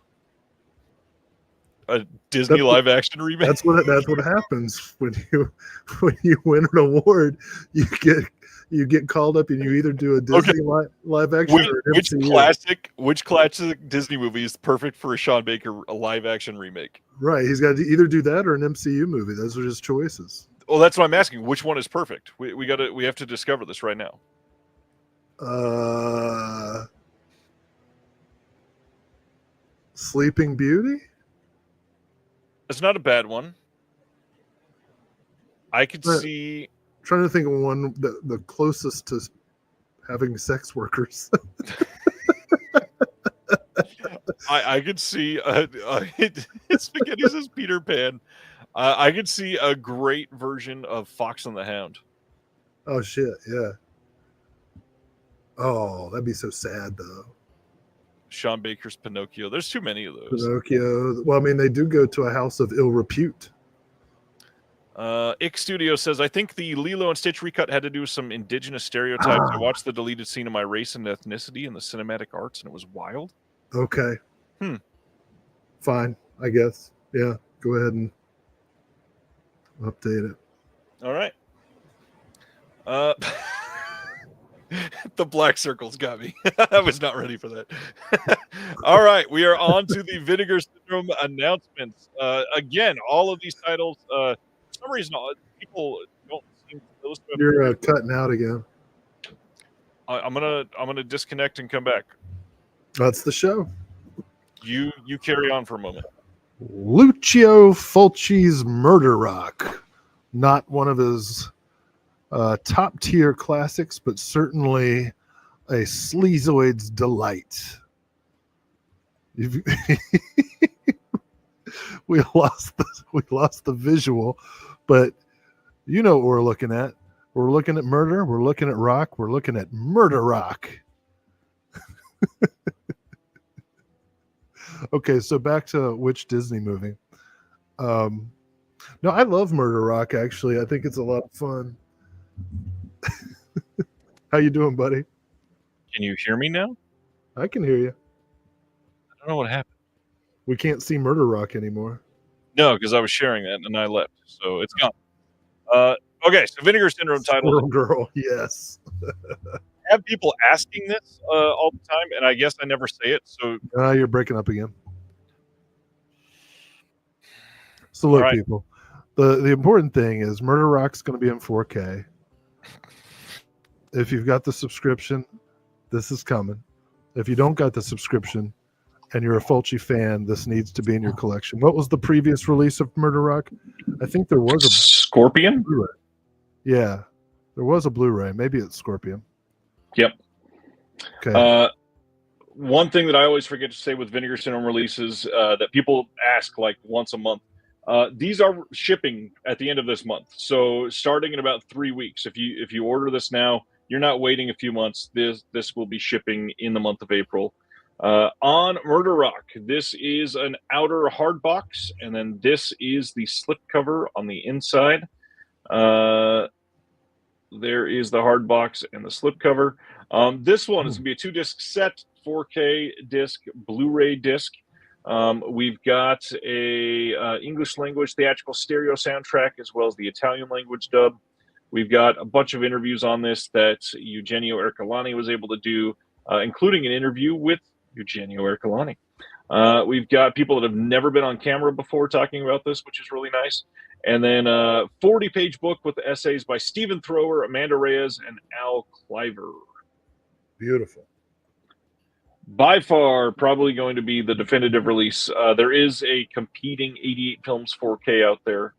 A Disney live-action remake. That's what happens when you win an award. You get called up and you either do a Disney live action or an MCU. Which classic Disney movie is perfect for a Sean Baker live action remake? Right, he's got to either do that or an MCU movie. Those are his choices. Well, that's what I'm asking. Which one is perfect? We have to discover this right now. Sleeping Beauty? It's not a bad one. I could see. Trying to think of one the closest to having sex workers. I could see Spaghetti says Peter Pan. I could see a great version of Fox and the Hound. Oh shit, yeah. Oh, that'd be so sad though. Sean Baker's Pinocchio. There's too many of those. Pinocchio. Well, I mean, they do go to a house of ill repute. Ick Studio says, I think the Lilo and Stitch recut had to do with some indigenous stereotypes. I watched the deleted scene of my race and ethnicity in the cinematic arts, and it was wild. Okay. Fine, I guess. Yeah, go ahead and update it. All right. The black circles got me. I was not ready for that. All right, we are on to the Vinegar Syndrome announcements. Again, all of these titles, for some reason, people don't seem to know. You're cutting out again. I'm gonna disconnect and come back. That's the show. You carry on for a moment. Lucio Fulci's Murder Rock, not one of his top tier classics, but certainly a sleazoid's delight. we lost the visual, but you know what we're looking at. We're looking at murder. We're looking at rock. We're looking at Murder Rock. Okay, so back to which Disney movie? No, I love Murder Rock. Actually, I think it's a lot of fun. How you doing, buddy? Can you hear me now? I can hear you. I don't know what happened. We can't see Murder Rock anymore. No, because I was sharing that and I left, so it's gone. Okay, so Vinegar Syndrome title. Squirrel Girl, yes. I have people asking this all the time, and I guess I never say it. So you're breaking up again. So look, right. People, the important thing is Murder Rock's going to be in 4K. If you've got the subscription, this is coming. If you don't got the subscription and you're a Fulci fan, this needs to be in your collection. What was the previous release of Murder Rock? I think there was a Scorpion. Yeah. There was a Blu-ray. Maybe it's Scorpion. Yep. Okay. One thing that I always forget to say with Vinegar Syndrome releases that people ask like once a month. These are shipping at the end of this month, so starting in about 3 weeks. If you order this now, you're not waiting a few months. This will be shipping in the month of April. On Murder Rock, this is an outer hard box, and then this is the slipcover on the inside. There is the hard box and the slipcover. This one is going to be a 2-disc set, 4K disc, Blu-ray disc. We've got a English language theatrical stereo soundtrack as well as the Italian language dub. We've got a bunch of interviews on this that Eugenio Ercolani was able to do, including an interview with Eugenio Ercolani. We've got people that have never been on camera before talking about this, which is really nice. And then a 40-page book with essays by Stephen Thrower, Amanda Reyes, and Al Cliver. Beautiful. By far, probably going to be the definitive release. There is a competing 88 Films 4K out there,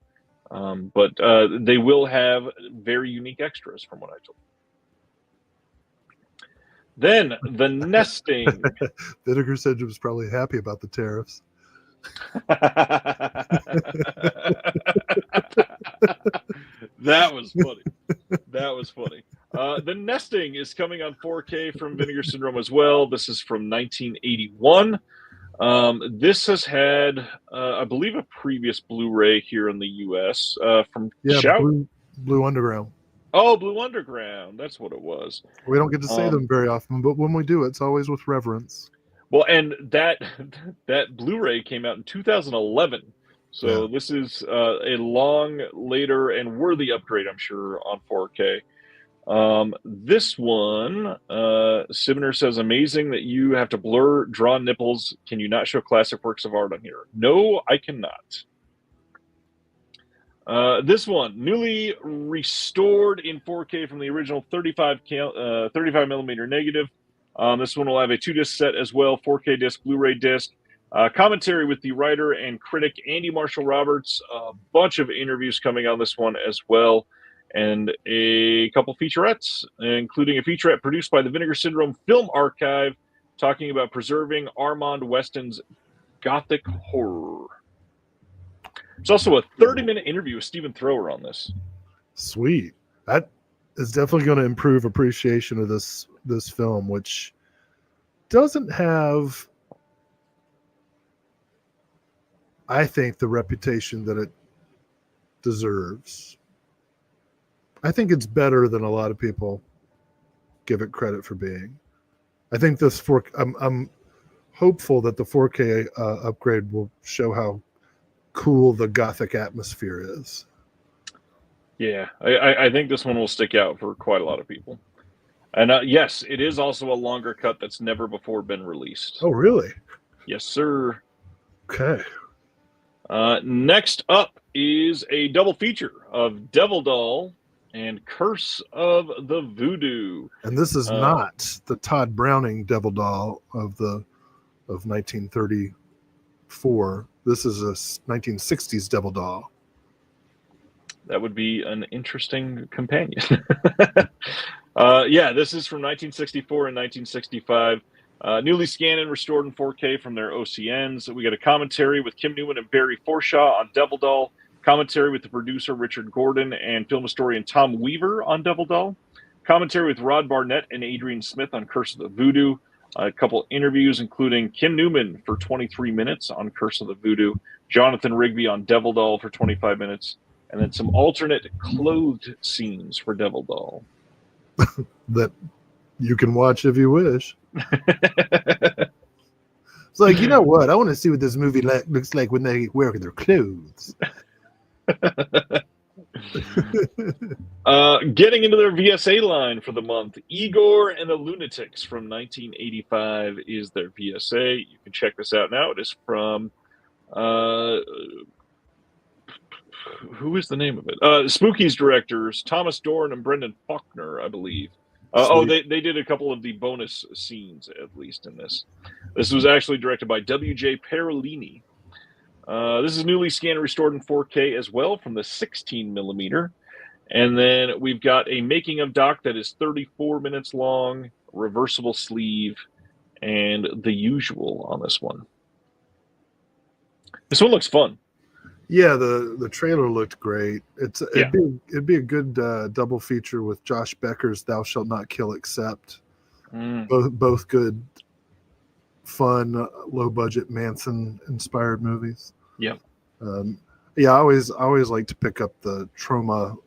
but they will have very unique extras from what I told. Then, The Nesting. Vinegar Syndrome was probably happy about the tariffs. That was funny. That was funny. The Nesting is coming on 4K from Vinegar Syndrome as well. This is from 1981. This has had, I believe, a previous Blu-ray here in the U.S. From Shout. Blue Underground. Oh, Blue Underground. That's what it was. We don't get to say them very often, but when we do, it's always with reverence. Well, and that Blu-ray came out in 2011. So This is a long, later, and worthy upgrade, I'm sure, on 4K. This one, Sibner says, amazing that you have to blur drawn nipples. Can you not show classic works of art on here? No, I cannot. This one, newly restored in 4K from the original 35 millimeter negative. This one will have a 2-disc set as well, 4K disc, Blu-ray disc. Commentary with the writer and critic Andy Marshall Roberts. A bunch of interviews coming on this one as well. And a couple featurettes, including a featurette produced by the Vinegar Syndrome Film Archive, talking about preserving Armand Weston's Gothic horror. There's also a 30-minute interview with Stephen Thrower on this. Sweet. That is definitely going to improve appreciation of this film, which doesn't have, I think, the reputation that it deserves. I think it's better than a lot of people give it credit for being. I think this I'm hopeful that the 4K upgrade will show how cool the Gothic atmosphere is. Yeah, I think this one will stick out for quite a lot of people. And yes, it is also a longer cut that's never before been released. Oh, really? Yes, sir. Okay. Next up is a double feature of Devil Doll and Curse of the Voodoo. And this is not the Tod Browning Devil Doll of 1934. This is a 1960s Devil Doll. That would be an interesting companion. This is from 1964 and 1965. Newly scanned and restored in 4K from their OCNs. We got a commentary with Kim Newman and Barry Forshaw on Devil Doll. Commentary with the producer Richard Gordon and film historian Tom Weaver on Devil Doll. Commentary with Rod Barnett and Adrian Smith on Curse of the Voodoo. A couple interviews, including Kim Newman for 23 minutes on Curse of the Voodoo. Jonathan Rigby on Devil Doll for 25 minutes. And then some alternate clothed scenes for Devil Doll. That you can watch if you wish. It's like, you know what? I want to see what this movie looks like when they wear their clothes. Getting into their VSA line for the month, Igor and the Lunatics from 1985 is their VSA. You can check this out now. It is from who is the name of it? Spooky's directors, Thomas Dorn and Brendan Faulkner, I believe. They did a couple of the bonus scenes, at least, in this. This was actually directed by W.J. Parolini. This is newly scanned and restored in 4K as well from the 16 millimeter. And then we've got a making of doc that is 34 minutes long, reversible sleeve, and the usual on this one. This one looks fun. Yeah, the trailer looked great. It'd be a good double feature with Josh Becker's "Thou Shalt Not Kill Except." Both good, fun, low budget Manson inspired movies. Yep. Yeah, I always like to pick up the trauma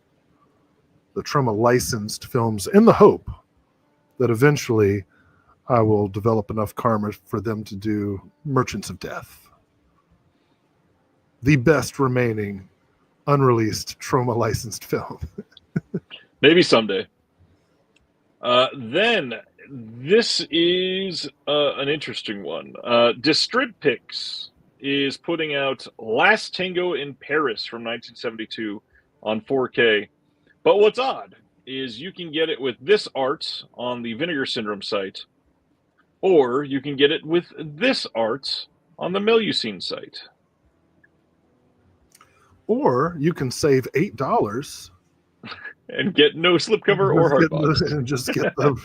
licensed films in the hope that eventually I will develop enough karma for them to do Merchants of Death, the best remaining unreleased trauma licensed film. Maybe someday. Then this is an interesting one. Distriptix is putting out Last Tango in Paris from 1972 on 4K. But what's odd is you can get it with this art on the Vinegar Syndrome site, or you can get it with this art on the Melusine site. Or you can save $8 and get no slipcover or hardbox. And just get the.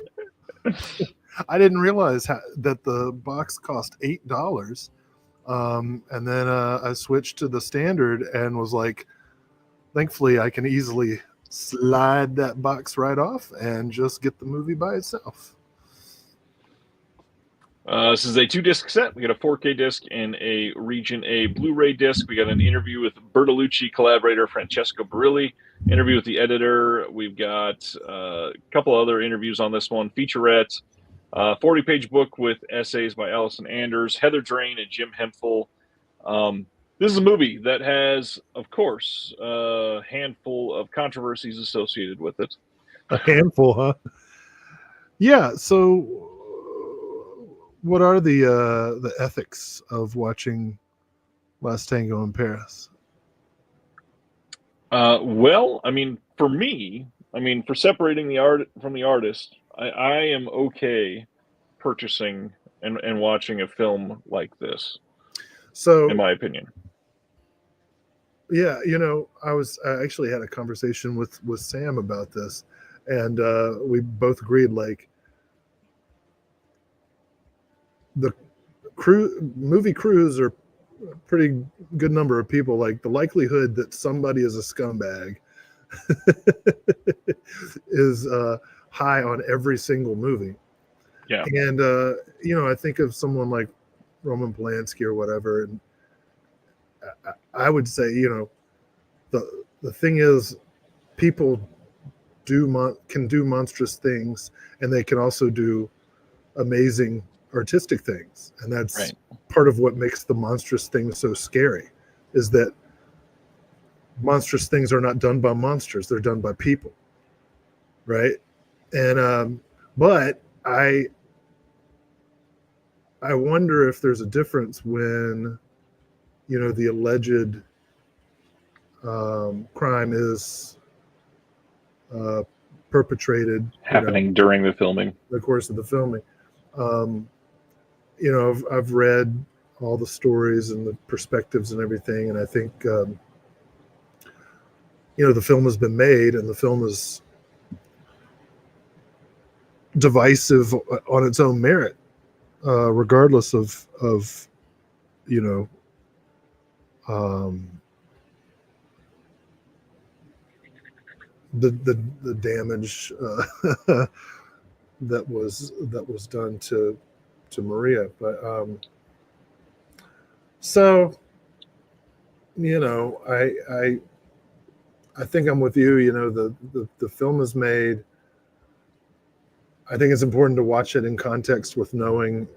I didn't realize that the box cost $8, and then I switched to the standard and was like, thankfully I can easily slide that box right off and just get the movie by itself. This is a 2-disc set. We got a 4K disc and a Region A Blu-ray disc. We got an interview with Bertolucci collaborator Francesco Barilli, interview with the editor. We've got a couple other interviews on this one, featurette, 40-page book with essays by Allison Anders, Heather Drain, and Jim Hemphill. This is a movie that has, of course, a handful of controversies associated with it. A handful, huh? Yeah, so what are the ethics of watching Last Tango in Paris? Well, I mean, for me, for separating the art from the artist, I am okay purchasing and watching a film like this. So, in my opinion. Yeah, I actually had a conversation with Sam about this, and we both agreed, like, the movie crews are a pretty good number of people. Like, the likelihood that somebody is a scumbag is high on every single movie. Yeah. And I think of someone like Roman Polanski or whatever, and I would say, the thing is, people can do monstrous things, and they can also do amazing artistic things, and that's right. Part of what makes the monstrous thing so scary, is that monstrous things are not done by monsters; they're done by people, right? And but I wonder if there's a difference when the alleged crime is perpetrated, happening during the filming, the course of the filming. I've read all the stories and the perspectives and everything, and I think the film has been made, and the film is divisive on its own merit, regardless of the damage that was done to Maria. But so I think I'm with you. The film is made. I think it's important to watch it in context with knowing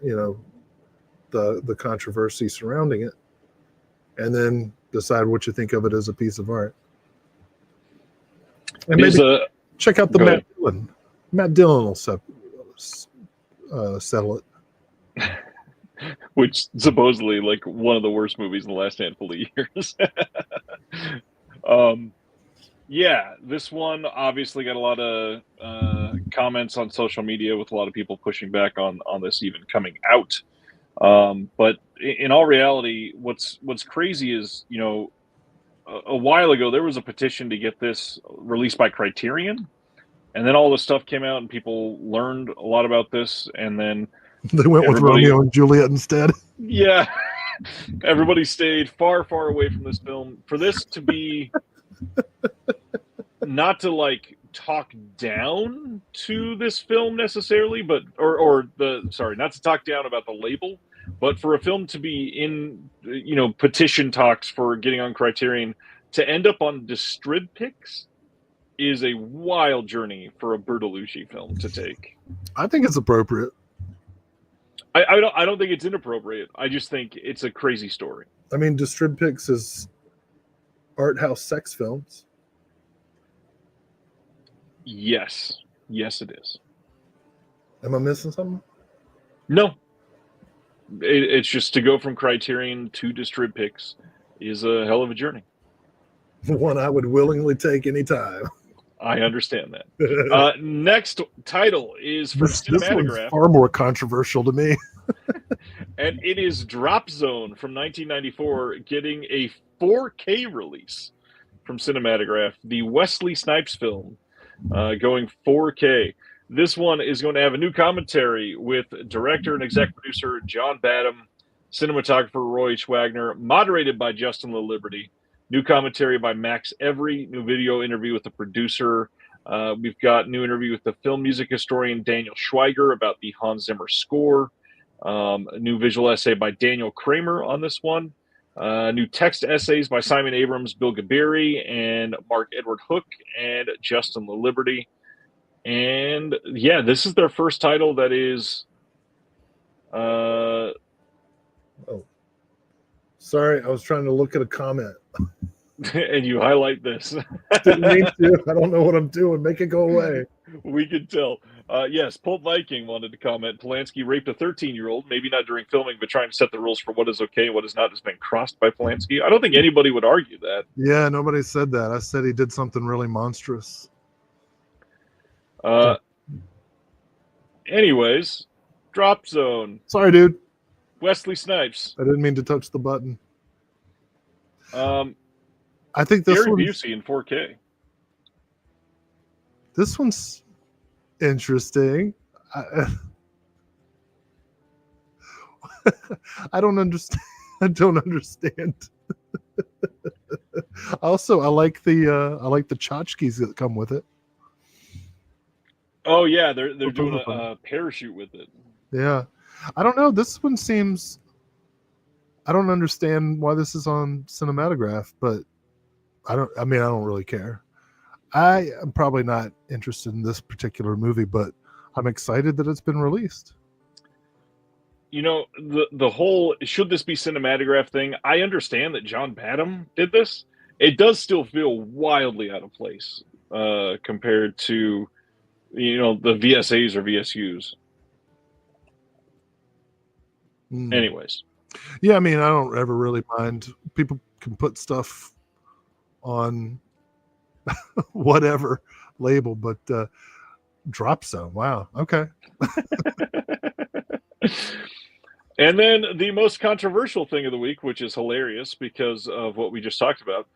the controversy surrounding it, and then decide what you think of it as a piece of art. And maybe check out the Matt Dillon. Matt Dillon will settle it. Which supposedly, like, one of the worst movies in the last handful of years. Yeah, this one obviously got a lot of comments on social media, with a lot of people pushing back on this even coming out. But in all reality, what's crazy is, a while ago, there was a petition to get this released by Criterion. And then all this stuff came out and people learned a lot about this. And then They went with Romeo and Juliet instead. Yeah. Everybody stayed far, far away from this film. For this to be not to like talk down to this film necessarily, but not to talk down about the label, but for a film to be in petition talks for getting on Criterion to end up on Distrib Picks is a wild journey for a Bertolucci film to take. I think it's appropriate. I don't think it's inappropriate. I just think it's a crazy story. I mean, Distrib Picks is art house sex films. Yes, it is. Am I missing something? No, it's just to go from Criterion to Distrib Picks is a hell of a journey. One I would willingly take anytime. I understand that. Next title is from Cinematograph. This one's far more controversial to me. And it is Drop Zone from 1994 getting a 4K release from Cinematograph. The Wesley Snipes film going 4K. This one is going to have a new commentary with director and exec producer John Badham, cinematographer Roy Schwagner, moderated by Justin LaLiberty. New commentary by Max Every, new video interview with the producer. We've got new interview with the film music historian Daniel Schweiger about the Hans Zimmer score. A new visual essay by Daniel Kramer on this one. New text essays by Simon Abrams, Bill Gabiri, and Mark Edward Hook, and Justin LaLiberty. And yeah, this is their first title that is... Sorry, I was trying to look at a comment. And you highlight this. Didn't mean to. I don't know what I'm doing. Make it go away. We can tell. Yes, Pulp Viking wanted to comment. Polanski raped a 13-year-old, maybe not during filming, but trying to set the rules for what is okay and what is not has been crossed by Polanski. I don't think anybody would argue that. Yeah, nobody said that. I said he did something really monstrous. Anyways, Drop Zone. Sorry, dude. Wesley Snipes. I didn't mean to touch the button. I think this Gary one, Busey in 4K. This one's interesting. I don't understand. I don't understand. Also, I like the tchotchkes that come with it. Oh yeah, they're doing a parachute with it. Yeah, I don't know. This one seems. I don't understand why this is on Cinematograph, but I don't really care. I am probably not interested in this particular movie, but I'm excited that it's been released. You know, the whole should this be Cinematograph thing, I understand that John Badham did this. It does still feel wildly out of place compared to, the VSAs or VSUs. Anyways. Yeah, I mean, I don't ever really mind. People can put stuff on whatever label, but Drop Zone, wow, okay. And then the most controversial thing of the week, which is hilarious because of what we just talked about,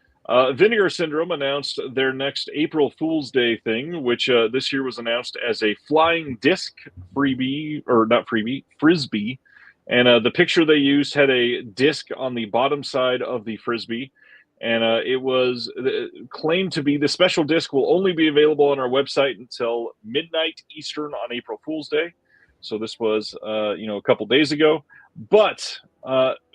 Vinegar Syndrome announced their next April Fool's Day thing, which this year was announced as a flying disc frisbee. And the picture they used had a disc on the bottom side of the frisbee. And it was claimed to be the special disc will only be available on our website until midnight Eastern on April Fool's Day. So this was, a couple days ago. But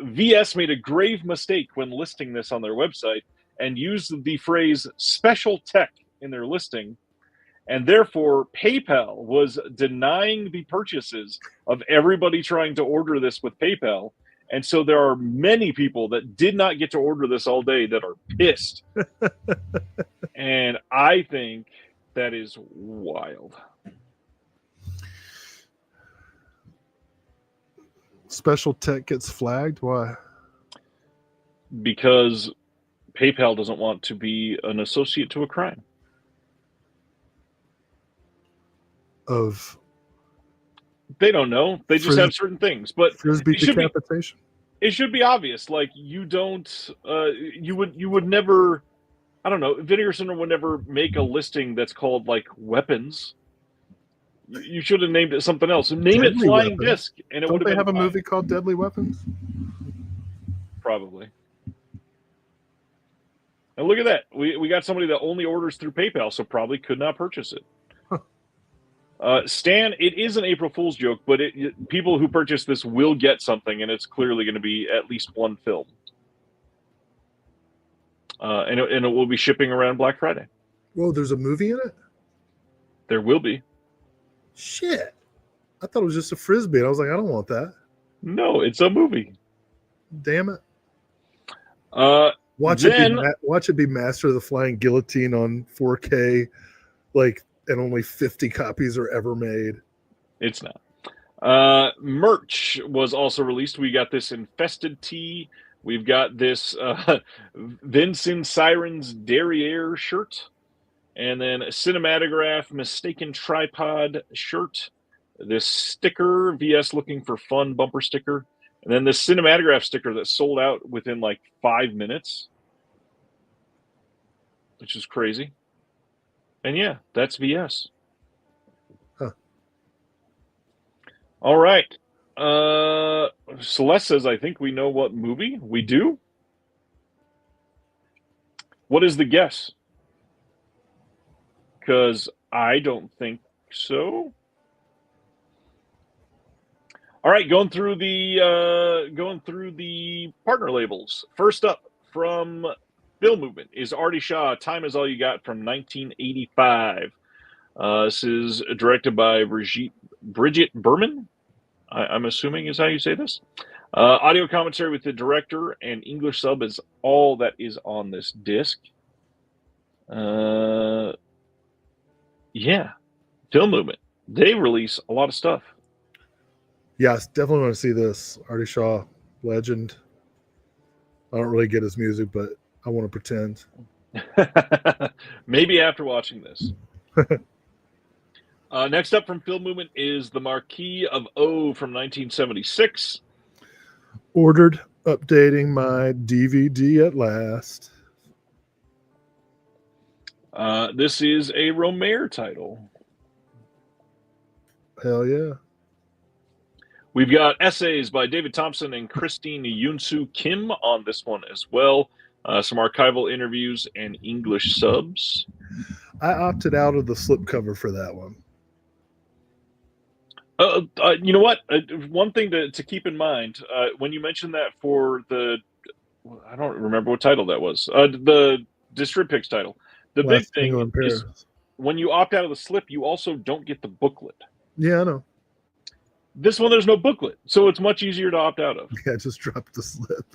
VS made a grave mistake when listing this on their website and used the phrase special tech in their listing. And therefore, PayPal was denying the purchases of everybody trying to order this with PayPal. And so there are many people that did not get to order this all day that are pissed. And I think that is wild. Special tech gets flagged? Why? Because PayPal doesn't want to be an associate to a crime. Of they don't know. They just have certain things. But frisbee decapitation. it should be obvious. Like, you don't, you would never, I don't know, Vinegar Syndrome would never make a listing that's called like weapons. You should have named it something else. Name it Deadly Flying Weapons. Disc, and it would Don't have they been have a fine. movie called Deadly Weapons? Probably. And look at that. We got somebody that only orders through PayPal, so probably could not purchase it. Stan, it is an April Fool's joke, but people who purchase this will get something, and it's clearly going to be at least one film. And it will be shipping around Black Friday. Whoa, there's a movie in it? There will be. Shit. I thought it was just a Frisbee. And I was like, I don't want that. No, it's a movie. Damn it. Watch it be Master of the Flying Guillotine on 4K, like, and only 50 copies are ever made. It's not. Merch was also released. We got this Infested Tee. We've got this Vincent Sirens Derriere shirt. And then a Cinematograph Mistaken Tripod shirt. This sticker, VS Looking for Fun bumper sticker. And then this Cinematograph sticker that sold out within like 5 minutes. Which is crazy. And yeah, that's VS. Huh. All right. Celeste says, I think we know what movie. We do? What is the guess? Because I don't think so. All right, going through the partner labels. First up from Film Movement is Artie Shaw. Time Is All You Got from 1985. This is directed by Bridget Berman. I'm assuming is how you say this. Audio commentary with the director and English sub is all that is on this disc. Yeah, Film Movement. They release a lot of stuff. Yes, definitely want to see this. Artie Shaw, legend. I don't really get his music, but I want to pretend. Maybe after watching this. Next up from Film Movement is The Marquis of O from 1976. Ordered, updating my DVD at last. This is a Romare title. Hell yeah. We've got essays by David Thompson and Christine Yunsu Kim on this one as well. Some archival interviews and English subs. I opted out of the slipcover for that one. You know what? One thing to keep in mind, when you mentioned that for the, I don't remember what title that was, the Distrib Picks title. The big thing is when you opt out of the slip, you also don't get the booklet. Yeah, I know. This one, there's no booklet, so it's much easier to opt out of. Yeah, just drop the slip.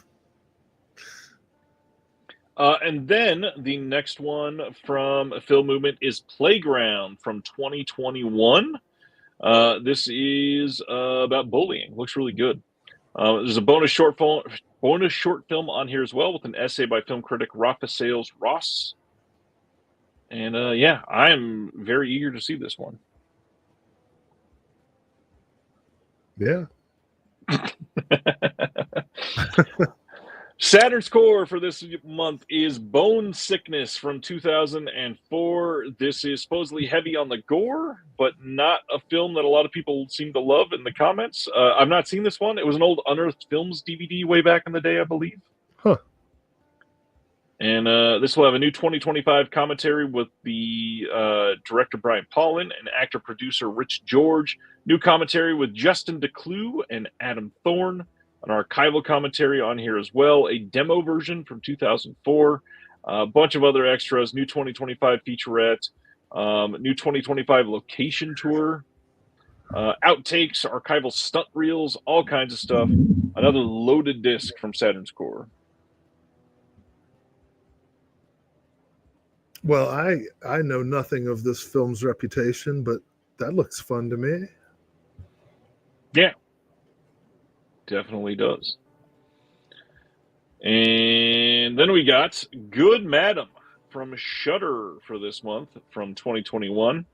And then the next one from Film Movement is Playground from 2021. This is about bullying. Looks really good. There's a bonus short film on here as well with an essay by film critic Rafa Sales Ross. And yeah, I am very eager to see this one. Yeah. Saturn score for this month is Bone Sickness from 2004. This is supposedly heavy on the gore, but not a film that a lot of people seem to love in the comments. I've not seen this one. It was an old Unearthed Films DVD way back in the day, I believe. Huh. And this will have a new 2025 commentary with the director Brian Paulin and actor-producer Rich George. New commentary with Justin DeClue and Adam Thorne. An archival commentary on here as well. A demo version from 2004. A bunch of other extras. New 2025 featurette. New 2025 location tour. Outtakes, archival stunt reels, all kinds of stuff. Another loaded disc from Saturn's Core. Well, I know nothing of this film's reputation, but that looks fun to me. Yeah. Definitely does. And then we got Good Madam from Shudder for this month from 2021.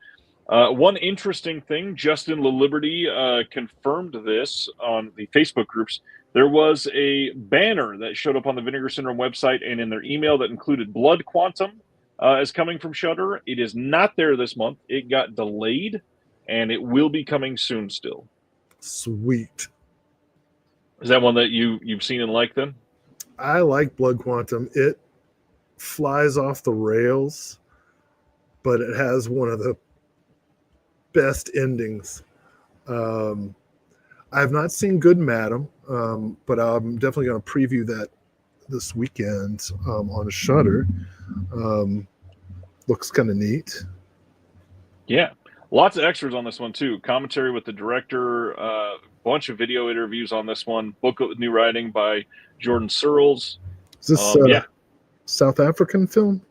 One interesting thing, Justin LaLiberty confirmed this on the Facebook groups. There was a banner that showed up on the Vinegar Syndrome website and in their email that included Blood Quantum as coming from Shudder. It is not there this month. It got delayed, and it will be coming soon still. Sweet. Is that one that you've seen and liked then? I like Blood Quantum. It flies off the rails, but it has one of the best endings. I've not seen Good Madam, but I'm definitely going to preview that this weekend on Shudder. Looks kind of neat. Yeah. Lots of extras on this one, too. Commentary with the director, a bunch of video interviews on this one, booklet with new writing by Jordan Searles. Is this South African film?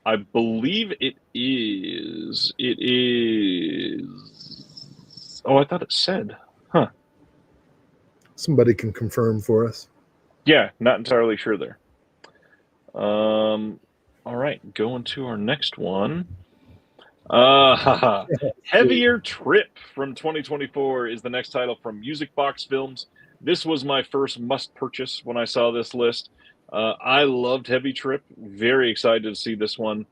I believe it is. It is. Oh, I thought it said. Huh. Somebody can confirm for us. Yeah, not entirely sure there. All right, going to our next one. Heavier Trip from 2024 is the next title from Music Box Films. This was my first must purchase when I saw this list. I loved Heavy Trip. Very excited to see this one.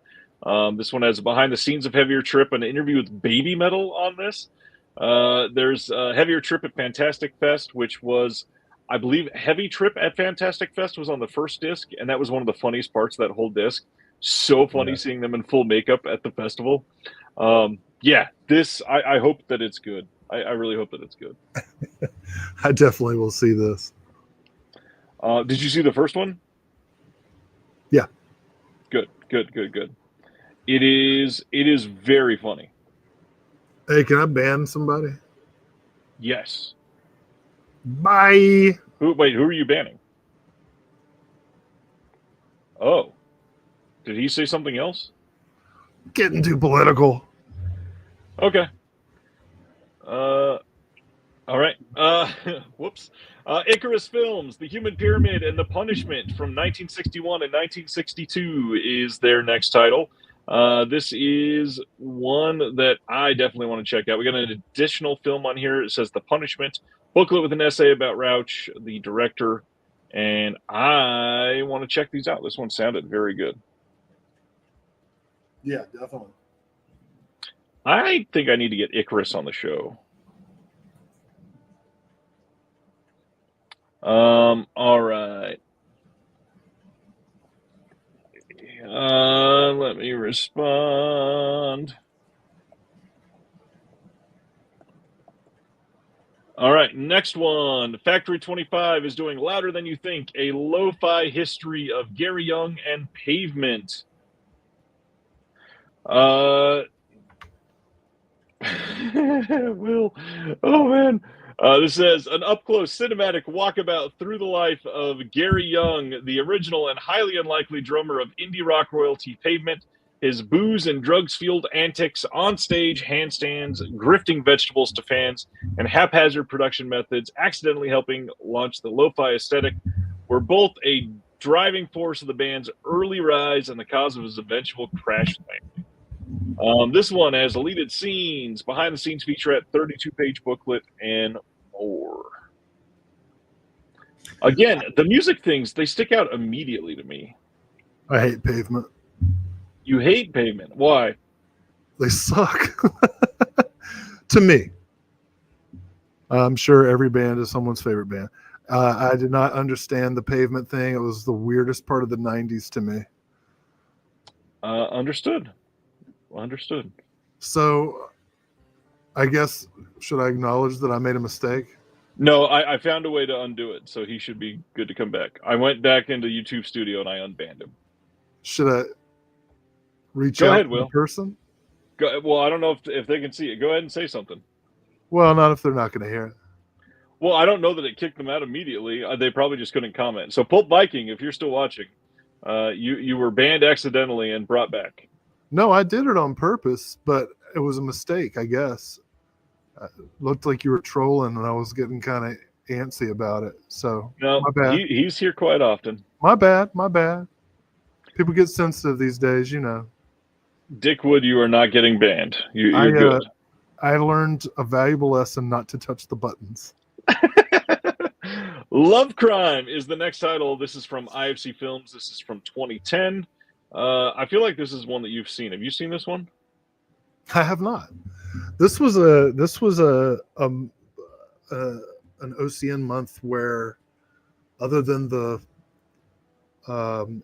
This one has behind the scenes of Heavier Trip, an interview with Baby Metal on this. There's Heavier Trip at Fantastic Fest, which was, I believe, Heavy Trip at Fantastic Fest was on the first disc, and that was one of the funniest parts of that whole disc. So funny seeing them in full makeup at the festival. This, I hope that it's good. I really hope that it's good. I definitely will see this. Did you see the first one? Yeah. Good. It is very funny. Hey, can I ban somebody? Yes. Bye. Who are you banning? Oh. Did he say something else? Getting too political. Okay. All right. Whoops. Icarus Films, The Human Pyramid and the Punishment from 1961 and 1962 is their next title. This is one that I definitely want to check out. We got an additional film on here. It says The Punishment, booklet with an essay about Rauch, the director, and I want to check these out. This one sounded very good. Yeah, definitely. I think I need to get Icarus on the show. All right. Let me respond. All right, next one. Factory 25 is doing Louder Than You Think, a lo-fi history of Gary Young and Pavement. Will. Oh, man. This says an up-close cinematic walkabout through the life of Gary Young, the original and highly unlikely drummer of indie rock royalty Pavement, his booze and drugs-fueled antics on stage, handstands, grifting vegetables to fans, and haphazard production methods accidentally helping launch the lo-fi aesthetic were both a driving force of the band's early rise and the cause of his eventual crash landing. This one has deleted scenes, behind-the-scenes featurette, 32-page booklet, and more. Again, the music things, they stick out immediately to me. I hate Pavement. You hate Pavement. Why? They suck. To me. I'm sure every band is someone's favorite band. I did not understand the Pavement thing. It was the weirdest part of the 90s to me. Understood. So, I guess, should I acknowledge that I made a mistake? No, I found a way to undo it, so he should be good to come back. I went back into YouTube Studio and I unbanned him. Should I reach Go out ahead, to Will. the person? Well, I don't know if they can see it. Go ahead and say something. Well, not if they're not going to hear it. Well, I don't know that it kicked them out immediately. They probably just couldn't comment. So, Pulp Viking, if you're still watching, you were banned accidentally and brought back. No, I did it on purpose, but it was a mistake, I guess. It looked like you were trolling, and I was getting kind of antsy about it. So, No, my bad. He's here quite often. My bad. People get sensitive these days, you know. Dickwood, you are not getting banned. You're good. I learned a valuable lesson not to touch the buttons. Love Crime is the next title. This is from IFC Films. This is from 2010. I feel like this is one that you've seen. Have you seen this one? I have not. This was an OCN month where, other than the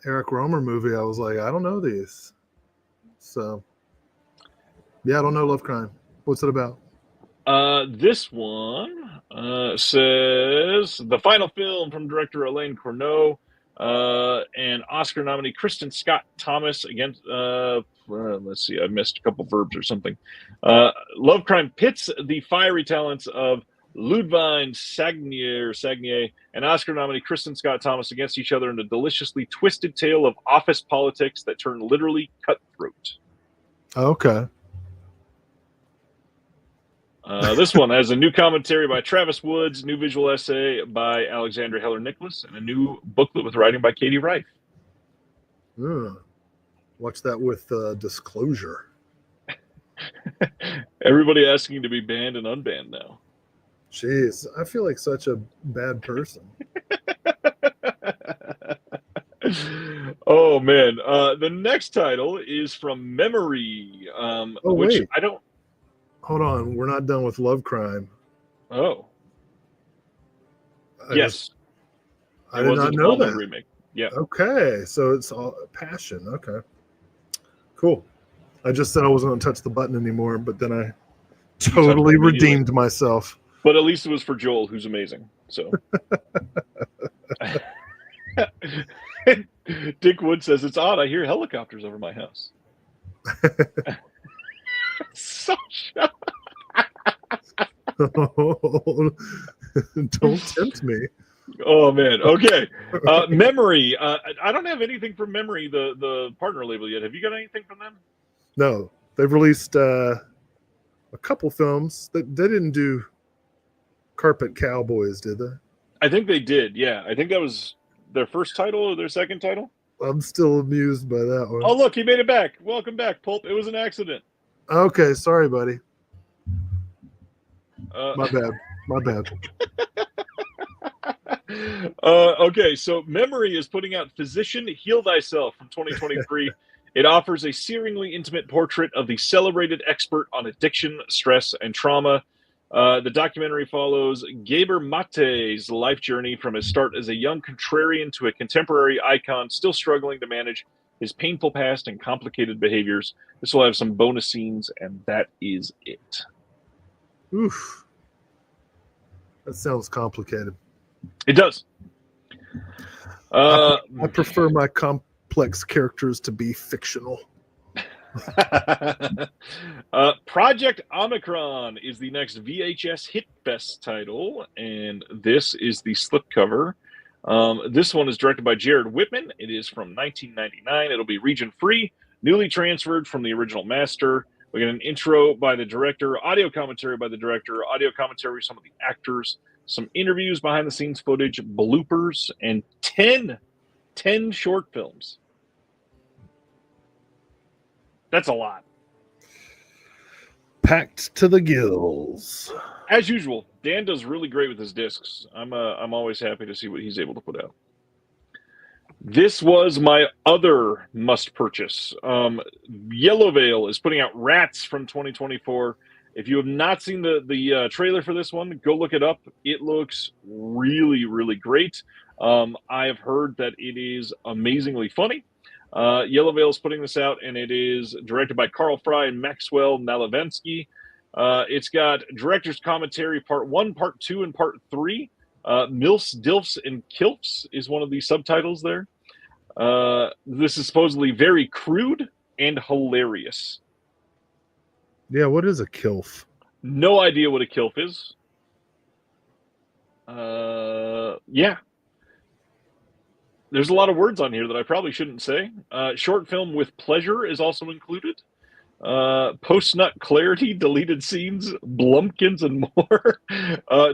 Eric Romer movie, I was like, I don't know these. So, yeah, I don't know Love Crime. What's it about? This one says the final film from director Elaine Corneau and Oscar nominee Kristen Scott Thomas against. Let's see, I missed a couple verbs or something. Love Crime pits the fiery talents of Ludwig Sagnier and Oscar nominee Kristen Scott Thomas against each other in a deliciously twisted tale of office politics that turn literally cutthroat. Okay. This one has a new commentary by Travis Woods, new visual essay by Alexandra Heller-Nicholas, and a new booklet with writing by Katie Reif. Watch that with disclosure. Everybody asking to be banned and unbanned now. Jeez, I feel like such a bad person. Oh, man. The next title is from Memory, which wait. I don't... Hold on, we're not done with Love Crime. Oh. Yes. I did not know that. Remake. Yeah. Okay, so it's all passion. Okay. Cool. I just said I wasn't going to touch the button anymore, but then I totally redeemed myself. But at least it was for Joel, who's amazing. So. Dick Wood says, it's odd. I hear helicopters over my house. So don't tempt me. Oh man. Okay. Memory. I don't have anything from Memory, the partner label yet. Have you got anything from them? No, they've released a couple films. They didn't do Carpet Cowboys, did they? I think they did. Yeah, I think that was their first title or their second title. I'm still amused by that one. Oh look, he made it back. Welcome back, Pulp. It was an accident. Okay, sorry, buddy. My bad. Okay, so Memory is putting out Physician, Heal Thyself from 2023. It offers a searingly intimate portrait of the celebrated expert on addiction, stress, and trauma. The documentary follows Gaber Mate's life journey from his start as a young contrarian to a contemporary icon still struggling to manage his painful past and complicated behaviors. This will have some bonus scenes, and that is it. Oof. That sounds complicated. It does. I prefer my complex characters to be fictional. Project Omicron is the next VHS Hit Fest title, and this is the slipcover. This one is directed by Jared Whitman. It is from 1999. It'll be region free, newly transferred from the original master. We get an intro by the director, audio commentary by the director, audio commentary with some of the actors, some interviews, behind the scenes footage, bloopers, and 10 short films. That's a lot. Packed to the gills. As usual, Dan does really great with his discs. I'm always happy to see what he's able to put out. This was my other must purchase. Yellow Veil is putting out Rats from 2024. If you have not seen the trailer for this one, go look it up. It looks really, really great. I have heard that it is amazingly funny. Yellow Veil is putting this out, and it is directed by Carl Fry and Maxwell Malavensky. It's got director's commentary, part 1, part 2, and part 3. Milfs, Dilfs, and Kilfs is one of the subtitles there. This is supposedly very crude and hilarious. Yeah, what is a kilf? No idea what a kilf is. Yeah. There's a lot of words on here that I probably shouldn't say. Short film with pleasure is also included. Post-nut clarity, deleted scenes, Blumpkins, and more.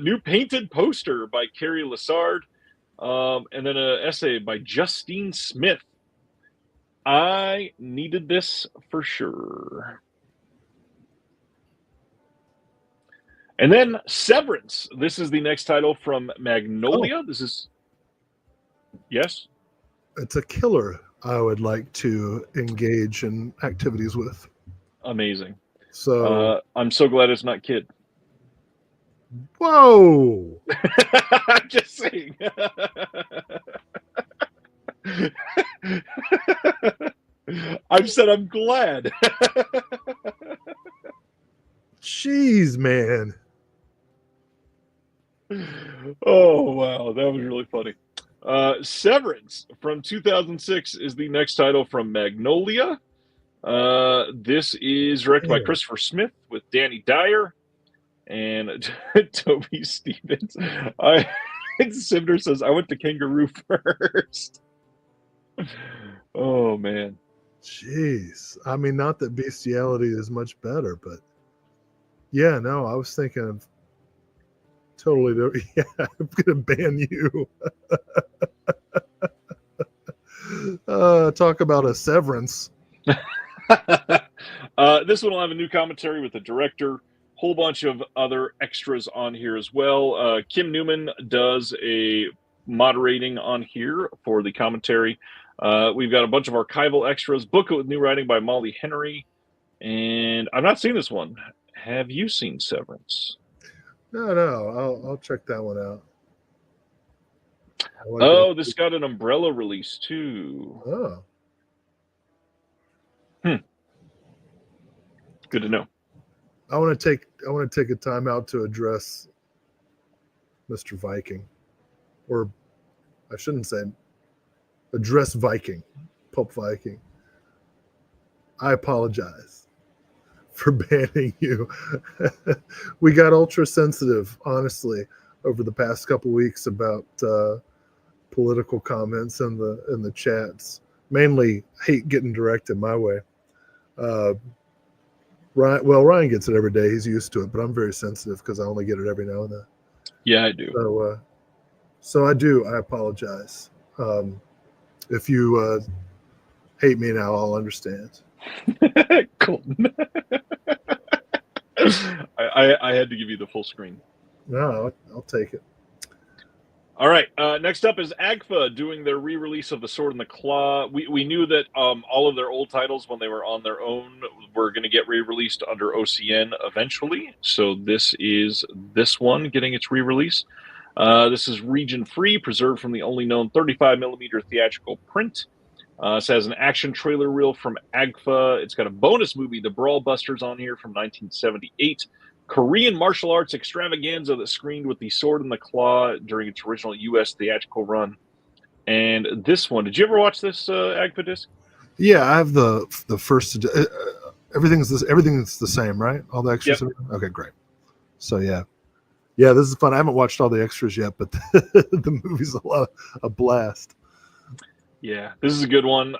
New painted poster by Carrie Lassard. And then an essay by Justine Smith. I needed this for sure. And then Severance. This is the next title from Magnolia. This is yes. It's a killer I would like to engage in activities with. Amazing. So I'm so glad it's not Kid. whoa. I'm just saying. I've said I'm glad. Jeez, man. Oh, wow. That was really funny. Severance from 2006 is the next title from Magnolia. This is directed by Christopher Smith with Danny Dyer and Toby Stevens. Simner says, I went to Kangaroo first. Oh, man. Jeez. I mean, not that bestiality is much better, but yeah, no, I was thinking of totally, yeah, I'm going to ban you. Talk about a severance. This one will have a new commentary with the director, whole bunch of other extras on here as well. Kim Newman does a moderating on here for the commentary. We've got a bunch of archival extras, book with new writing by Molly Henry, and I've not seen this one. Have you seen Severance? No, I'll check that one out. This got an Umbrella release too. Oh. Good to know. I want to take a time out to address Mr. Viking, or I shouldn't say address Viking, Pulp Viking. I apologize for banning you. We got ultra sensitive, honestly, over the past couple weeks about political comments in the chats. Mainly hate getting directed my way. Ryan gets it every day. He's used to it, but I'm very sensitive because I only get it every now and then. Yeah, I do. So I do. I apologize. If you hate me now, I'll understand. Cool. I had to give you the full screen. No, I'll take it. All right. Next up is AGFA doing their re-release of The Sword and the Claw. We knew that all of their old titles, when they were on their own, were going to get re-released under OCN eventually. So this is this one getting its re-release. This is region-free, preserved from the only known 35mm theatrical print. This has an action trailer reel from AGFA. It's got a bonus movie, The Brawl Busters, on here from 1978. Korean martial arts extravaganza that screened with The Sword and the Claw during its original U.S. theatrical run. And this one, did you ever watch this AGFA disc? Yeah, I have the first. Everything's the same, right? All the extras. Yep. Okay, great. So yeah, this is fun. I haven't watched all the extras yet, but the movie's a blast. Yeah, this is a good one.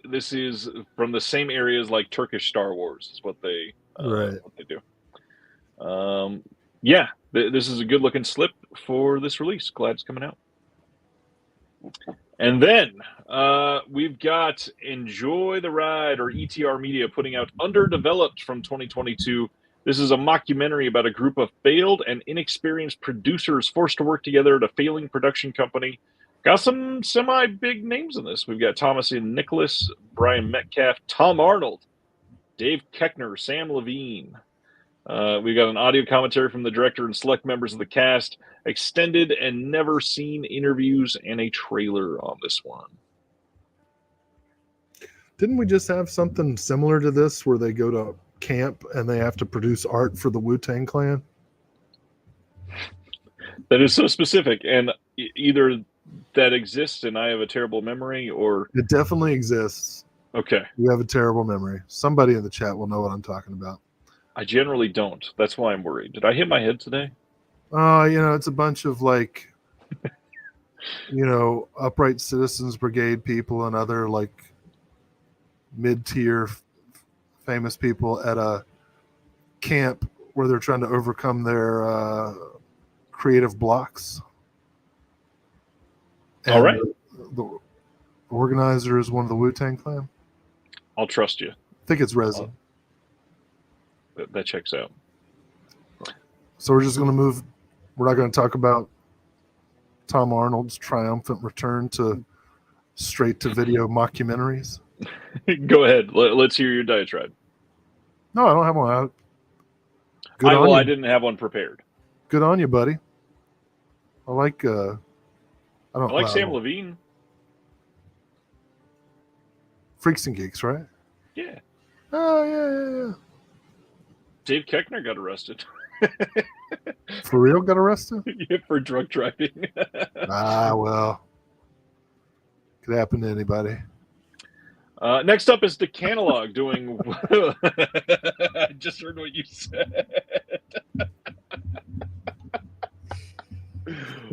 This is from the same areas like Turkish Star Wars. Is what they do. This is a good looking slip for this release. Glad it's coming out. And then we've got Enjoy the Ride, or ETR Media, putting out Underdeveloped from 2022. This is a mockumentary about a group of failed and inexperienced producers forced to work together at a failing production company. Got some semi-big names in this. We've got Thomas Ian Nicholas, Brian Metcalf, Tom Arnold, Dave Koechner, Sam Levine. We've got an audio commentary from the director and select members of the cast, extended and never seen interviews, and a trailer on this one. Didn't we just have something similar to this where they go to camp and they have to produce art for the Wu-Tang Clan? That is so specific, and either that exists and I have a terrible memory, or it definitely exists. Okay. You have a terrible memory. Somebody in the chat will know what I'm talking about. I generally don't. That's why I'm worried. Did I hit my head today? It's a bunch of Upright Citizens Brigade people and other mid-tier famous people at a camp where they're trying to overcome their creative blocks. And all right. The organizer is one of the Wu-Tang Clan? I'll trust you. I think it's Reza. That checks out. So we're just going to move. We're not going to talk about Tom Arnold's triumphant return to straight-to-video mockumentaries. Go ahead. Let's hear your diatribe. No, I don't have one. I didn't have one prepared. Good on you, buddy. I like Sam Levine. Freaks and Geeks, right? Yeah. Oh, yeah. Dave Koechner got arrested. For real got arrested? Yeah, for drunk driving. Well. Could happen to anybody. Next up is the Catalog doing... I just heard what you said.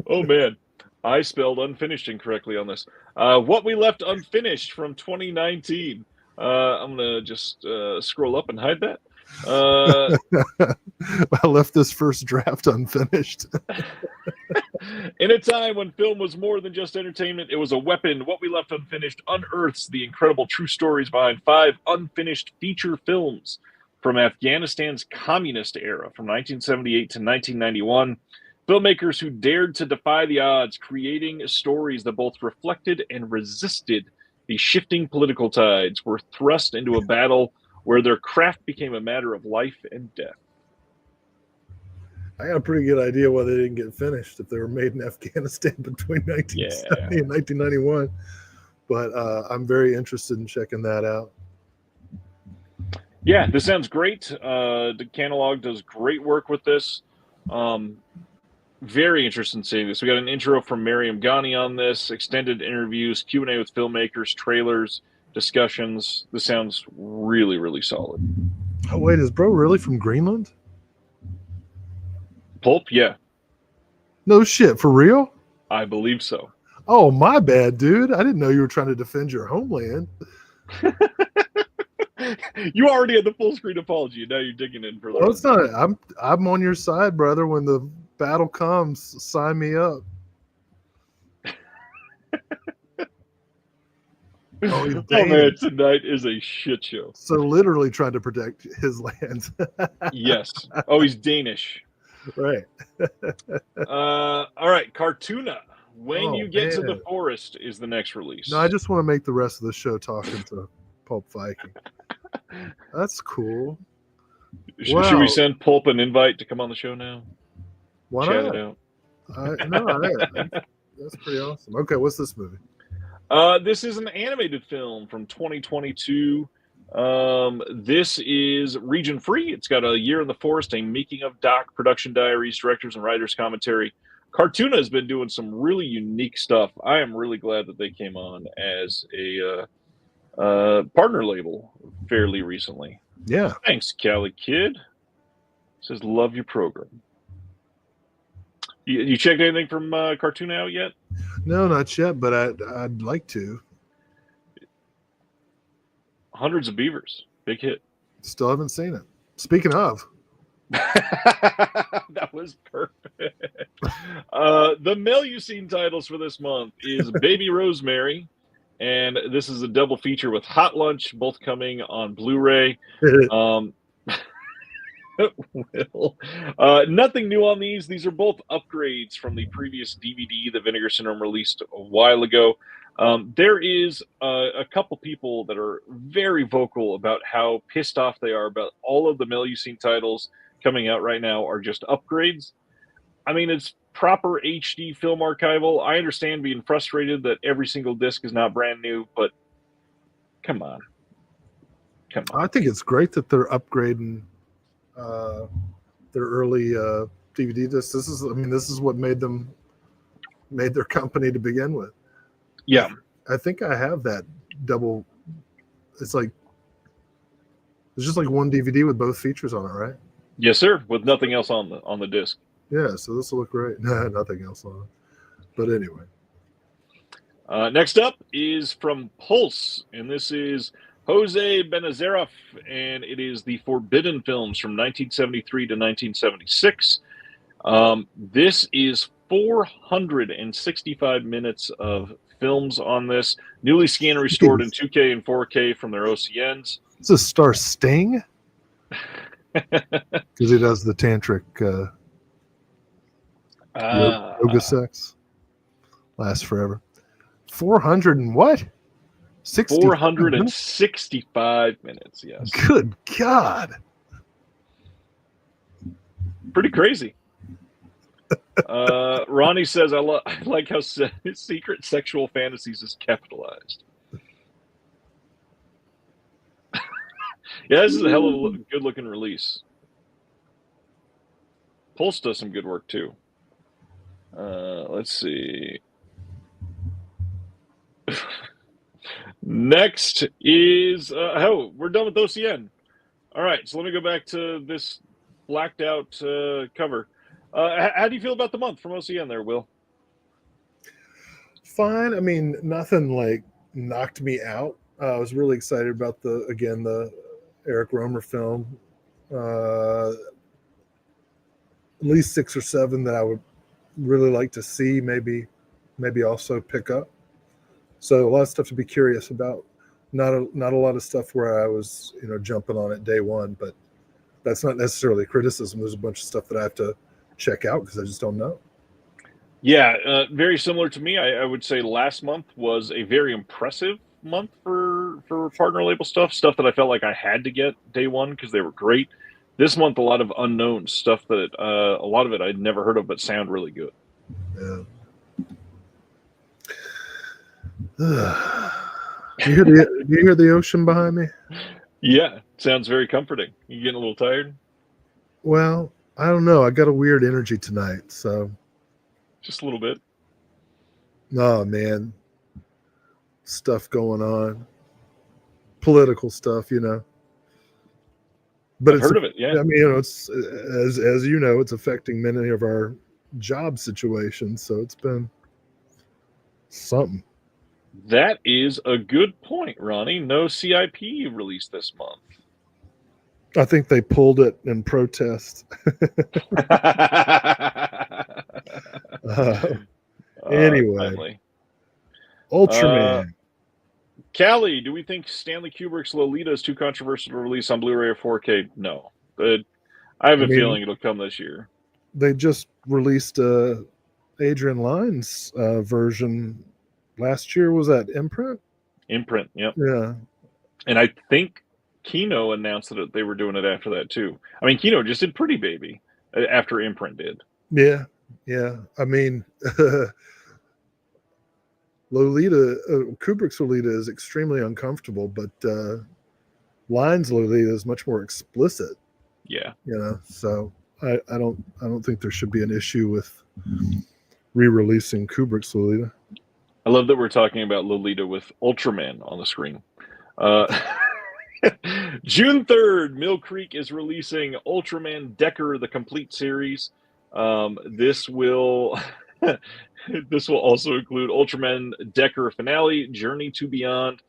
Oh, man. I spelled unfinished incorrectly on this. What we left unfinished from 2019. I'm going to just scroll up and hide that. I left this first draft unfinished. In a time when film was more than just entertainment, it was a weapon. What we left unfinished unearths the incredible true stories behind 5 unfinished feature films from Afghanistan's communist era from 1978 to 1991. Filmmakers who dared to defy the odds, creating stories that both reflected and resisted the shifting political tides, were thrust into a battle where their craft became a matter of life and death. I got a pretty good idea why they didn't get finished if they were made in Afghanistan between 1970 and 1991. But I'm very interested in checking that out. Yeah, this sounds great. The Catalog does great work with this. Very interested in seeing this. We got an intro from Mariam Ghani on this, extended interviews, Q&A with filmmakers, trailers, discussions. This sounds really, really solid. Oh, wait, is bro really from Greenland? Pulp, yeah. No shit, for real? I believe so. Oh, my bad, dude. I didn't know you were trying to defend your homeland. You already had the full screen apology, and now you're digging in for the. Well, it's not. I'm on your side, brother. When the battle comes, sign me up. Oh, man, tonight is a shit show. So literally trying to protect his land. Yes. Oh, he's Danish. Right. All right, Cartoona. When You Get to the Forest is the next release. No, I just want to make the rest of the show talking to Pulp Viking. That's cool. Should we send Pulp an invite to come on the show now? Why Chat not? it out. That's pretty awesome. Okay, what's this movie? This is an animated film from 2022. This is region free. It's got A Year in the Forest, a making of doc, production diaries, directors and writers commentary. Cartoona has been doing some really unique stuff. I am really glad that they came on as a partner label fairly recently. Yeah. Thanks, Cali Kid. Says love your program. You checked anything from Cartoona out yet? No, not yet, but I'd like to. Hundreds of Beavers. Big hit. Still haven't seen it. Speaking of. That was perfect. The mail you've seen titles for this month is Baby Rosemary, and this is a double feature with Hot Lunch, both coming on Blu-ray. Nothing new on these. These are both upgrades from the previous DVD that Vinegar Syndrome released a while ago. There is a couple people that are very vocal about how pissed off they are about all of the mail you've seen titles coming out right now are just upgrades. I mean, it's proper HD film archival. I understand being frustrated that every single disc is not brand new, but come on. I think it's great that they're upgrading their early DVD discs. This is what made their company to begin with. Yeah. I think I have that double. It's just like one DVD with both features on it, right? Yes, sir. With nothing else on the disc. Yeah, so this will look great. Nothing else on it. But anyway. Next up is from Pulse, and this is Jose Benazaroff, and it is the Forbidden Films from 1973 to 1976. This is 465 minutes of films on this. Newly scanned and restored in 2K and 4K from their OCNs. Is this star Sting? Because he does the tantric yoga sex. Lasts forever. 400 and what? 465 minutes, yes. Good God. Pretty crazy. Ronnie says, I like how secret sexual fantasies is capitalized. Yeah, this is a hell of a good-looking release. Pulse does some good work, too. Let's see. Next is... we're done with OCN. All right, so let me go back to this blacked-out cover. How do you feel about the month from OCN there, Will? Fine. I mean, nothing like knocked me out. I was really excited about the Eric Romer film. At least 6 or 7 that I would really like to see, maybe also pick up. So a lot of stuff to be curious about. Not a lot of stuff where I was, jumping on it day one, but that's not necessarily criticism. There's a bunch of stuff that I have to check out because I just don't know. Yeah, very similar to me. I would say last month was a very impressive month for partner label stuff that I felt like I had to get day one because they were great. This month, a lot of unknown stuff that a lot of it I'd never heard of but sound really good. Yeah. Do you hear the ocean behind me? Yeah, sounds very comforting. You getting a little tired? Well, I don't know. I got a weird energy tonight, so. Just a little bit. Oh, man. Stuff going on. Political stuff, But I've heard of it, yeah. I mean, it's as you know, it's affecting many of our job situations, so it's been something. That is a good point, Ronnie. No CIP released this month. I think they pulled it in protest. Anyway, Ultraman. Callie, do we think Stanley Kubrick's Lolita is too controversial to release on Blu-ray or 4K? No. I have a feeling it'll come this year. They just released Adrian Lyne's version last year. Was that Imprint? Imprint, yep. Yeah. And I think Kino announced that they were doing it after that, too. I mean, Kino just did Pretty Baby after Imprint did. Yeah. I mean, Lolita, Kubrick's Lolita is extremely uncomfortable, but Lyne's Lolita is much more explicit. Yeah. So I don't think there should be an issue with re-releasing Kubrick's Lolita. I love that we're talking about Lolita with Ultraman on the screen. June 3rd, Mill Creek is releasing Ultraman Decker, the complete series. This will also include Ultraman Decker Finale, Journey to Beyond.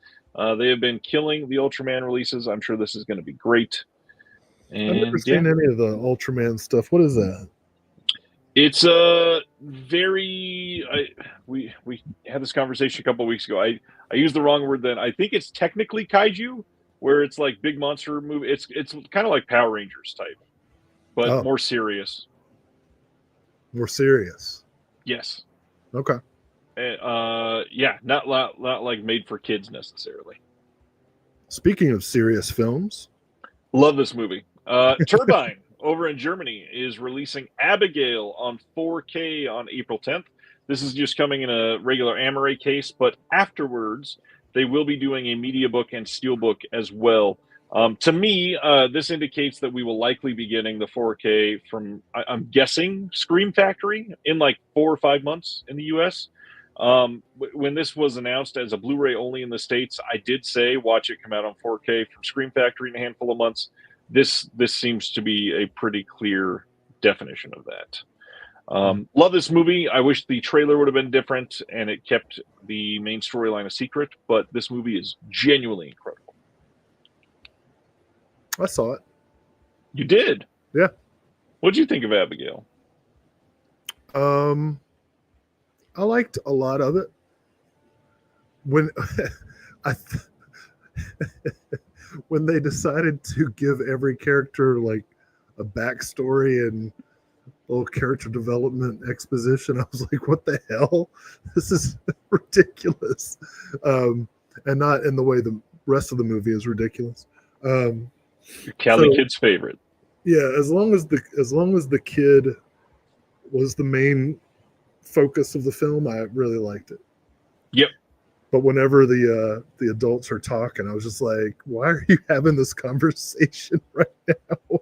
They have been killing the Ultraman releases. I'm sure this is going to be great. And I've never seen any of the Ultraman stuff. What is that? It's we had this conversation a couple of weeks ago. I used the wrong word then. I think it's technically kaiju, where it's like big monster movie. It's kind of like Power Rangers type, but more serious. More serious. Yes. Okay. Yeah, not like made for kids necessarily. Speaking of serious films, love this movie. Turbine over in Germany is releasing Abigail on 4K on April 10th. This is just coming in a regular Amaray case, but afterwards they will be doing a media book and steelbook as well. To me, this indicates that we will likely be getting the 4K from, I'm guessing, Scream Factory in like 4 or 5 months in the US. When this was announced as a Blu-ray only in the States, I did say watch it come out on 4K from Scream Factory in a handful of months. This seems to be a pretty clear definition of that. Love this movie. I wish the trailer would have been different and it kept the main storyline a secret, but this movie is genuinely incredible. I saw it. You did? Yeah. What'd you think of Abigail? I liked a lot of it. when I when they decided to give every character like a backstory and little character development exposition, I was like, what the hell? This is ridiculous. And not in the way the rest of the movie is ridiculous. Cali kid's favorite. Yeah, as long as the kid was the main focus of the film, I really liked it. Yep. But whenever the adults are talking, I was just like, why are you having this conversation right now?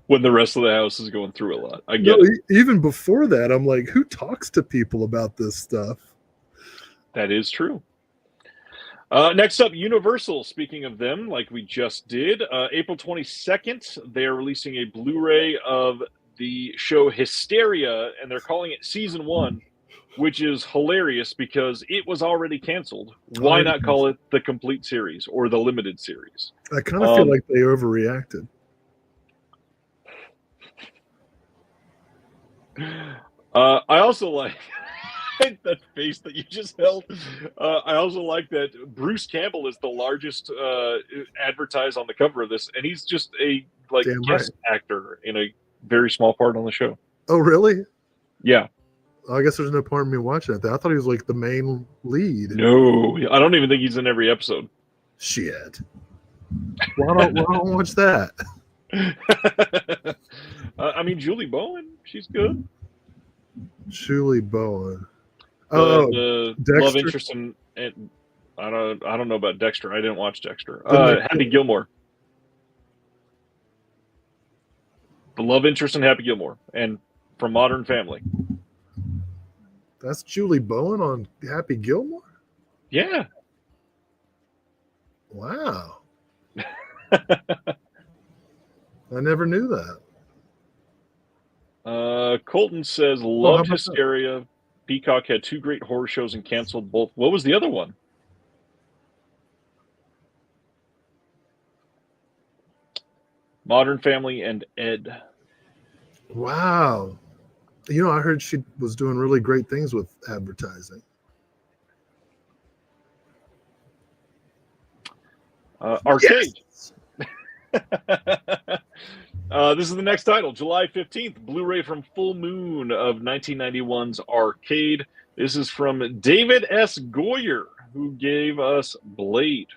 When the rest of the house is going through a lot. I get it. Even before that, I'm like, who talks to people about this stuff? That is true. Next up, Universal. Speaking of them, like we just did, April 22nd, they're releasing a Blu-ray of the show Hysteria, and they're calling it Season 1, which is hilarious because it was already canceled. Why not call it the complete series or the limited series? I kind of feel like they overreacted. I also like that face that you just held. I also like that Bruce Campbell is the largest advertised on the cover of this, and he's just a guest actor in a very small part on the show. Oh, really? Yeah. I guess there's no point in me watching it. I thought he was like the main lead. No, I don't even think he's in every episode. Shit. Why don't watch that? I mean, Julie Bowen, she's good. Julie Bowen. The Dexter? love interest in I don't know about Dexter. I didn't watch Dexter. Happy Gilmore. The love interest in Happy Gilmore and from Modern Family. That's Julie Bowen on Happy Gilmore? Yeah. Wow. I never knew that. Colton says, loved Hysteria. Peacock had 2 great horror shows and canceled both. What was the other one? Modern Family and Ed. Wow. You know, I heard she was doing really great things with advertising. Arcade. Yes. This is the next title, July 15th, Blu-ray from Full Moon of 1991's Arcade. This is from David S. Goyer, who gave us Blade.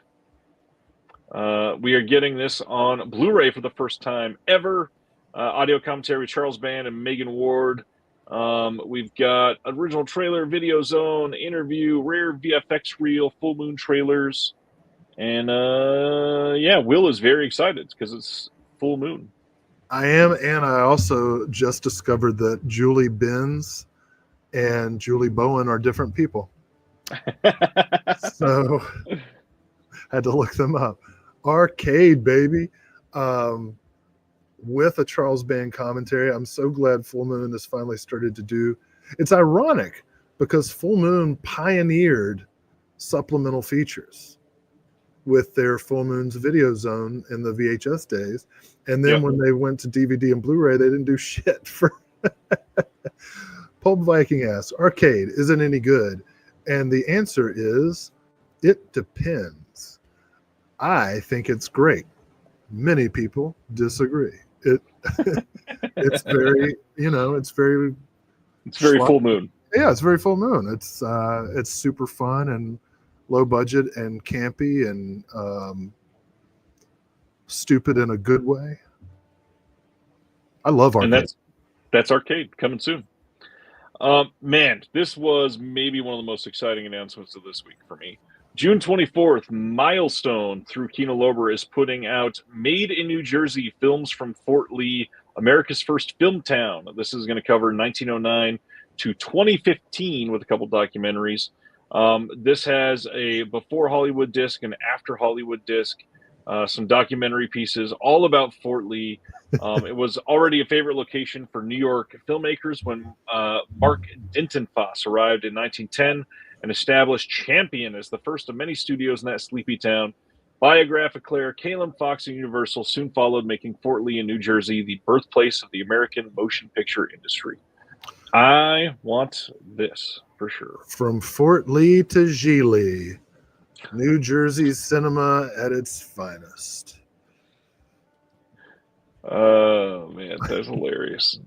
We are getting this on Blu-ray for the first time ever. Audio commentary with Charles Band and Megan Ward. We've got original trailer, Video Zone, interview, rare VFX reel, Full Moon trailers. And yeah, Will is very excited because it's Full Moon. I am, and I also just discovered that Julie Benz and Julie Bowen are different people. So had to look them up. Arcade, baby. With a Charles Band commentary. I'm so glad Full Moon has finally started to do. It's ironic because Full Moon pioneered supplemental features with their Full Moon's Video Zone in the VHS days. And then when they went to DVD and Blu-ray, they didn't do shit for Pulp Viking asks, Arcade isn't any good. And the answer is, it depends. I think it's great. Many people disagree. It's very, it's very Full Moon. Yeah, it's very Full Moon. It's super fun and low budget and campy and stupid in a good way. I love Arcade. And that's Arcade coming soon. Man, this was maybe one of the most exciting announcements of this week for me. June 24th, Milestone through Kino Lorber is putting out Made in New Jersey films from Fort Lee, America's first film town. This is going to cover 1909 to 2015 with a couple documentaries. This has a before Hollywood disc and after Hollywood disc, some documentary pieces all about Fort Lee. It was already a favorite location for New York filmmakers when Mark Dintenfass arrived in 1910 and established Champion as the first of many studios in that sleepy town. Biograph of Claire, Calum Fox, and Universal soon followed, making Fort Lee in New Jersey the birthplace of the American motion picture industry. I want this for sure. From Fort Lee to Geely, New Jersey cinema at its finest. Oh man, that's hilarious.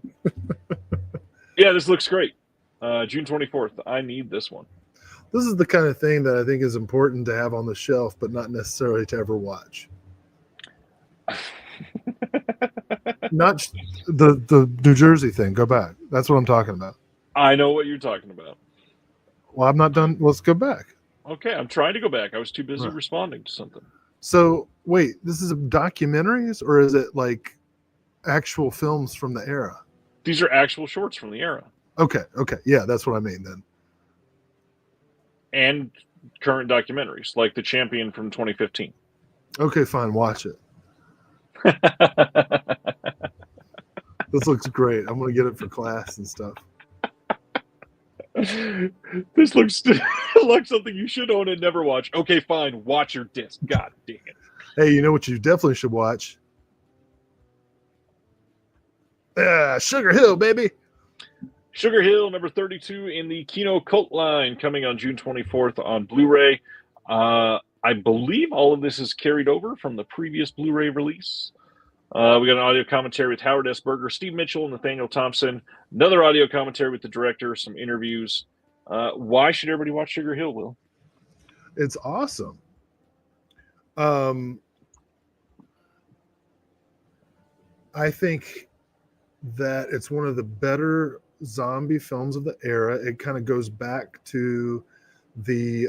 Yeah, this looks great. June 24th. I need this one. This is the kind of thing that I think is important to have on the shelf, but not necessarily to ever watch. Not the New Jersey thing. Go back. That's what I'm talking about. I know what you're talking about. Well, I'm not done. Let's go back. Okay, I'm trying to go back. I was too busy responding to something. So, wait, this is documentaries or is it like actual films from the era? These are actual shorts from the era. Okay. Yeah, that's what I mean then. And current documentaries, like The Champion from 2015. Okay, fine. Watch it. This looks great. I'm going to get it for class and stuff. This looks like something you should own and never watch. Okay, fine. Watch your disc. God dang it. Hey, you know what you definitely should watch? Sugar Hill, baby. Sugar Hill, number 32 in the Kino Cult line, coming on June 24th on Blu-ray. I believe all of this is carried over from the previous Blu-ray release. We got an audio commentary with Howard S. Berger, Steve Mitchell, and Nathaniel Thompson. Another audio commentary with the director, some interviews. Why should everybody watch Sugar Hill, Will? It's awesome. I think that it's one of the better zombie films of the era. It kind of goes back to the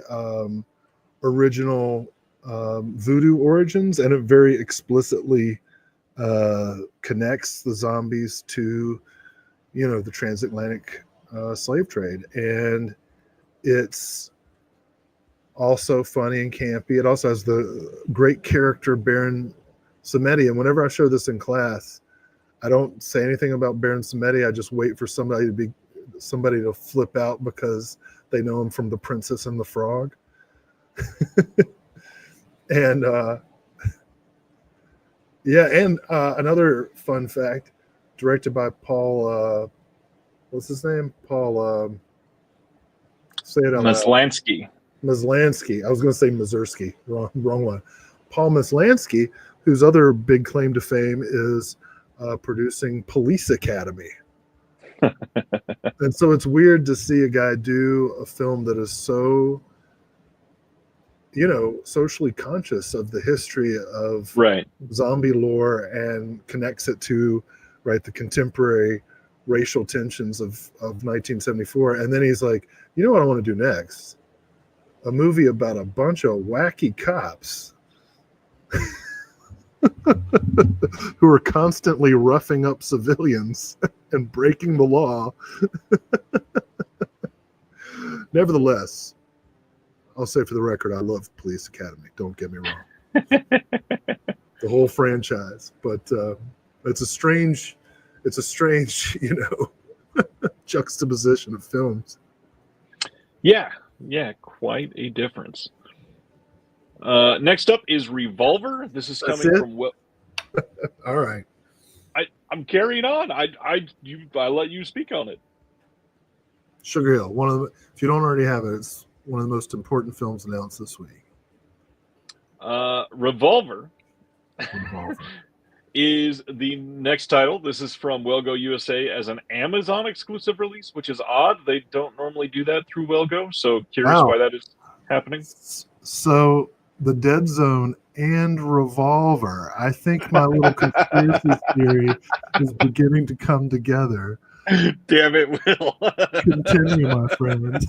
original voodoo origins, and it very explicitly connects the zombies to, the transatlantic slave trade. And it's also funny and campy. It also has the great character Baron Samedi. And whenever I show this in class, I don't say anything about Baron Samedi. I just wait for somebody to flip out because they know him from The Princess and the Frog. And another fun fact, directed by Paul, what's his name? Paul, say it out loud. Maslansky. I was going to say Mazursky. Wrong one. Paul Maslansky, whose other big claim to fame is producing Police Academy. And so it's weird to see a guy do a film that is so, socially conscious of the history of zombie lore and connects it to the contemporary racial tensions of 1974. And then he's like, you know what I want to do next? A movie about a bunch of wacky cops who are constantly roughing up civilians and breaking the law. Nevertheless, I'll say for the record, I love Police Academy. Don't get me wrong. The whole franchise, but it's a strange, juxtaposition of films. Yeah, quite a difference. Next up is Revolver. This is coming from Will. All right. I'm carrying on. I let you speak on it. Sugar Hill. If you don't already have it, it's one of the most important films announced this week. Revolver is the next title. This is from Wellgo USA as an Amazon exclusive release, which is odd. They don't normally do that through Wellgo, so curious why that is happening. So the Dead Zone and Revolver. I think my little conspiracy theory is beginning to come together. Damn it, Will. Continue, my friend.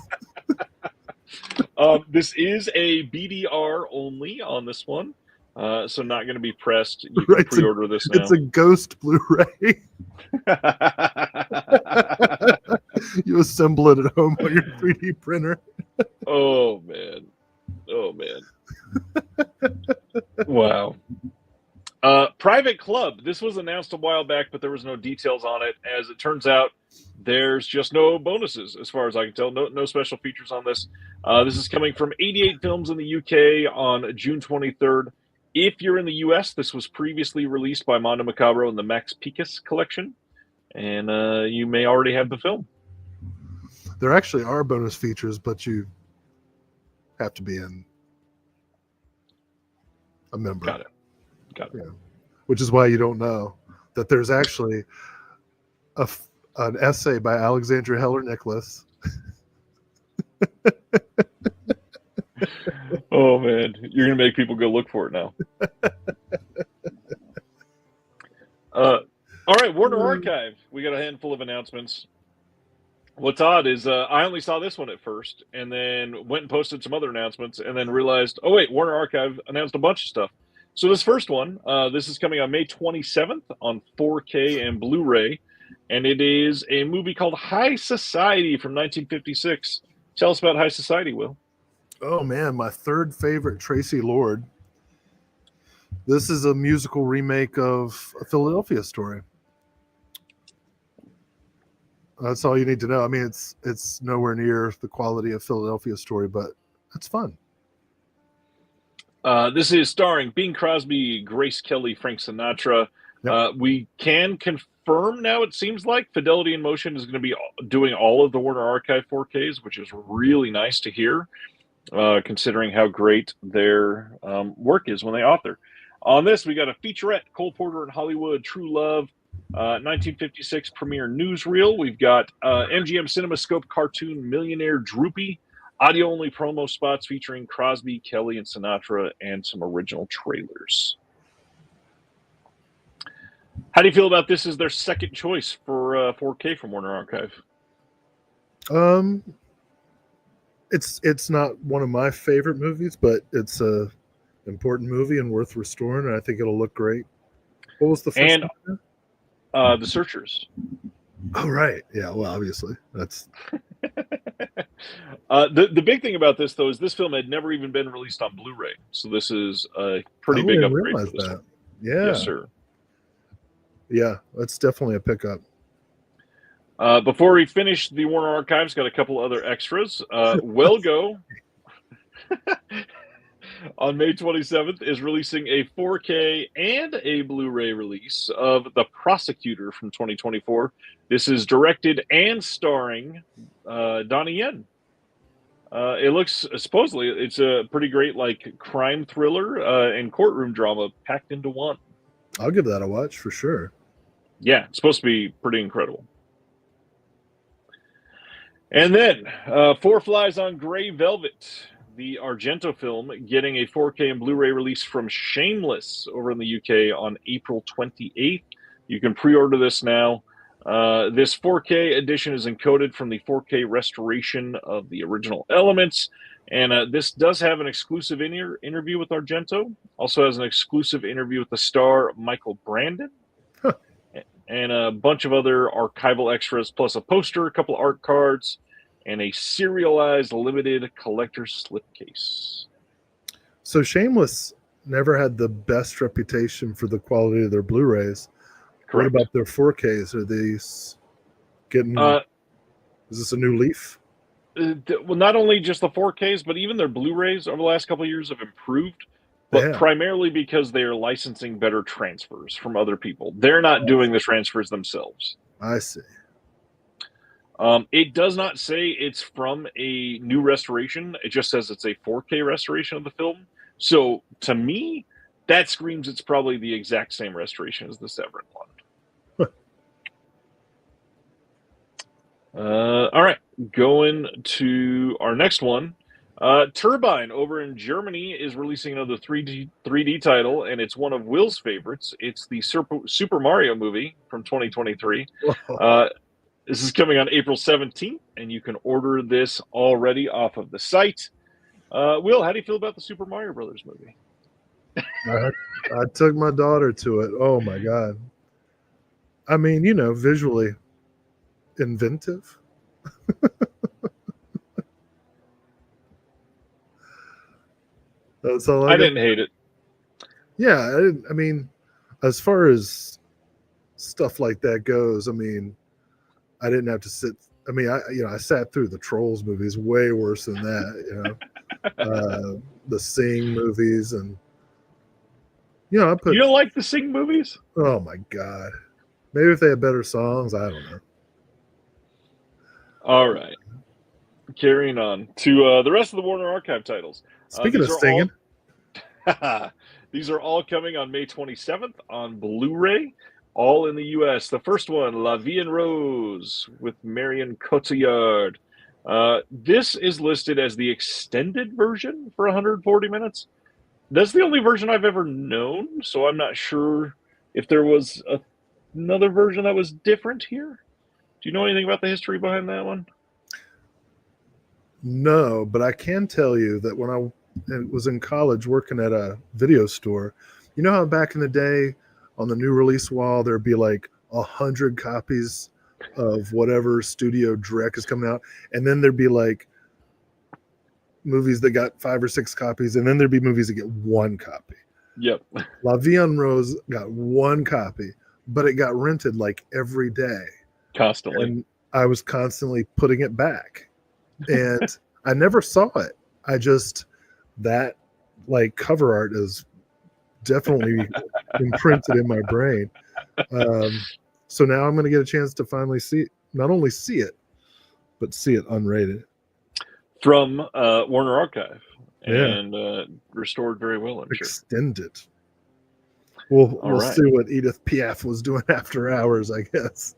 This is a BDR only on this one, so not going to be pressed. You can pre-order this now. It's a ghost Blu-ray. You assemble it at home on your 3D printer. Oh, man. Wow. Private Club. This was announced a while back, but there was no details on it. As it turns out, there's just no bonuses, as far as I can tell. No special features on this. This is coming from 88 Films in the UK on June 23rd. If you're in the US, this was previously released by Mondo Macabro in the Max Picus collection, and you may already have the film. There actually are bonus features, but you have to be a member. Got it. Yeah. Which is why you don't know that there's actually an essay by Alexandra Heller Nicholas. Oh man, you're gonna make people go look for it now. All right, Warner Archive. We got a handful of announcements. What's odd is I only saw this one at first, and then went and posted some other announcements, and then realized, oh wait, Warner Archive announced a bunch of stuff. So this first one, this is coming on May 27th on 4K and Blu-ray, and it is a movie called High Society from 1956. Tell us about High Society, Will. Oh man, my third favorite, Tracy Lord. This is a musical remake of A Philadelphia Story. That's all you need to know. I mean, it's nowhere near the quality of Philadelphia Story, but it's fun. This is starring Bing Crosby, Grace Kelly, Frank Sinatra. Yep. We can confirm now, it seems like, Fidelity in Motion is going to be doing all of the Warner Archive 4Ks, which is really nice to hear, considering how great their work is when they author. On this, we got a featurette, Cole Porter in Hollywood, True Love, 1956 premiere newsreel. We've got MGM CinemaScope cartoon Millionaire Droopy, audio-only promo spots featuring Crosby, Kelly, and Sinatra, and some original trailers. How do you feel about this as their second choice for 4K from Warner Archive? It's not one of my favorite movies, but it's a important movie and worth restoring, and I think it'll look great. What was the first one? The Searchers. Oh, right. Yeah, well, obviously. That's the big thing about this, though, is this film had never even been released on Blu-ray. So this is a pretty big upgrade for this one. Yeah. Yes, sir. Yeah, that's definitely a pickup. Before we finish, the Warner Archives got a couple other extras. Wellgo on May 27th is releasing a 4K and a Blu-ray release of The Prosecutor from 2024. This is directed and starring Donnie Yen. It looks, supposedly, it's a pretty great crime thriller and courtroom drama packed into one. I'll give that a watch for sure. Yeah, it's supposed to be pretty incredible. And then, Four Flies on Grey Velvet, the Argento film, getting a 4K and Blu-ray release from Shameless over in the UK on April 28th. You can pre-order this now. This 4K edition is encoded from the 4K restoration of the original elements. And this does have an exclusive interview with Argento. Also has an exclusive interview with the star, Michael Brandon. Huh. And a bunch of other archival extras, plus a poster, a couple of art cards, and a serialized limited collector's slipcase. So Shameless never had the best reputation for the quality of their Blu-rays. Correct. What about their 4Ks? Are these getting... is this a new leaf? Well, not only just the 4Ks, but even their Blu-rays over the last couple of years have improved. But primarily because they are licensing better transfers from other people. They're not doing the transfers themselves. I see. It does not say it's from a new restoration. It just says it's a 4K restoration of the film. So to me, that screams it's probably the exact same restoration as the Severin one. All right, going to our next one. Turbine over in Germany is releasing another 3D title, and it's one of Will's favorites. It's the Super Mario movie from 2023. This is coming on April 17th, and you can order this already off of the site. Will, how do you feel about the Super Mario Brothers movie? I took my daughter to it. Oh, my God. I mean, visually inventive. That's all I didn't hate it. Yeah, I mean, as far as stuff like that goes, I mean, I didn't have to sit. I mean, I sat through the Trolls movies, way worse than that. The Sing movies, and you don't like the Sing movies? Oh my God, maybe if they had better songs, I don't know. All right. Carrying on to the rest of the Warner Archive titles. Speaking of singing, These are all coming on May 27th on Blu-ray, all in the U.S. The first one, La Vie en Rose, with Marion Cotillard. This is listed as the extended version for 140 minutes. That's the only version I've ever known, so I'm not sure if there was another version that was different here. Do you know anything about the history behind that one? no, but I can tell you that when I was in college working at a video store, you know how back in the day on the new release wall there'd be like 100 copies of whatever studio direct is coming out, and then there'd be like movies that got 5 or 6 copies, and then there'd be movies that get 1 copy. Yep. La Vie en Rose got 1 copy, but it got rented like every day. Constantly. And I was constantly putting it back. And I never saw it. I just, that like cover art is definitely imprinted in my brain. So now I'm going to get a chance to finally not only see it, but see it unrated. From Warner Archive. Yeah. And restored very well, I'm sure. Extended. We'll right. see what Edith Piaf was doing after hours, I guess.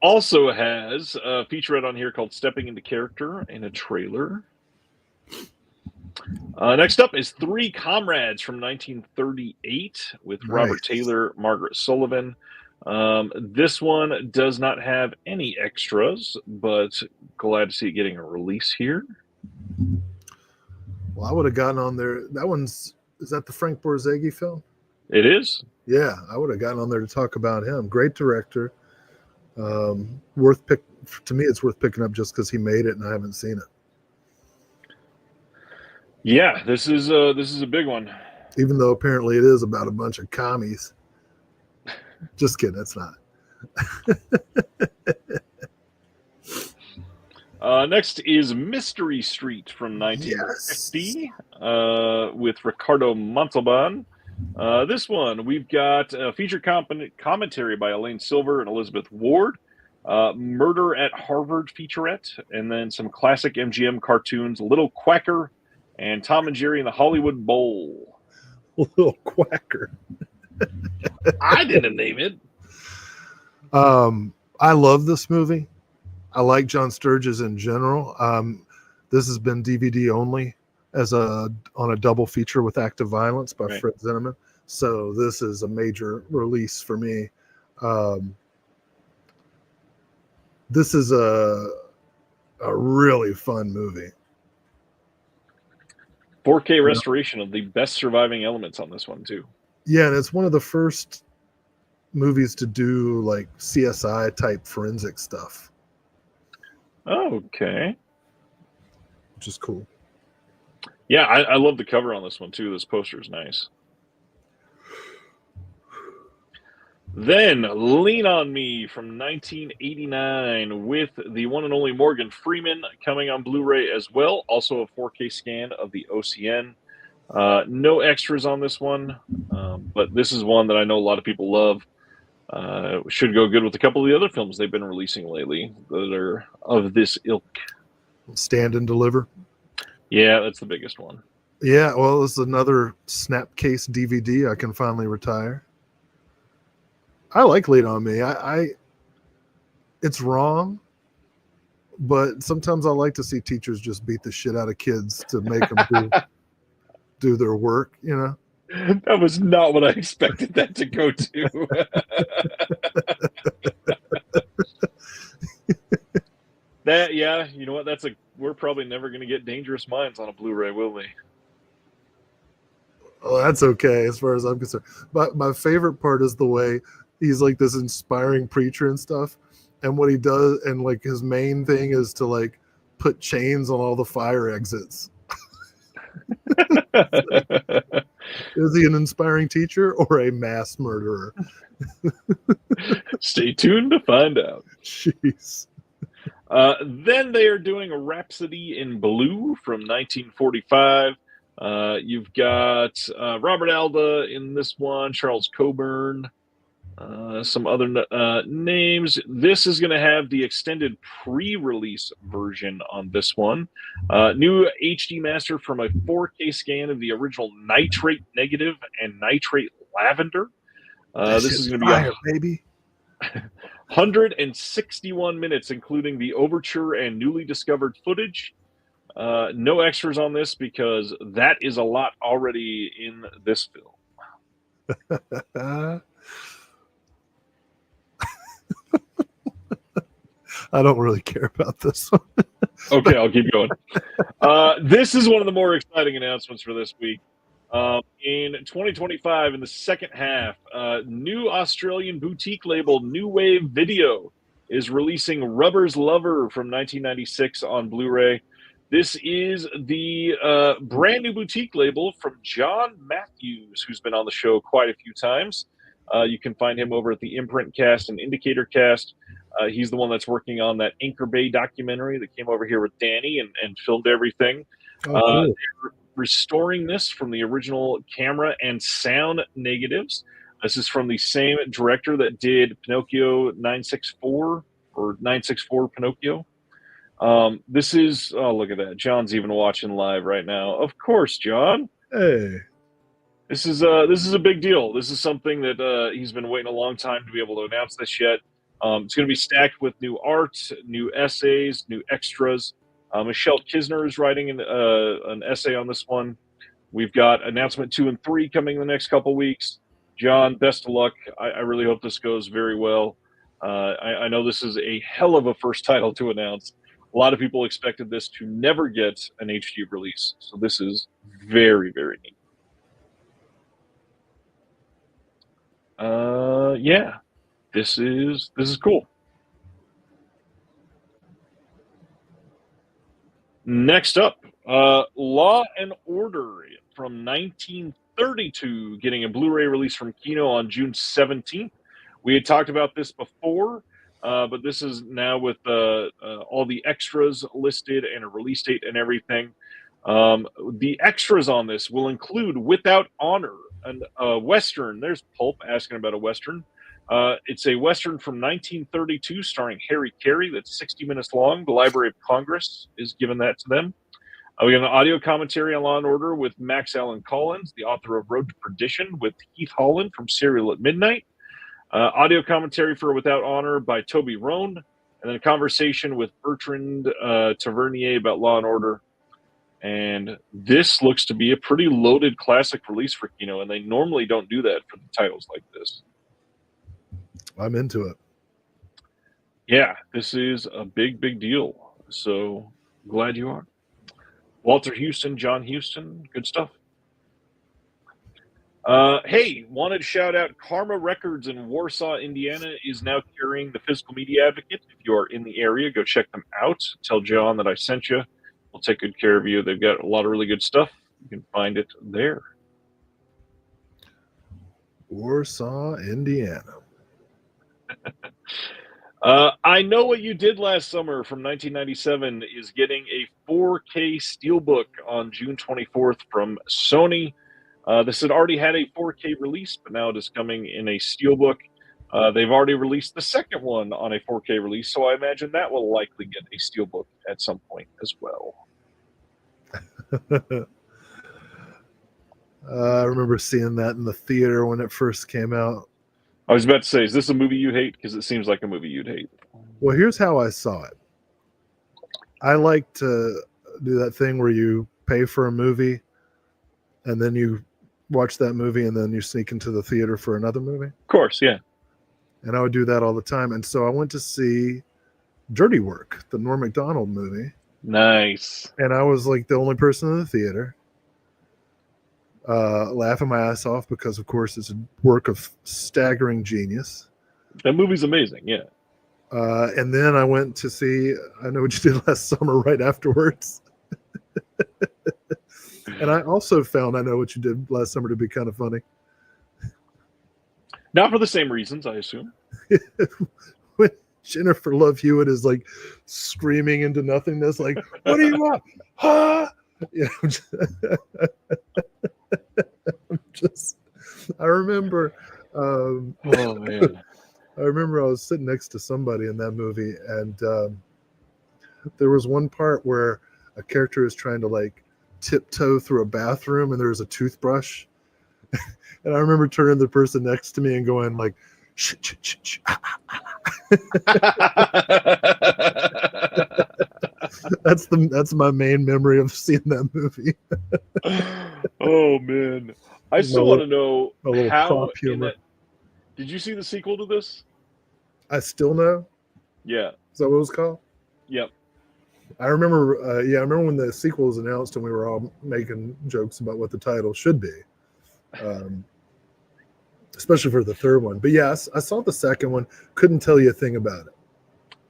Also has a featurette on here called Stepping into Character and a trailer. Next up is Three Comrades from 1938 with Robert Taylor, Margaret Sullivan. This one does not have any extras, but glad to see it getting a release here. Well, I would have gotten on there. Is that the Frank Borzage film? It is. Yeah, I would have gotten on there to talk about him. Great director. To me, it's worth picking up just because he made it and I haven't seen it. Yeah, this is a big one. Even though apparently it is about a bunch of commies. Just kidding, it's not. Next is Mystery Street from 1950 with Ricardo Montalban. This one, we've got a feature commentary by Elaine Silver and Elizabeth Ward, Murder at Harvard featurette, and then some classic MGM cartoons, Little Quacker and Tom and Jerry in the Hollywood Bowl. Little Quacker. I didn't name it. I love this movie. I like John Sturges in general. This has been DVD only on a double feature with Active Violence by Fred Zinnemann. So this is a major release for me. This is a really fun movie. 4K restoration of the best surviving elements on this one too. Yeah, and it's one of the first movies to do like CSI type forensic stuff. Okay. Which is cool. Yeah, I love the cover on this one too. This poster is nice. Then Lean on Me from 1989 with the one and only Morgan Freeman coming on Blu-ray as well. Also a 4K scan of the OCN. No extras on this one, but this is one that I know a lot of people love. Should go good with a couple of the other films they've been releasing lately that are of this ilk. Stand and Deliver. Yeah, that's the biggest one. Yeah, well, this is another Snapcase DVD I can finally retire. I like Lean on Me. It's wrong, but sometimes I like to see teachers just beat the shit out of kids to make them do their work, you know? That was not what I expected that to go to. You know what? We're probably never going to get Dangerous Minds on a Blu-ray, will we? Oh, that's okay as far as I'm concerned. But my favorite part is the way he's like this inspiring preacher and stuff. And what he does, and like his main thing is to like put chains on all the fire exits. Is he an inspiring teacher or a mass murderer? Stay tuned to find out. Jeez. Then they are doing a Rhapsody in Blue from 1945. You've got Robert Alda in this one, Charles Coburn. Some other names. This is going to have the extended pre-release version on this one. New HD master from a 4K scan of the original nitrate negative and nitrate lavender. This is going to be fire, baby. 161 minutes, including the overture and newly discovered footage. No extras on this because that is a lot already in this film. I don't really care about this one. Okay, I'll keep going. This is one of the more exciting announcements for this week. In 2025, in the second half, new Australian boutique label New Wave Video is releasing Rubber's Lover from 1996 on Blu-ray. This is the brand new boutique label from John Matthews, who's been on the show quite a few times. You can find him over at the Imprint Cast and Indicator Cast. He's the one that's working on that Anchor Bay documentary that came over here with Danny and filmed everything. Cool. They're restoring this from the original camera and sound negatives. This is from the same director that did Pinocchio 964 or 964 Pinocchio. This is, oh, look at that. John's even watching live right now. Of course, John. Hey. This is a big deal. This is something that he's been waiting a long time to be able to announce this yet. It's going to be stacked with new art, new essays, new extras. Michelle Kisner is writing an essay on this one. We've got announcement 2 and 3 coming in the next couple weeks. John, best of luck. I really hope this goes very well. I know this is a hell of a first title to announce. A lot of people expected this to never get an HD release, so this is very, very neat. Yeah, this is cool. Next up, Law and Order from 1932 getting a Blu-ray release from Kino on June 17th. We had talked about this before, but this is now with all the extras listed and a release date and everything. The extras on this will include Without Honor, a Western. There's Pulp asking about a Western. It's a Western from 1932 starring Harry Carey that's 60 minutes long. The Library of Congress is giving that to them. We got an audio commentary on Law and Order with Max Allan Collins, the author of Road to Perdition, with Heath Holland from Serial at Midnight. Audio commentary for Without Honor by Toby Rohn, and then a conversation with Bertrand Tavernier about Law and Order. And this looks to be a pretty loaded classic release for Kino, and they normally don't do that for the titles like this. I'm into it. Yeah, this is a big, big deal. So glad you are. Walter Houston, John Houston, good stuff. Hey, wanted to shout out Karma Records in Warsaw, Indiana is now carrying the Physical Media Advocate. If you are in the area, go check them out. Tell John that I sent you. We'll take good care of you. They've got a lot of really good stuff. You can find it there. Warsaw, Indiana. I Know What You Did Last Summer from 1997 is getting a 4K Steelbook on June 24th from Sony. This had already had a 4K release, but now it is coming in a Steelbook. They've already released the second one on a 4K release, so I imagine that will likely get a Steelbook at some point as well. I remember seeing that in the theater when it first came out. I was about to say, is this a movie you hate? Because it seems like a movie you'd hate. Well, here's how I saw it. I like to do that thing where you pay for a movie and then you watch that movie and then you sneak into the theater for another movie. Of course, yeah. And I would do that all the time. And so I went to see Dirty Work, the Norm Macdonald movie. Nice. And I was like the only person in the theater. Laughing my ass off because, of course, it's a work of staggering genius. That movie's amazing, yeah. And then I went to see I Know What You Did Last Summer right afterwards. And I also found I Know What You Did Last Summer to be kind of funny. Not for the same reasons, I assume. When Jennifer Love Hewitt is like screaming into nothingness, like, what do you want? Huh? Yeah, I remember Oh man. I remember I was sitting next to somebody in that movie, and there was one part where a character is trying to like tiptoe through a bathroom, and there's a toothbrush. And I remember turning to the person next to me and going like, shh, shh, shh, shh. That's my main memory of seeing that movie. Oh man. I still want to know a little how crop humor. Did you see the sequel to this? I still know. Yeah. Is that what it was called? Yep. I remember. I remember when the sequel was announced, and we were all making jokes about what the title should be, especially for the third one. But yes, I saw the second one. Couldn't tell you a thing about it.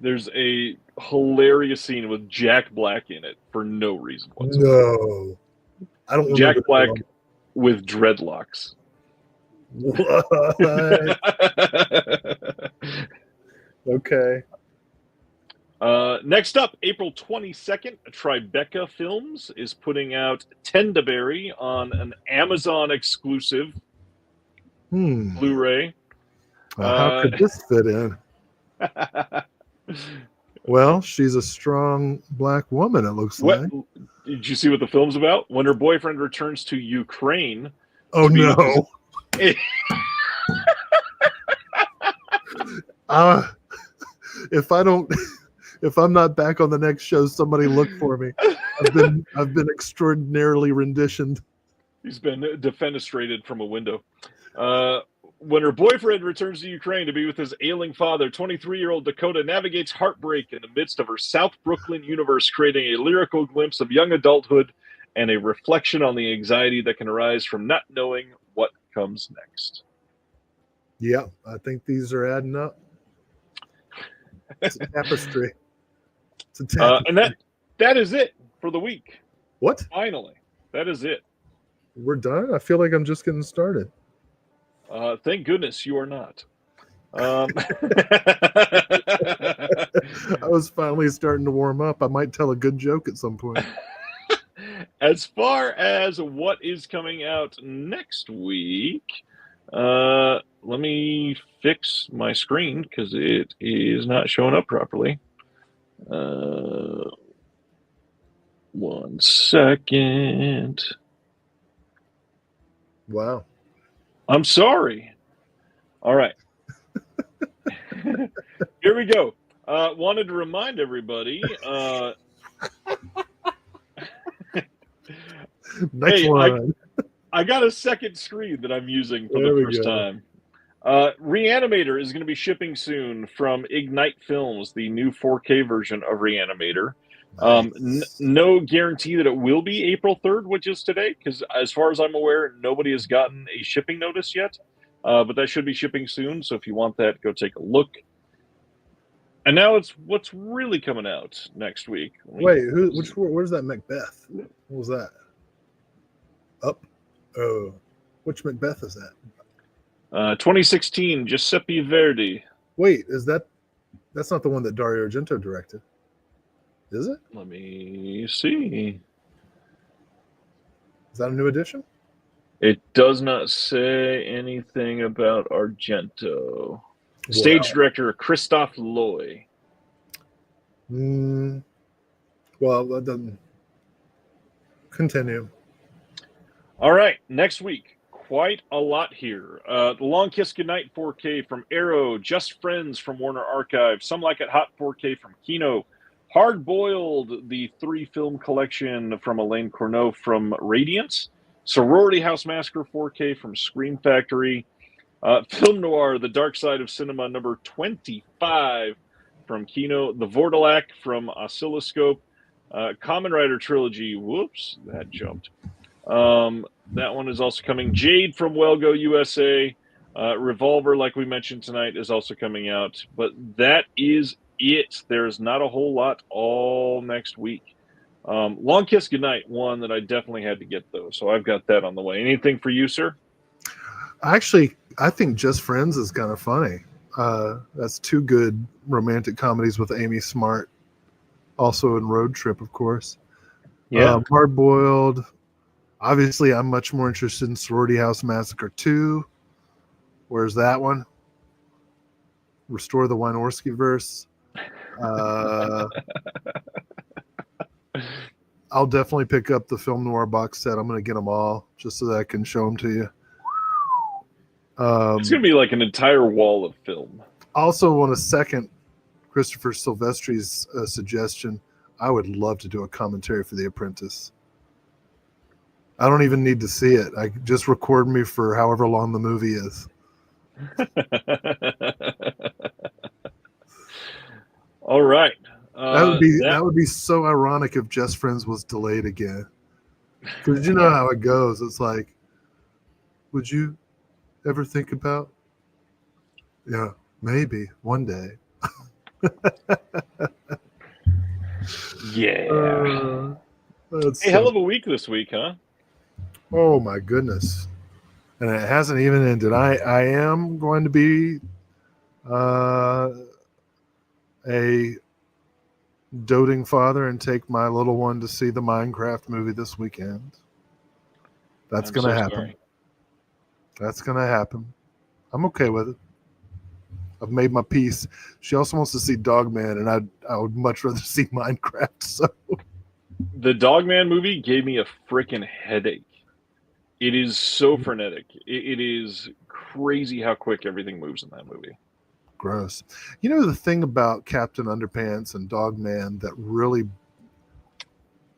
There's a hilarious scene with Jack Black in it for no reason whatsoever. No, I don't Jack remember. Black with dreadlocks. What? Okay. Next up, April 22nd, Tribeca Films is putting out Tendaberry on an Amazon exclusive Blu-ray. How could this fit in? Well, she's a strong black woman, it looks like. Did you see what the film's about? When her boyfriend returns to Ukraine. Oh, no. If I'm not back on the next show, somebody look for me. I've been extraordinarily renditioned. He's been defenestrated from a window. When her boyfriend returns to Ukraine to be with his ailing father, 23-year-old Dakota navigates heartbreak in the midst of her South Brooklyn universe, creating a lyrical glimpse of young adulthood and a reflection on the anxiety that can arise from not knowing what comes next. Yeah, I think these are adding up. It's a tapestry. It's a tapestry. And that is it for the week. What? Finally, that is it. We're done? I feel like I'm just getting started. Thank goodness you are not. I was finally starting to warm up. I might tell a good joke at some point. As far as what is coming out next week, let me fix my screen because it is not showing up properly. 1 second. Wow. I'm sorry. All right. Here we go. Wanted to remind everybody. Next one. I got a second screen that I'm using for the first time. Reanimator is going to be shipping soon from Ignite Films, the new 4K version of Reanimator. Nice. No guarantee that it will be April 3rd, which is today, because as far as I'm aware, nobody has gotten a shipping notice yet. But that should be shipping soon, so if you want that, go take a look. And now it's what's really coming out next week. Wait, where's that Macbeth? What was that? Up? Oh, which Macbeth is that? 2016, Giuseppe Verdi. Wait, that's not the one that Dario Argento directed? Is it? Let me see. Is that a new edition? It does not say anything about Argento. Stage director Christophe Loy. Well, that doesn't. Continue. All right, next week. Quite a lot here. The Long Kiss Goodnight 4K from Arrow, Just Friends from Warner Archive, Some Like It Hot 4K from Kino, Hard Boiled, the 3-film collection from Elaine Corneau from Radiance, Sorority House Massacre 4K from Scream Factory, Film Noir, The Dark Side of Cinema number 25 from Kino, The Vortilac from Oscilloscope, Kamen Rider Trilogy, whoops, that jumped. That one is also coming. Jade from Wellgo USA. Revolver, like we mentioned tonight, is also coming out. But that is it. There's not a whole lot all next week. Long Kiss Goodnight, one that I definitely had to get, though. So I've got that on the way. Anything for you, sir? Actually, I think Just Friends is kind of funny. That's 2 good romantic comedies with Amy Smart. Also in Road Trip, of course. Yeah. Hard Boiled. Obviously, I'm much more interested in Sorority House Massacre 2. Where's that one? Restore the Wynorski verse. I'll definitely pick up the Film Noir box set. I'm going to get them all just so that I can show them to you. It's going to be like an entire wall of film. I also want to second Christopher Silvestri's suggestion. I would love to do a commentary for The Apprentice. I don't even need to see it. I just record me for however long the movie is. All right. That would be so ironic if Just Friends was delayed again. Because you know how it goes. It's like, would you ever think about? Yeah, maybe one day. Yeah. Hey, hell of a week this week, huh? Oh my goodness. And it hasn't even ended. I am going to be a doting father and take my little one to see the Minecraft movie this weekend. That's going to happen. Sorry. That's going to happen. I'm okay with it. I've made my peace. She also wants to see Dogman, and I would much rather see Minecraft. So the Dogman movie gave me a freaking headache. It is so frenetic. It is crazy how quick everything moves in that movie. Gross. You know, the thing about Captain Underpants and Dogman that really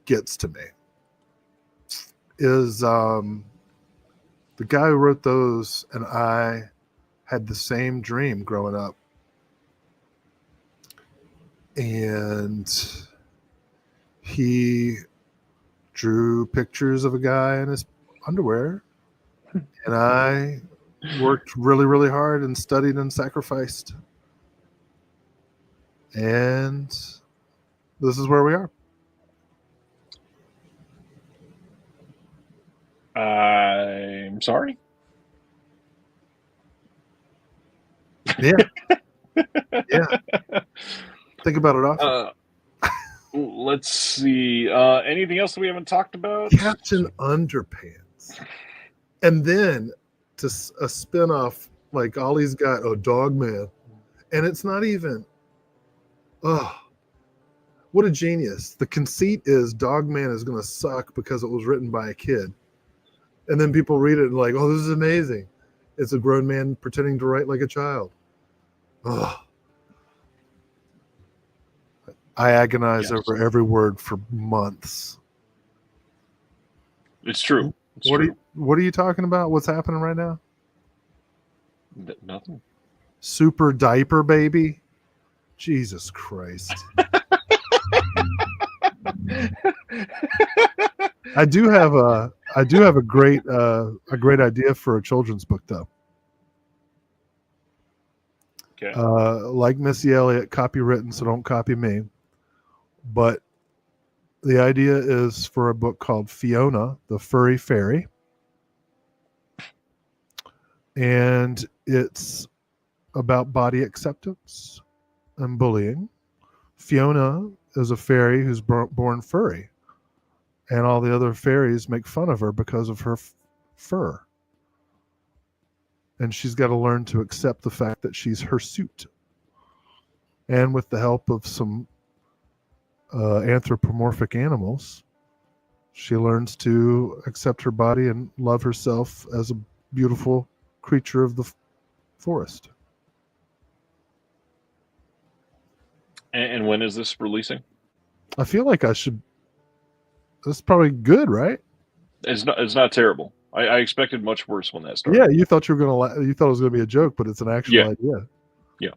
gets to me is the guy who wrote those and I had the same dream growing up. And he drew pictures of a guy in his underwear. And I worked really, really hard and studied and sacrificed. And this is where we are. I'm sorry. Yeah. Yeah. Think about it often. Let's see. Anything else that we haven't talked about? Captain Underpants. And then to a spinoff like Ollie's got Dogman. And it's not even, what a genius. The conceit is Dogman is going to suck because it was written by a kid. And then people read it and like, oh, this is amazing. It's a grown man pretending to write like a child. Oh. I agonize over every word for months. It's true. What are you talking about? What's happening right now? Nothing. Super diaper baby? Jesus Christ. I do have a great idea for a children's book though. Okay. Like Missy Elliott, copywritten, so don't copy me. But the idea is for a book called Fiona, the Furry Fairy. And it's about body acceptance and bullying. Fiona is a fairy who's born furry. And all the other fairies make fun of her because of her fur. And she's got to learn to accept the fact that she's hirsute. And with the help of some anthropomorphic animals, she learns to accept her body and love herself as a beautiful creature of the forest. And when is this releasing? I feel like I should. That's probably good, right? It's not terrible. I expected much worse when that started. Yeah, you thought you were gonna. You thought it was gonna be a joke, but it's an actual idea. Yeah.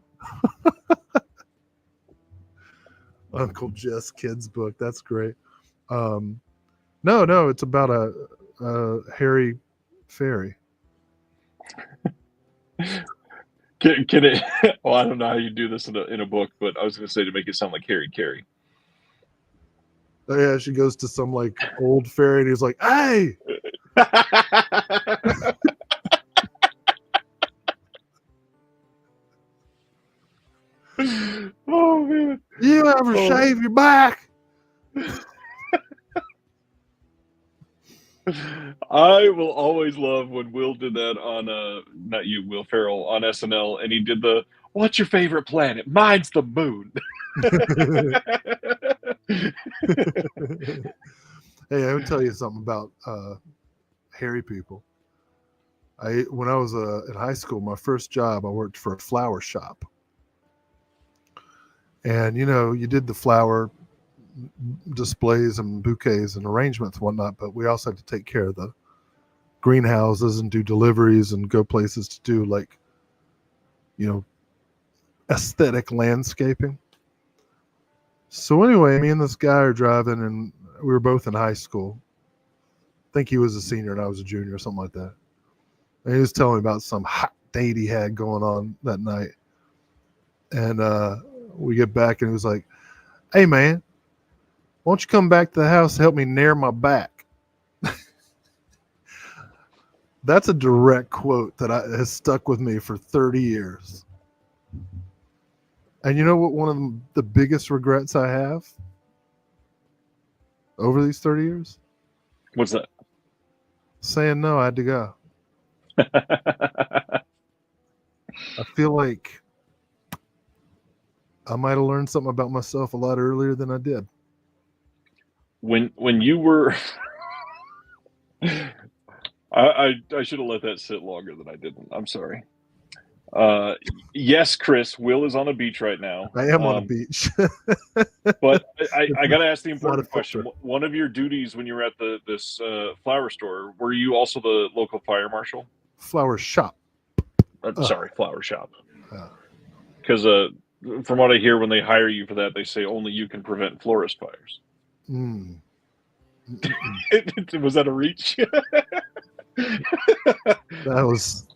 Uncle Jess kids book. That's great. No, it's about a hairy fairy. Can it? Well, I don't know how you do this in a book, but I was going to say to make it sound like Harry Carey. Oh yeah, she goes to some like old fairy, and he's like, "Hey." Oh man! You ever shave your back? I will always love when Will did that on not you, Will Ferrell on SNL, and he did the "What's your favorite planet?" Mine's the moon. Hey, I would tell you something about hairy people. When I was in high school, my first job, I worked for a flower shop, and you did the flower displays and bouquets and arrangements and whatnot, but we also had to take care of the greenhouses and do deliveries and go places to do like aesthetic landscaping. So anyway, me and this guy are driving, and we were both in high school. I think he was a senior and I was a junior or something like that. And he was telling me about some hot date he had going on that night. And we get back, and he was like, "Hey man, why don't you come back to the house and help me nair my back?" That's a direct quote that has stuck with me for 30 years. And you know what one of the biggest regrets I have over these 30 years? What's that? Saying no, I had to go. I feel like I might have learned something about myself a lot earlier than I did. When you were I should have let that sit longer than I didn't. I'm sorry. Yes, Chris, Will is on a beach right now. I am on a beach. But I got to ask the It's not important a question. filter. One of your duties when you were at this flower store, were you also the local fire marshal? Flower shop. Sorry, flower shop. Uh, Because from what I hear, when they hire you for that, they say only you can prevent florist fires. mm. Was that a reach? That was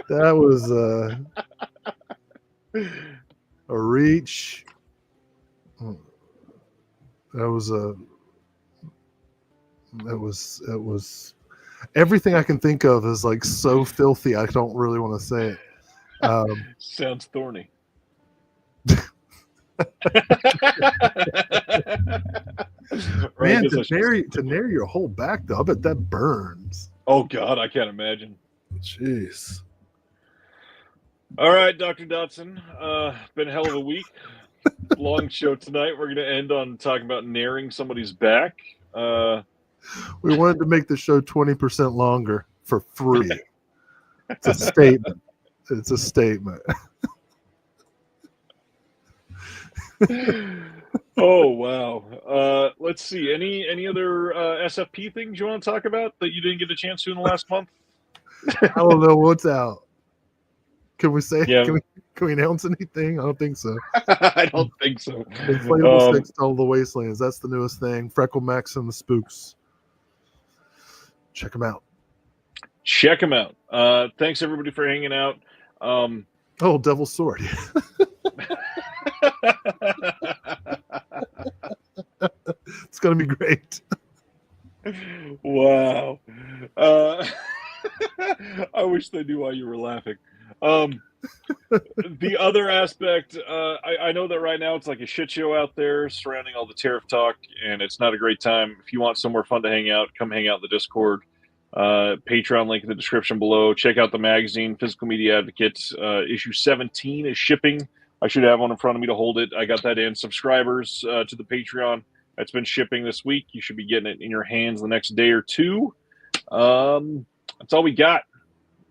that was a reach. That was everything I can think of is like so filthy. I don't really want to say it. Sounds thorny. Man, to nair your whole back though, I bet that burns. Oh God, I can't imagine. Jeez. All right, Dr. Dodson. Been a hell of a week. Long show tonight. We're going to end on talking about nairing somebody's back. We wanted to make the show 20% longer for free. It's a statement. It's a statement. Oh wow. Let's see. Any other SFP things you want to talk about that you didn't get a chance to in the last month? I don't know what's out. Can we say? Yeah. Can we announce anything? I don't think so. I don't think so. Inflatable sticks to all the wastelands. That's the newest thing. Freckle Max and the Spooks. Check them out. Check them out. Thanks everybody for hanging out. Oh, Devil's Sword. It's gonna be great. Wow. I wish they knew why you were laughing. The other aspect, I know that right now it's like a shit show out there surrounding all the tariff talk, and it's not a great time. If you want somewhere fun to hang out, come hang out in the Discord. Patreon link in the description below. Check out the magazine, Physical Media Advocates. Issue 17 is shipping. I should have one in front of me to hold it. I got that in. Subscribers to the Patreon. That's been shipping this week. You should be getting it in your hands the next day or two. That's all we got.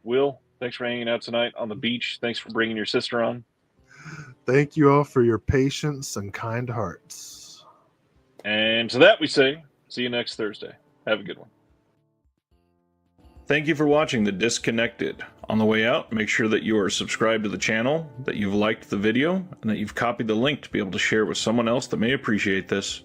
Will, thanks for hanging out tonight on the beach. Thanks for bringing your sister on. Thank you all for your patience and kind hearts. And to that we say, see you next Thursday. Have a good one. Thank you for watching The Disconnected. On the way out, make sure that you are subscribed to the channel, that you've liked the video, and that you've copied the link to be able to share it with someone else that may appreciate this.